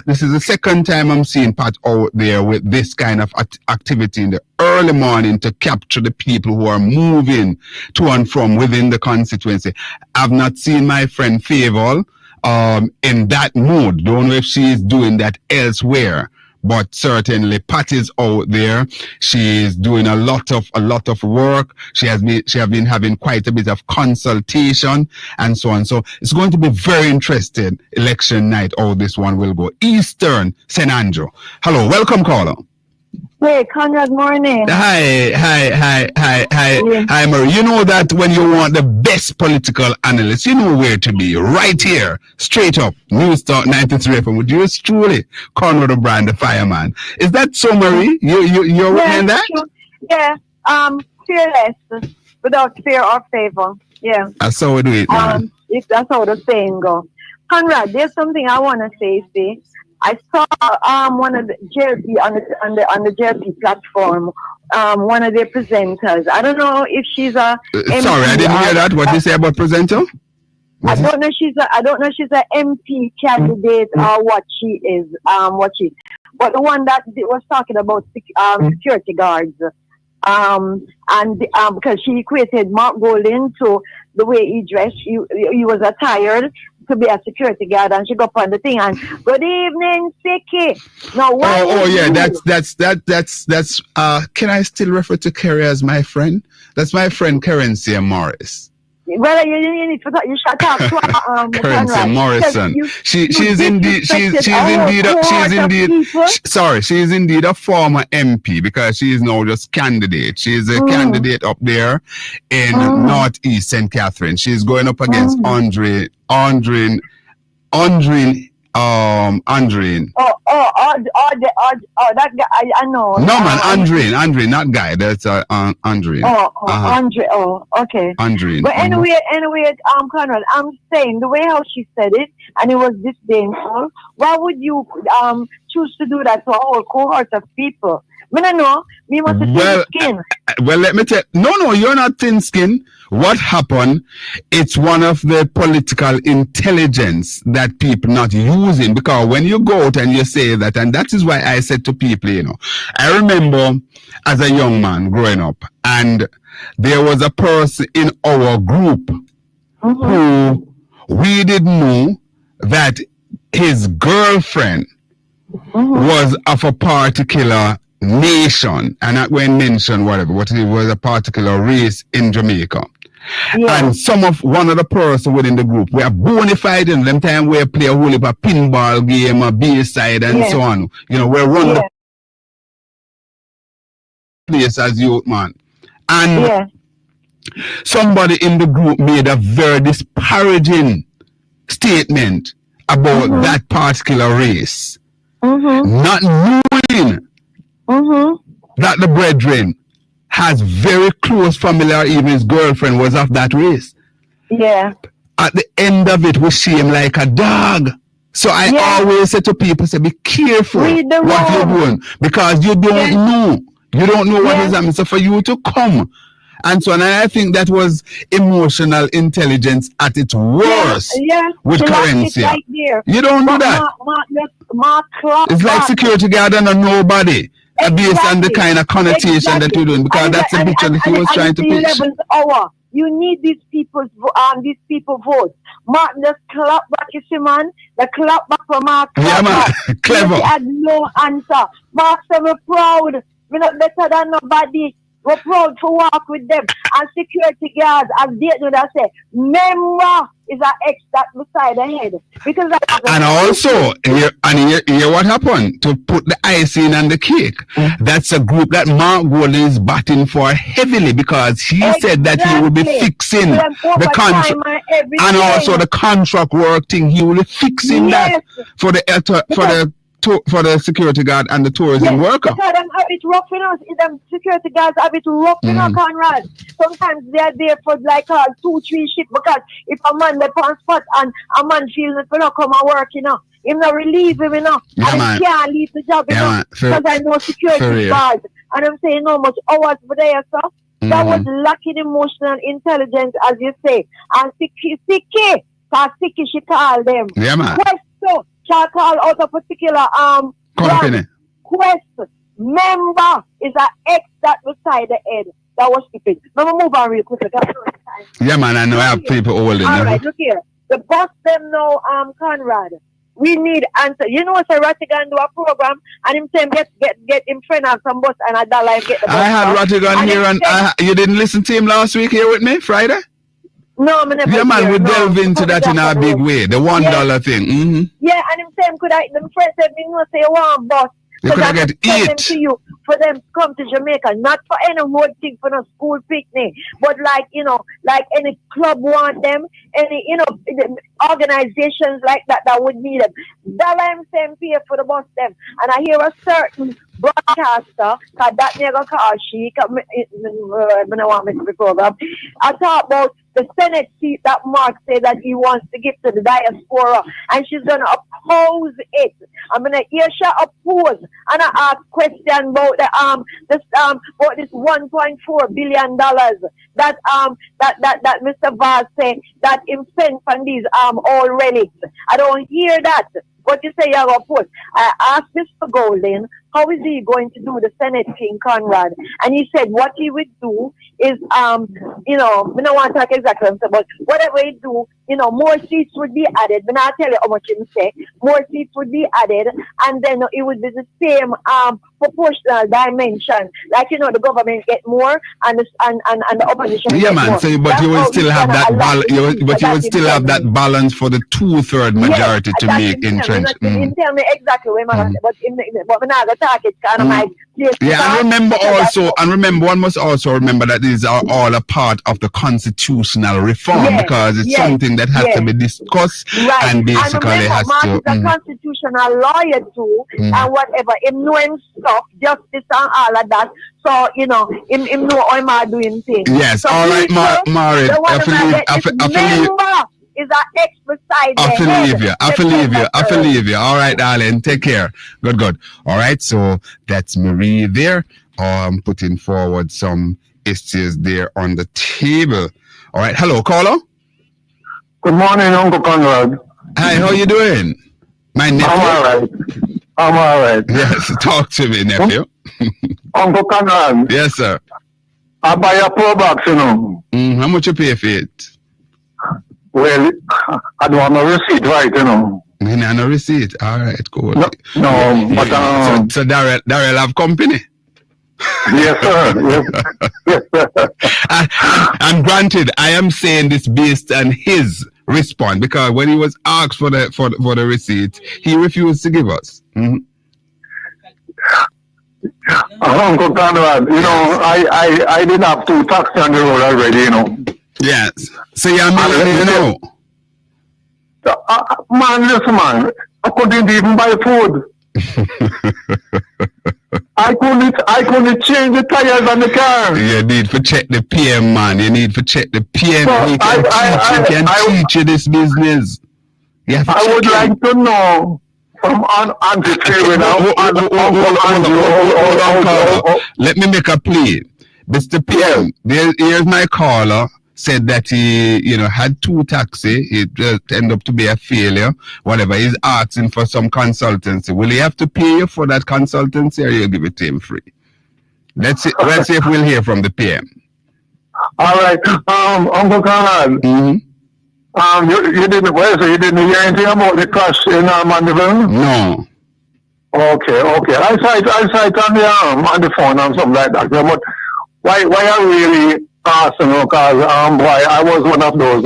Speaker 5: This is the second time I'm seeing Pat out there with this kind of activity in the early morning to capture the people who are moving to and from within the constituency. I've not seen my friend Favour in that mood. Don't know if she's doing that elsewhere. But certainly Pat is out there. She's doing a lot of work. She has been having quite a bit of consultation and so on. So it's going to be very interesting election night. How this one will go. Eastern St. Andrew. Hello, welcome caller.
Speaker 17: Hey, Conrad, morning.
Speaker 5: Hi, Murray. You know that when you want the best political analyst, you know where to be. Right here, straight up, News Talk 93 FM with yours truly, Conrad OBrian, the fireman. Is that so, Murray? You're working that?
Speaker 17: Sure. Yeah. Fearless, without fear or favor. Yeah.
Speaker 5: That's how we do it, man.
Speaker 17: That's how the saying goes. Conrad, there's something I want to say, see. I saw one of the JLP on the JLP platform, one of their presenters. I don't know if she's a MP.
Speaker 5: Sorry, I didn't hear that. What did you say about presenter?
Speaker 17: I don't know she's a MP candidate or what she is. But the one that was talking about security guards. Because she equated Mark Golding to the way he dressed. He was attired to be a security guard, and she go up on the thing and good evening, Vicky. Now
Speaker 5: that's can I still refer to Kerry as my friend? That's my friend Currency Morris.
Speaker 17: Well, you need to talk. You should talk to
Speaker 5: Currency Morrison. She's indeed a former MP because she is now just candidate. She's a candidate up there in Northeast St. Catherine. She's going up against Andreen.
Speaker 17: That guy, I know.
Speaker 5: No, man, Andreen, not guy. That's Andreen.
Speaker 17: Andre. Oh, okay.
Speaker 5: Andreen.
Speaker 17: But anyway, Conrad, I'm saying the way how she said it, and it was disdainful. Why would you choose to do that to a whole cohort of people? I don't know. Me must have thin skin.
Speaker 5: Well, let me tell you. No, you're not thin skin. What happened? It's one of the political intelligence that people not using, because when you go out and you say that, and that is why I said to people, I remember as a young man growing up, and there was a person in our group who we didn't know that his girlfriend was of a particular nation, and not when mentioned whatever, but it was a particular race in Jamaica. Yeah. And one of the person within the group, we are bona fide in them time we play a whole heap of pinball game, a B-side and so on. We're run the place as youth, man. And somebody in the group made a very disparaging statement about that particular race. Not knowing that the brethren has very close family, or even his girlfriend was of that race.
Speaker 17: Yeah.
Speaker 5: At the end of it, we see him like a dog. So I always say to people, be careful what you're doing, because you don't know. You don't know what is happening. So for you to come and so on, and I think that was emotional intelligence at its worst with Currency. You don't do that. It's like security guard and a nobody. based on the kind of connotation that you're doing, because that's the picture that he was trying to pitch.
Speaker 17: 11th hour. You need these people votes. Martin just clap back, you see, man. The clap back for Mark.
Speaker 5: Yeah, man. Clever.
Speaker 17: He had no answer. Mark said, we're proud. We're not better than nobody. We're proud to work with them. And security guards, as they do that, say, member is an X that beside the head. Because
Speaker 5: and also, hear what happened? To put the icing on the cake, that's a group that Mark Golden is batting for heavily, because he said that he will be fixing the contract and also the contract work thing. He will be fixing that for the security guard and the tourism worker.
Speaker 17: Because them have it rough in us. Them security guards have it rough in us, Conrad. Sometimes they are there for like 2-3 shifts, because if a man they on spot and a man feels if not come and work, him not relieve him, and he can't leave the job, because I know security guards. And I'm saying how much hours for there, sir. That was lacking emotional intelligence, as you say. And Sicky, she called them.
Speaker 5: Yeah, man.
Speaker 17: Quest, shall call out a particular
Speaker 5: company.
Speaker 17: Quest member is an X that beside the head. That was stupid. Let me move on real quick.
Speaker 5: Yeah, man, I know I have people holding.
Speaker 17: All right, look here. The boss them know, Conrad. We need answer. You know, so Rattigan do a program and him saying get in front of some bus and a dollar get the bus.
Speaker 5: I had Rattigan here and you didn't listen to him last week here with me, Friday?
Speaker 17: No, I never.
Speaker 5: Yeah, man, we delve into that in a big way. The $1 thing. Mm-hmm.
Speaker 17: Yeah, and him saying them friends said me no say one boss.
Speaker 5: You could get
Speaker 17: them to you for them to come to Jamaica, not for any road thing for no school picnic, but like like any club want them, any organizations like that would need them. That I'm saying pay for the bus them, and I hear a certain broadcaster, cause that nigga call she, I don't want to miss the program. I talk about the Senate seat that Mark said that he wants to give to the diaspora, and she's gonna oppose it. I'm gonna hear she oppose, and I ask question about this $1.4 billion that Mr. Vaz said that him spent on these old relics. I don't hear that. What you say you have oppose. I asked Mr. Golden, how is he going to do the Senate thing, Conrad? And he said what he would do is, I don't want to talk exactly, but whatever he do, more seats would be added. But I'll tell you how much he say. More seats would be added, and then it would be the same proportional dimension. Like the government get more, and the opposition.
Speaker 5: Yeah,
Speaker 17: get
Speaker 5: man.
Speaker 17: more.
Speaker 5: So, but you will still have that balance. But you will still have that balance for the 2/3 majority to make entrench.
Speaker 17: He tell me exactly where man, but we're not gonna talk it kind of like.
Speaker 5: Yeah, and remember, one must also remember that these are all a part of the constitutional reform, because it's something that has to be discussed and basically has
Speaker 17: Mark
Speaker 5: to.
Speaker 17: Is a constitutional lawyer too, and whatever. Him know him stuff, justice and all of that. So him know how him doing things.
Speaker 5: Yes, so all right, Marit.
Speaker 17: Is an X beside
Speaker 5: I believe you. All right, darling. Take care. Good. All right, so that's Marie there. Putting forward some issues there on the table. All right, hello, caller.
Speaker 11: Good morning, Uncle Conrad.
Speaker 5: Hi, how you doing? My nephew?
Speaker 11: I'm all right.
Speaker 5: Yes, talk to me, nephew.
Speaker 11: Uncle Conrad.
Speaker 5: Yes, sir.
Speaker 11: I buy a Pro Box,
Speaker 5: How much you pay for it?
Speaker 11: Well, I don't have no receipt, right,
Speaker 5: No receipt. All right, cool.
Speaker 11: No, but
Speaker 5: so Daryl have company.
Speaker 11: Yes, sir. Yes, sir.
Speaker 5: And granted, I am saying this based on his response, because when he was asked for the receipt, he refused to give us.
Speaker 11: Uncle Conrad, I didn't have 2 taxis on the road already,
Speaker 5: Yes. So you're millionaire
Speaker 11: man, listen, man. I couldn't even buy food. I couldn't change the tires on the car.
Speaker 5: You need to check the PM, man. You need to check the PM. He can teach you this business.
Speaker 11: I would like to know from Auntie Terry now.
Speaker 5: Let me make a plea. Mr. PM, here's my caller said that he, had 2 taxi. It just ended up to be a failure. Whatever. He's asking for some consultancy. Will he have to pay you for that consultancy, or you'll give it to him free? Let's see if we'll hear from the PM.
Speaker 11: All right. Uncle Conrad.
Speaker 5: Mm-hmm.
Speaker 11: You didn't hear anything about the crash in Mandeville?
Speaker 5: No.
Speaker 11: Okay. I saw it on the phone and something like that. But why I really asking, because I was one of those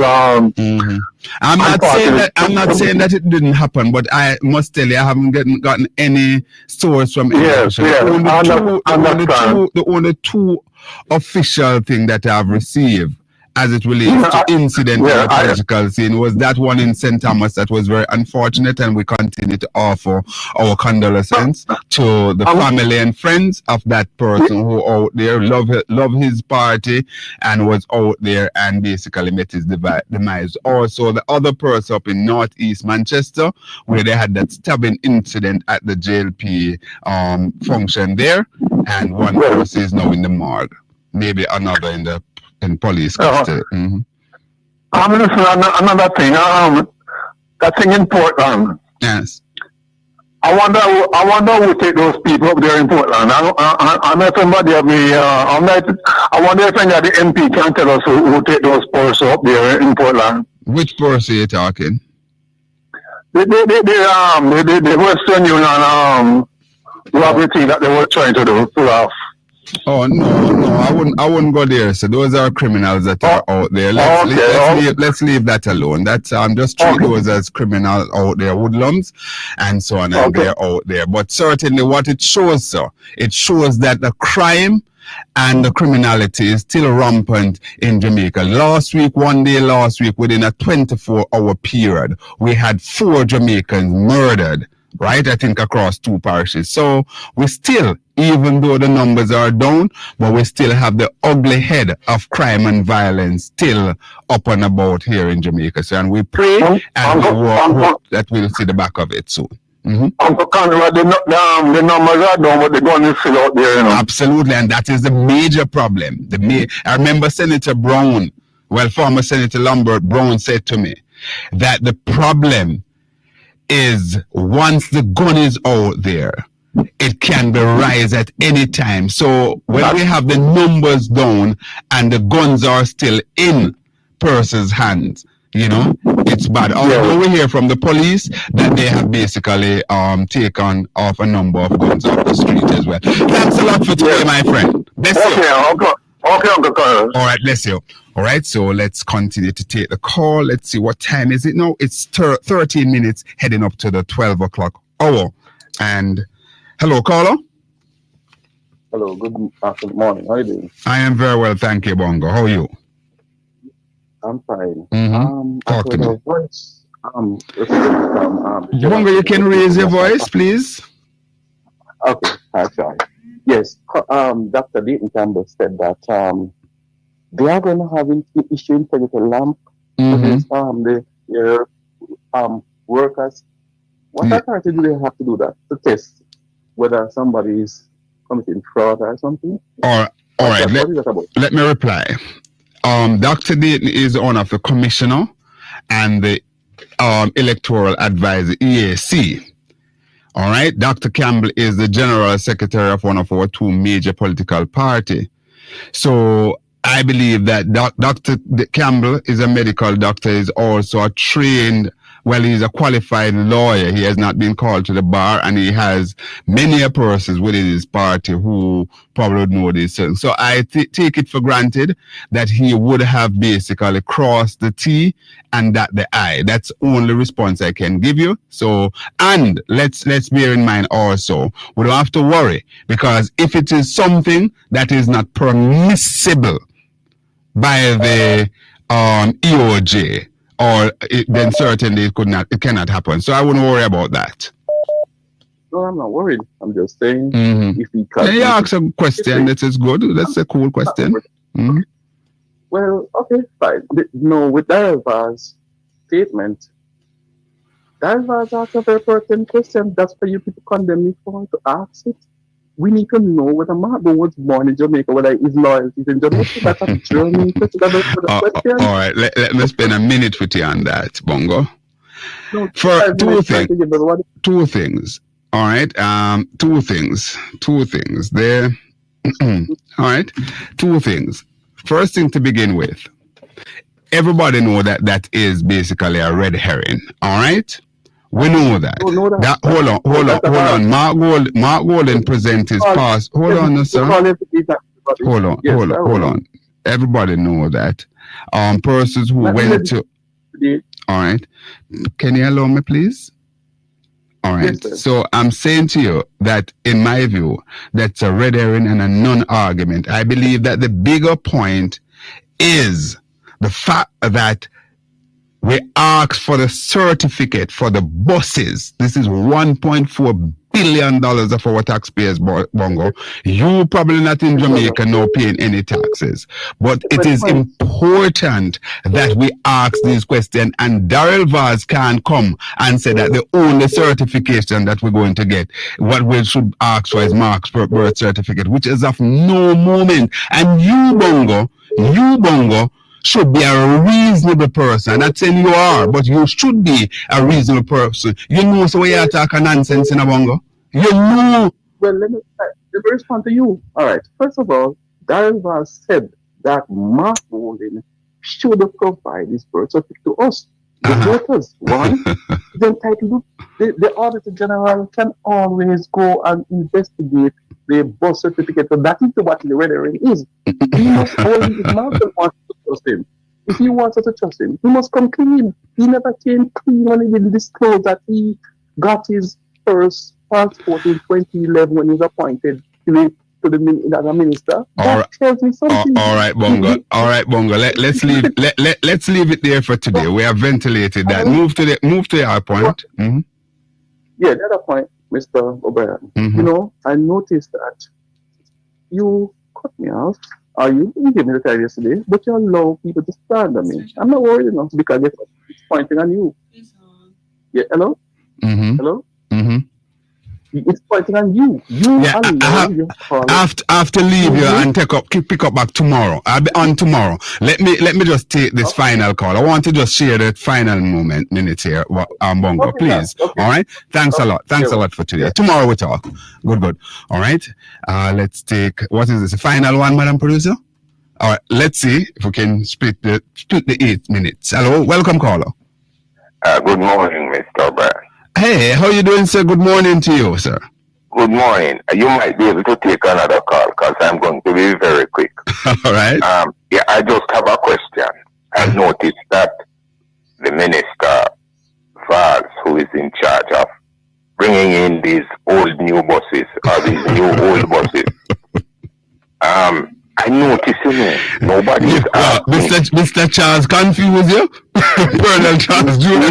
Speaker 5: I'm not saying that it didn't happen, but I must tell you, I haven't gotten any source from any official. The only two official thing that I've received as it relates to incident in the political scene was that one in St. Thomas that was very unfortunate, and we continue to offer our condolences to the family and friends of that person who out there love his party and was out there and basically met his demise. Also, the other person up in Northeast Manchester, where they had that stabbing incident at the JLP function there, and one person is now in the morgue, maybe another in police custody.
Speaker 11: Listen, another thing. That thing in Portland.
Speaker 5: Yes.
Speaker 11: I wonder who take those people up there in Portland. I know somebody of me. I wonder if any of the MP can tell us who take those persons up there in Portland.
Speaker 5: Which person are you talking?
Speaker 11: The Western Union robbery that they were trying to pull off.
Speaker 5: Oh no, I wouldn't go there. So those are criminals that are out there. Let's leave that alone. That's just treat those as criminals out there, hoodlums, and so on, and they're out there. But certainly, what it shows, sir, it shows that the crime and the criminality is still rampant in Jamaica. One day last week, within a 24-hour period, we had 4 Jamaicans murdered. Right, I think across 2 parishes. So we still, even though the numbers are down, but we still have the ugly head of crime and violence still up and about here in Jamaica. So, and we pray and we hope that we'll see the back of it soon.
Speaker 11: Uncle Conrad, the numbers are down, but the gun is still out there.
Speaker 5: Absolutely, and that is the major problem. I remember Senator Brown, former Senator Lambert Brown said to me that the problem is once the gun is out there, it can be rise at any time. So when we have the numbers down and the guns are still in persons' hands, it's bad. Although we hear from the police that they have basically taken off a number of guns off the street as well. Thanks a lot for today, my friend.
Speaker 11: Okay, Uncle Carl.
Speaker 5: All right, bless you. All right, so let's continue to take the call. Let's see, what time is it now? It's 13 minutes heading up to the 12 o'clock hour. And hello, caller.
Speaker 18: Hello, good morning. How are you doing?
Speaker 5: I am very well, thank you, Bongo. How are you?
Speaker 18: I'm fine.
Speaker 5: Talk to me.
Speaker 18: Voice,
Speaker 5: Bongo, you can raise your voice, please.
Speaker 18: Okay, sorry. Yes, Dr. Dayton Campbell said that they are going to have an issue integrity lamp against their workers. What authority do they have to do that? To test whether somebody is committing fraud or something?
Speaker 5: All right, let me reply. Dr. Dayton is one of the commissioner and the electoral advisor, EAC. All right, Dr. Campbell is the general secretary of one of our 2 major political parties. So I believe that Dr. Campbell is a medical doctor, is also a trained, he's a qualified lawyer. He has not been called to the bar, and he has many persons within his party who probably would know these things. So I take it for granted that he would have basically crossed the T and dot the I. That's the only response I can give you. So, and let's bear in mind also, we don't have to worry, because if it is something that is not permissible by the EOJ, then certainly it cannot happen. So I wouldn't worry about that.
Speaker 18: No, I'm not worried. I'm just saying if he can.
Speaker 5: You ask a question that is good. That's a cool question.
Speaker 18: Well, okay, fine. No, with Daryl Vaz's statement, Daryl Vaz asked a very pertinent question. That's for you people condemn me for to ask it. we need to know whether Marco was born in Jamaica, whether his loyalty is in Jamaica. That's a German question.
Speaker 5: All right, let me spend a minute with you on that, Bongo.
Speaker 18: No,
Speaker 5: For two things. All right, two things there. All right, two things. First thing to begin with, everybody know that is basically a red herring. All right, we know that. Hold on. Mark Golden present his past. Hold on, sir. Hold on. Everybody know that. Persons who went to. All right, can you allow me, please? All right. Yes, so I'm saying to you that, in my view, that's a red herring and a non-argument. I believe that the bigger point is the fact that we asked for the certificate for the buses. This is $1.4 billion of our taxpayers, Bongo. You probably not in Jamaica now paying any taxes. But it is important that we ask these questions, and Daryl Vaz can't come and say that the only certification that we're going to get, what we should ask for is Mark's birth certificate, which is of no moment. And you, Bongo, should be a reasonable person. I'm not saying you are, but you should be a reasonable person. You know, so you're talking nonsense in a Bongo. You know.
Speaker 18: Well, let me respond to you. All right. First of all, Daryl Vaz said that Mark Golden should provide his birth certificate to us, the voters. One, the entitled. The Auditor General can always go and investigate the birth certificate. So that is what the red herring is. He must only, if Malcolm wants to trust him, if he wants us to trust him, he must come clean. He never came clean when he didn't disclose that he got his first passport in 2011 when he was appointed to the minister. That tells me something.
Speaker 5: All right, Bongo. Let's leave it there for today. We have ventilated that. Move to your point. Mm-hmm.
Speaker 18: Yeah, the other point, Mr. O'Brien.
Speaker 5: Mm-hmm.
Speaker 18: You know, I noticed that you cut me off. You gave me the time yesterday, but you allow people to stand on me. I'm not worried enough because it's pointing on you. Yeah, hello?
Speaker 5: Mm-hmm.
Speaker 18: Hello?
Speaker 5: Mm-hmm.
Speaker 18: It's pointing on you.
Speaker 5: I have to leave you and pick up back tomorrow. I'll be on tomorrow. Let me just take this final call. I want to just share the final minute here, Bongo, please. Okay. All right. Thanks a lot. Thanks a lot for today. Tomorrow we talk. Good. All right. Let's take, what is this? The final one, Madam Producer? All right. Let's see if we can split the 8 minutes. Hello. Welcome, caller.
Speaker 19: Good morning, Mr. O'Brien.
Speaker 5: Hey, how you doing, sir? Good morning to you, sir.
Speaker 19: Good morning. You might be able to take another call because I'm going to be very quick.
Speaker 5: All right.
Speaker 19: Yeah, I just have a question. I noticed that the Minister Vaz, who is in charge of bringing in these old new buses, or these new old buses, I noticed nobody is asking.
Speaker 5: Mr. Charles confused you? Colonel Charles Jr.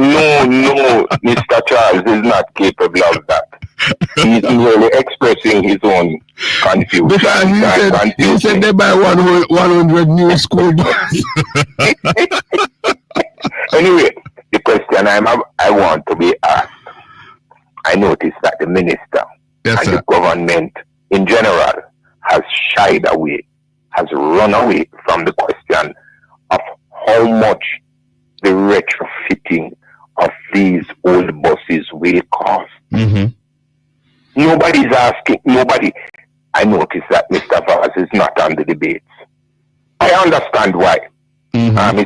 Speaker 19: No. Mr. Charles is not capable of that. He's merely expressing his own confusion.
Speaker 5: Because he said they buy 100 new school buses.
Speaker 19: Anyway, the question I want to be asked, I noticed that the minister and the government in general has shied away, has run away from the question of how much the retrofitting of these old buses will cost.
Speaker 5: Mm-hmm.
Speaker 19: Nobody's asking, I noticed that Mr. Vaz is not on the debates. I understand why.
Speaker 5: Mm-hmm.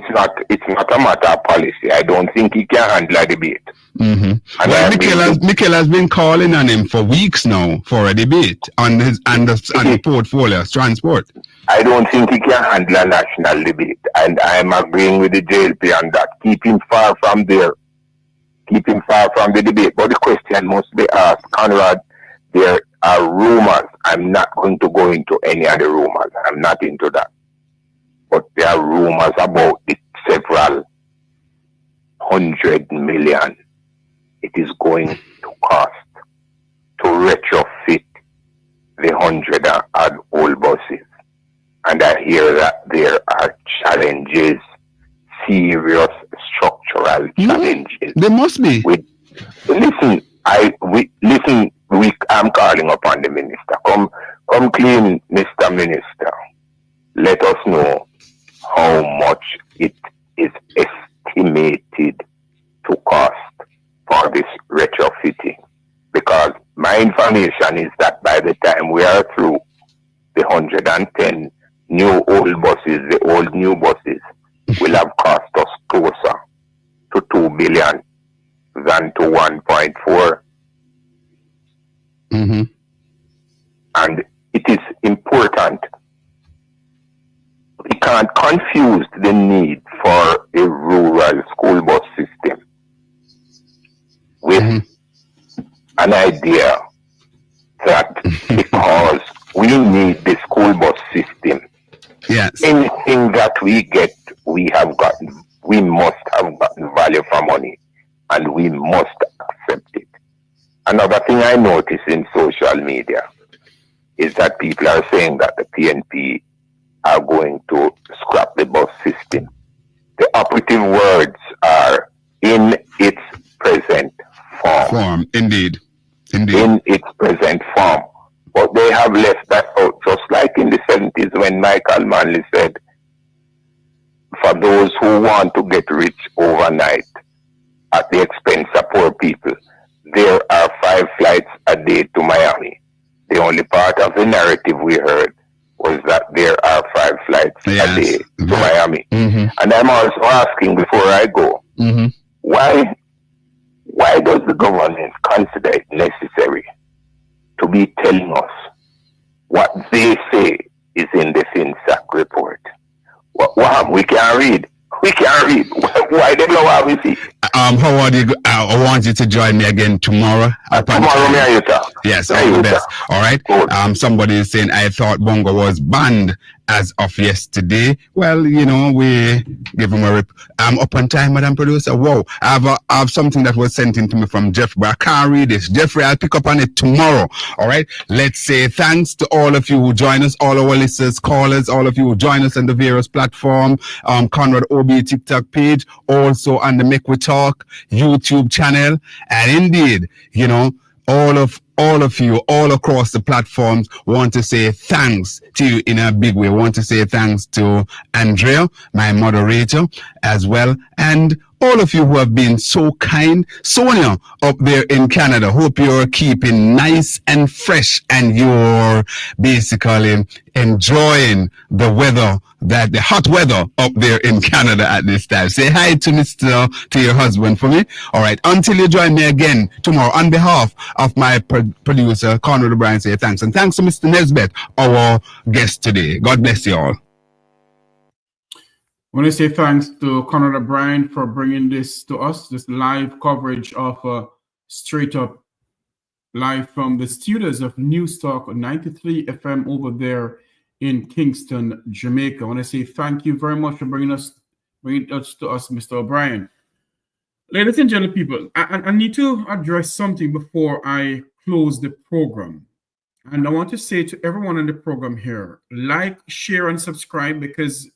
Speaker 19: It's not a matter of policy. I don't think he can handle a debate.
Speaker 5: Mm-hmm. Well, Mikel has been calling on him for weeks now for a debate on the portfolio of transport.
Speaker 19: I don't think he can handle a national debate, and I'm agreeing with the JLP on that. Keep him far from there. Keep him far from the debate. But the question must be asked, Conrad. There are rumors. I'm not going to go into any of the rumors. I'm not into that. But there are rumors about it, several 100 million it is going to cost to retrofit the 100 odd old buses. And I hear that there are challenges, serious structural challenges.
Speaker 5: There must be.
Speaker 19: I'm calling upon the minister. Come clean, Mr. Minister. Let us know how much it is estimated to cost for this retrofitting. Because my information is that by the time we are through, the 110 old buses, the old new buses, will have cost us closer to 2 billion than to 1.4. And it is important. We can't confuse the need for a rural school bus system with an idea that because we need the school bus system, anything that we get, we must have gotten value for money, and we must accept it. Another thing I notice in social media is that people are saying that the PNP are going to scrap the bus system. The operative words are in its present form.
Speaker 5: Indeed.
Speaker 19: In its present form. But they have left that out, just like in the 70s when Michael Manley said, for those who want to get rich overnight at the expense of poor people, there are 5 flights a day to Miami. The only part of the narrative we heard was that there are 5 flights a day to Miami. And I'm also asking before I go, why does the government consider it necessary to be telling us what they say is in the FinSAC report? What we can't read. We can't read. Why they know how we see?
Speaker 5: Howard, I want you to join me again tomorrow.
Speaker 19: Tomorrow, may I talk?
Speaker 5: Yes, all the best. All right. Somebody is saying, I thought Bongo was banned as of yesterday. Well, you know, we give him a rip. I'm up on time, Madam Producer. Whoa, I have something that was sent in to me from Jeff, but I can't read this. Jeffrey, I'll pick up on it tomorrow. All right. Let's say thanks to all of you who join us, all our listeners, callers, all of you who join us on the various platform, Conrad OB TikTok page, also on the Mek Wi Talk YouTube channel, and indeed, you know, all of you all across the platforms want to say thanks to you in a big way. Want to say thanks to Andrea, my moderator, as well, and all of you who have been so kind. Sonia up there in Canada, hope you're keeping nice and fresh and you're basically enjoying the weather, the hot weather up there in Canada at this time. Say hi to your husband for me. All right. Until you join me again tomorrow, on behalf of my producer, Conrad OBrian, say thanks. And thanks to Mr. Nesbitt, our guest today. God bless you all.
Speaker 2: I want to say thanks to Conrad OBrian for bringing this to us, this live coverage of Straight Up, live from the studios of News Talk 93 FM over there in Kingston, Jamaica. I want to say thank you very much for bringing us to us, Mr. OBrian. Ladies and gentlemen, people, I need to address something before I close the program. And I want to say to everyone on the program here, like, share, and subscribe, because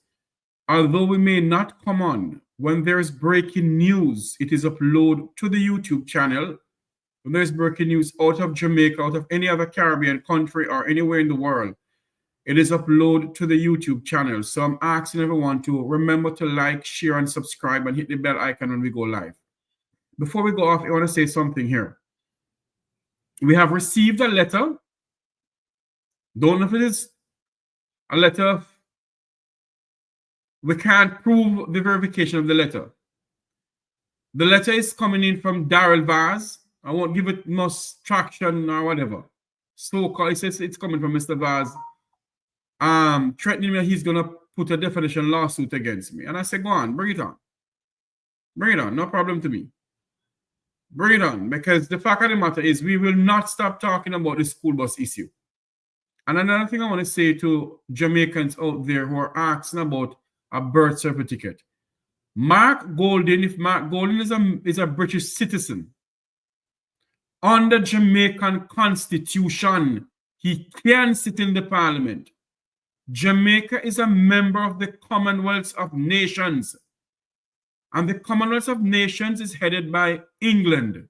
Speaker 2: although we may not come on, when there's breaking news, it is uploaded to the YouTube channel. When there's breaking news out of Jamaica, out of any other Caribbean country or anywhere in the world, it is uploaded to the YouTube channel. So I'm asking everyone to remember to like, share, and subscribe, and hit the bell icon when we go live. Before we go off, I want to say something here. We have received a letter. Don't know if it is a letter. We can't prove the verification of the letter. The letter is coming in from Daryl Vaz. I won't give it much traction or whatever. So-called, it says it's coming from Mr. Vaz, threatening me that he's gonna put a defamation lawsuit against me. And I said, go on, bring it on. Bring it on, no problem to me. Bring it on, because the fact of the matter is we will not stop talking about the school bus issue. And another thing I want to say to Jamaicans out there who are asking about a birth certificate. Mark Golding, if Mark Golding is a British citizen, under Jamaican Constitution, he can sit in the Parliament. Jamaica is a member of the Commonwealth of Nations. And the Commonwealth of Nations is headed by England.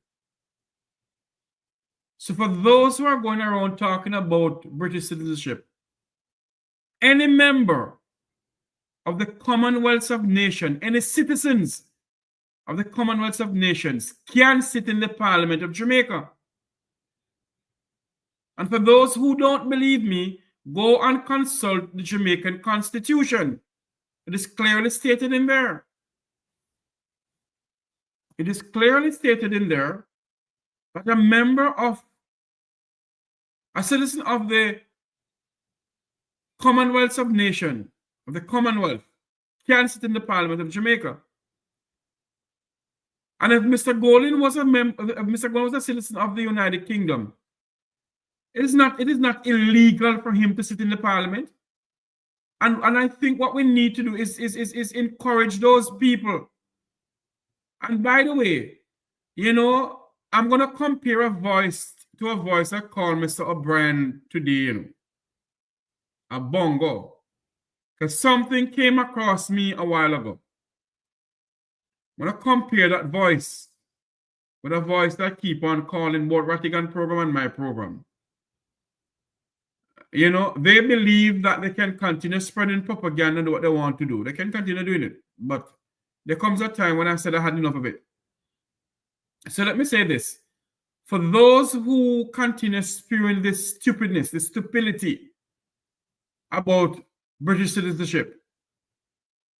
Speaker 2: So for those who are going around talking about British citizenship, any member of the Commonwealth of Nations, any citizens of the Commonwealth of Nations can sit in the Parliament of Jamaica. And for those who don't believe me, go and consult the Jamaican Constitution. It is clearly stated in there. It is clearly stated in there that a citizen of the Commonwealth of Nations, of the Commonwealth, can sit in the Parliament of Jamaica. And if Mr. Golding was a citizen of the United Kingdom, it is not illegal for him to sit in the Parliament. And I think what we need to do is encourage those people. And by the way, you know, I'm gonna compare a voice to a voice I called Mr. O'Brien today, you know, a bongo. Because something came across me a while ago. I'm gonna compare that voice with a voice that I keep on calling both Rattigan program and my program. You know, they believe that they can continue spreading propaganda and do what they want to do. They can continue doing it. But there comes a time when I said I had enough of it. So let me say this. For those who continue spewing this stupidness, this stupidity about British citizenship,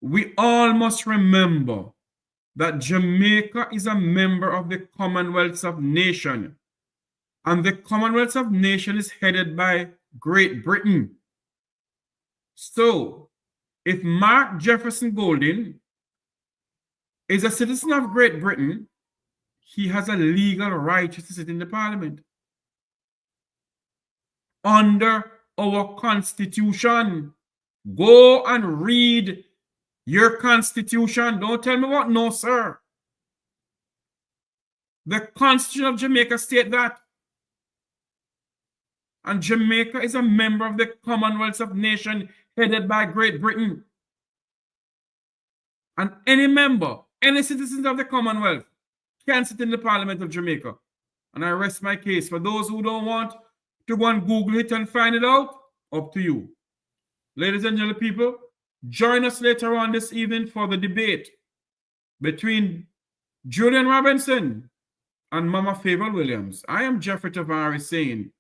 Speaker 2: we all must remember that Jamaica is a member of the Commonwealth of Nations. And the Commonwealth of Nations is headed by Great Britain. So, if Mark Jefferson Golding is a citizen of Great Britain, he has a legal right to sit in the Parliament. Under our Constitution. Go and read your Constitution. Don't tell me what no, sir. The Constitution of Jamaica states that. And Jamaica is a member of the Commonwealth of Nations headed by Great Britain. And any member, any citizens of the Commonwealth can sit in the Parliament of Jamaica. And I rest my case. For those who don't want to go and Google it and find it out, up to you. Ladies and gentlemen, people, join us later on this evening for the debate between Julian Robinson and Mama Favor Williams. I am Jeffrey Tavares saying,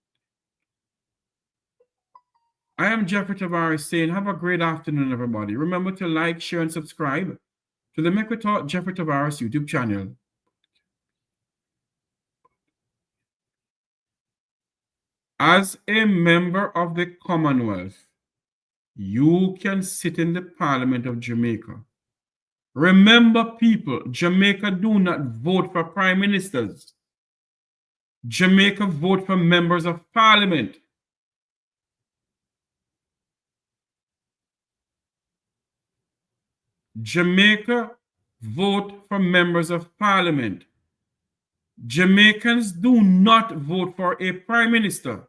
Speaker 2: have a great afternoon, everybody. Remember to like, share, and subscribe to the Mek Wi Talk Jeffrey Tavares YouTube channel. As a member of the Commonwealth, you can sit in the Parliament of Jamaica. Remember, people, Jamaica do not vote for prime ministers. Jamaica vote for members of Parliament. Jamaica vote for members of Parliament. Jamaicans do not vote for a prime minister.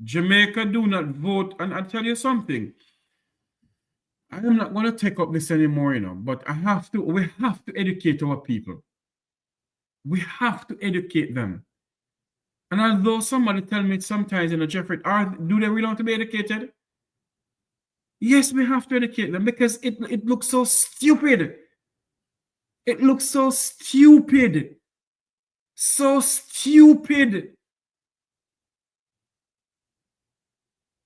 Speaker 2: Jamaica do not vote, and I'll tell you something. I am not going to take up this anymore, you know, but we have to educate our people. We have to educate them. And although somebody tell me sometimes, you know, Jeffrey, do they really want to be educated? Yes, we have to educate them because it looks so stupid. It looks so stupid. So stupid.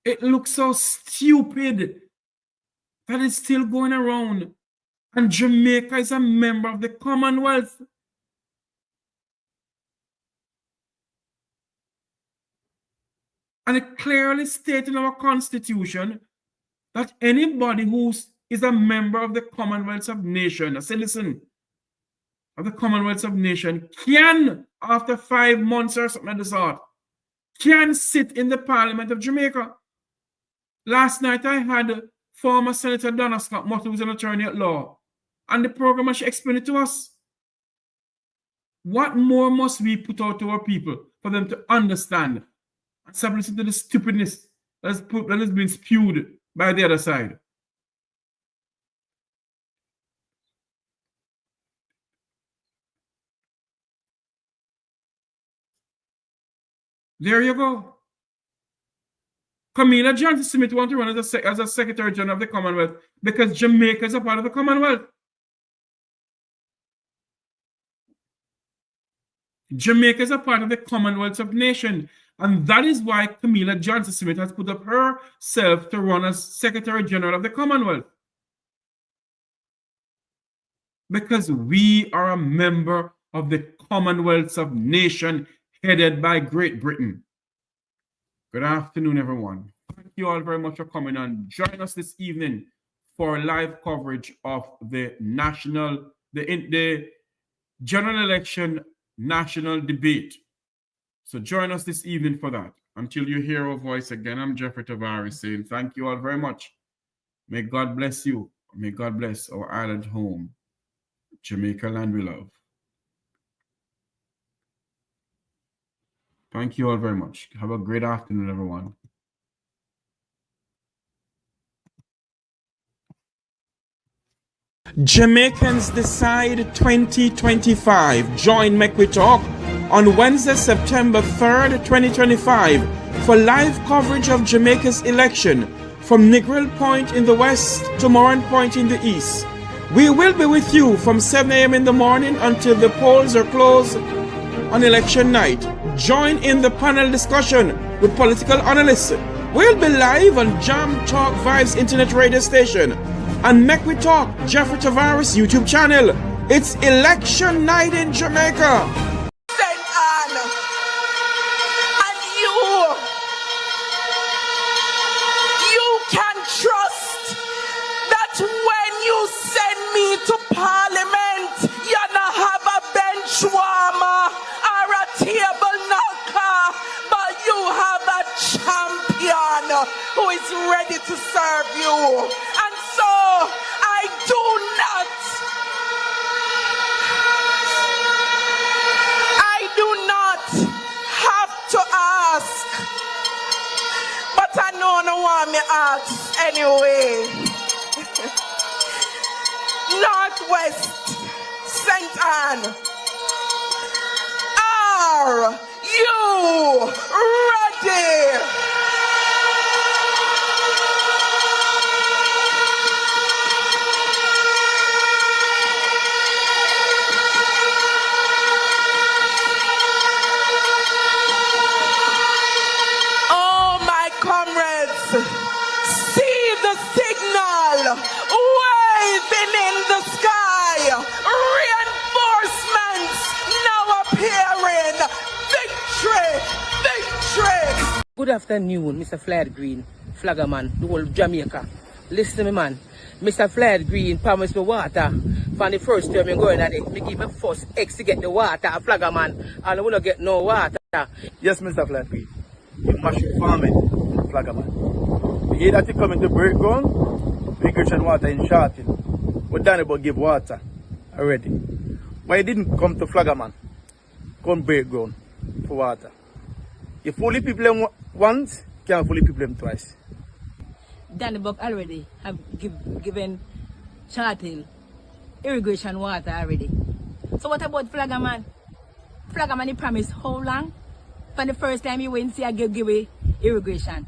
Speaker 2: It looks so stupid that it's still going around. And Jamaica is a member of the Commonwealth. And it clearly states in our Constitution that anybody who is a member of the Commonwealth of Nations, a citizen of the Commonwealth of Nations, can, after 5 months or something like the sort, can sit in the Parliament of Jamaica. Last night I had former Senator Donna Scott Mott, who was an attorney at law, and the program, she explained it to us. What more must we put out to our people for them to understand and stop listening to the stupidness that is being spewed by the other side? There you go. Camilla Johnson-Smith want to run as a Secretary General of the Commonwealth because Jamaica is a part of the Commonwealth. Jamaica is a part of the Commonwealth of Nations. And that is why Camilla Johnson-Smith has put up herself to run as Secretary General of the Commonwealth. Because we are a member of the Commonwealth of Nations headed by Great Britain. Good afternoon, everyone. Thank you all very much for coming on. Join us this evening for live coverage of the general election national debate. So join us this evening for that. Until you hear our voice again, I'm Jeffrey Tavares saying thank you all very much. May God bless you. May God bless our island home, Jamaica land we love. Thank you all very much. Have a great afternoon, everyone. Jamaicans Decide 2025. Join Mek Wi Talk on Wednesday, September 3rd, 2025 for live coverage of Jamaica's election from Negril Point in the west to Moran Point in the east. We will be with you from 7 a.m. in the morning until the polls are closed on election night. Join in the panel discussion with political analysts. We'll be live on Jam Talk Vibes Internet Radio Station and Mek Wi Talk, Jeffrey Tavares YouTube channel. It's election night in Jamaica.
Speaker 14: And you can trust that when you send me to Parliament, you're not have a bench warmer or a table knocker, but you have a champion who is ready to serve you. And so I do not have to ask, but I know no one me ask anyway. Northwest, St. Anne, are you ready? Oh, my comrades, see the signal waving in the sky. Reinforcements now appearing. Victory! Victory!
Speaker 20: Good afternoon, Mr. Flair Green, Flaggerman, the whole Jamaica. Listen to me, man. Mr. Flair Green promised me water. For the first time I'm going at it, me give me first X to get the water, a Flaggerman, and I will not get no water.
Speaker 21: Yes, Mr. Flair Green. You must farming, Flaggerman. You hear that you coming to break ground? Irrigation water in Shartin. But Danny but give water already. Why you didn't come to Flaggerman? Come break ground for water. You fully people them once, can't fully people them twice.
Speaker 20: Danny Buck already have given Chartil irrigation water already. So what about Flaggerman? Flaggerman he promised how long? For the first time you went see I give away irrigation.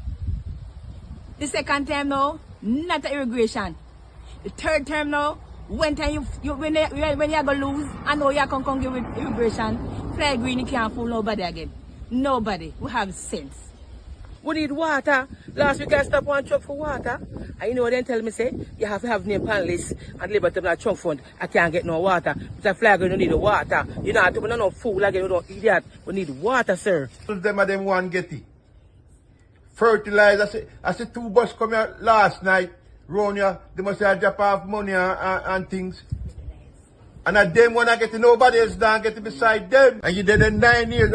Speaker 20: The second time now, not a irrigation. The third time now, when you are gonna lose, I know you can come give with irrigation. Fly Green, you can't fool nobody again. Nobody. We have sense. We need water. Last week I stopped one truck for water. And you know then tell me say you have to have name panelists and labor to that trunk fund. I can't get no water. Mr. Flag you don't need the water. You know to be no fool again, you don't idiot. We need water, sir.
Speaker 21: Them one get it. Fertilizer. I see 2 buses come here last night. Round here, they must have drop off money and things. And at them when I get to nobody else down get to beside them. And you did it 9 years,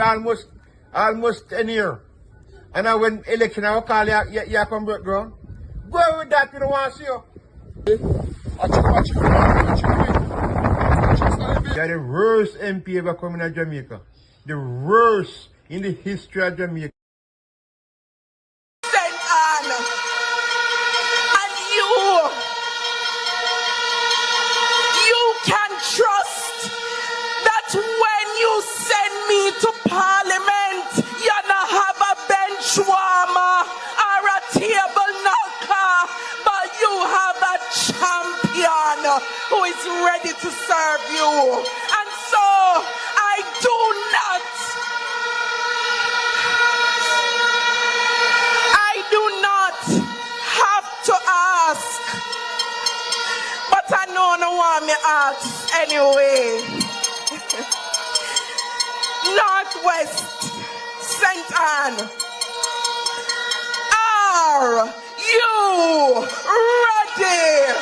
Speaker 21: almost 10 years. And now when election I will call you come break ground. Go with that, we don't want to see you. You're the worst MP ever coming to Jamaica. The worst in the history of Jamaica.
Speaker 14: Trust that when you send me to Parliament, you're not have ready to serve you. And so I do not have to ask. But I know no one me ask anyway. Northwest St. Anne, are you ready?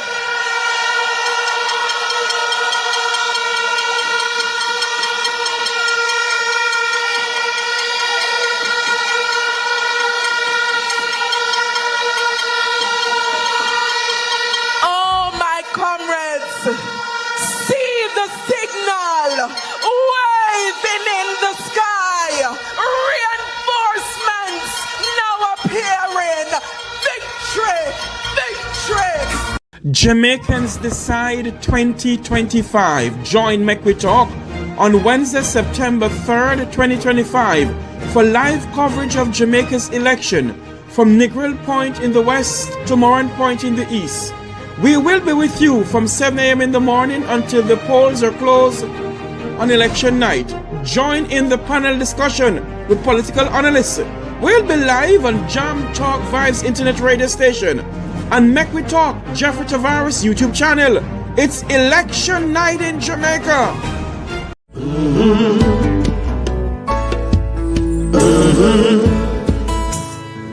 Speaker 14: Oh, my comrades, see the signal waving in the sky. Reinforcements now appearing. Victory! Victory!
Speaker 2: Jamaicans Decide 2025. Join Mek Wi Talk on Wednesday, September 3rd, 2025 for live coverage of Jamaica's election from Negril Point in the west to Moran Point in the east. We will be with you from 7 a.m. in the morning until the polls are closed on election night. Join in the panel discussion with political analysts. We'll be live on Jam Talk Vibes internet radio station and Mek Wi Talk Jeffrey Tavares YouTube channel. It's election night in Jamaica.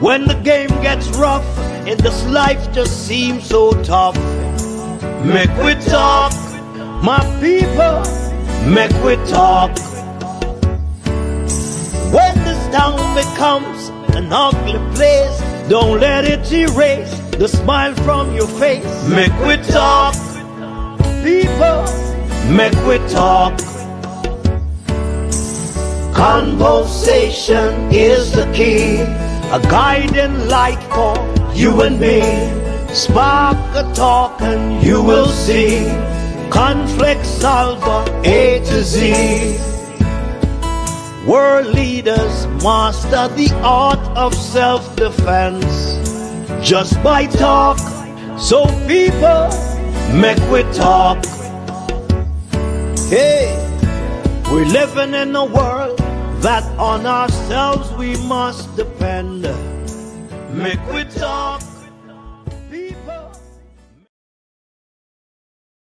Speaker 1: When the game gets rough and this life just seems so tough, Mek Wi Talk, my people, Mek Wi Talk. When this town becomes an ugly place, don't let it erase the smile from your face. Mek Wi Talk, people, Mek Wi Talk. Conversation is the key, a guiding light for you and me. Spark a talk and you will see. Conflict solver A to Z. World leaders master the art of self-defense just by talk. So people, Mek Wi Talk. Hey, we're living in a world that on ourselves we must depend. Mek Wi Talk.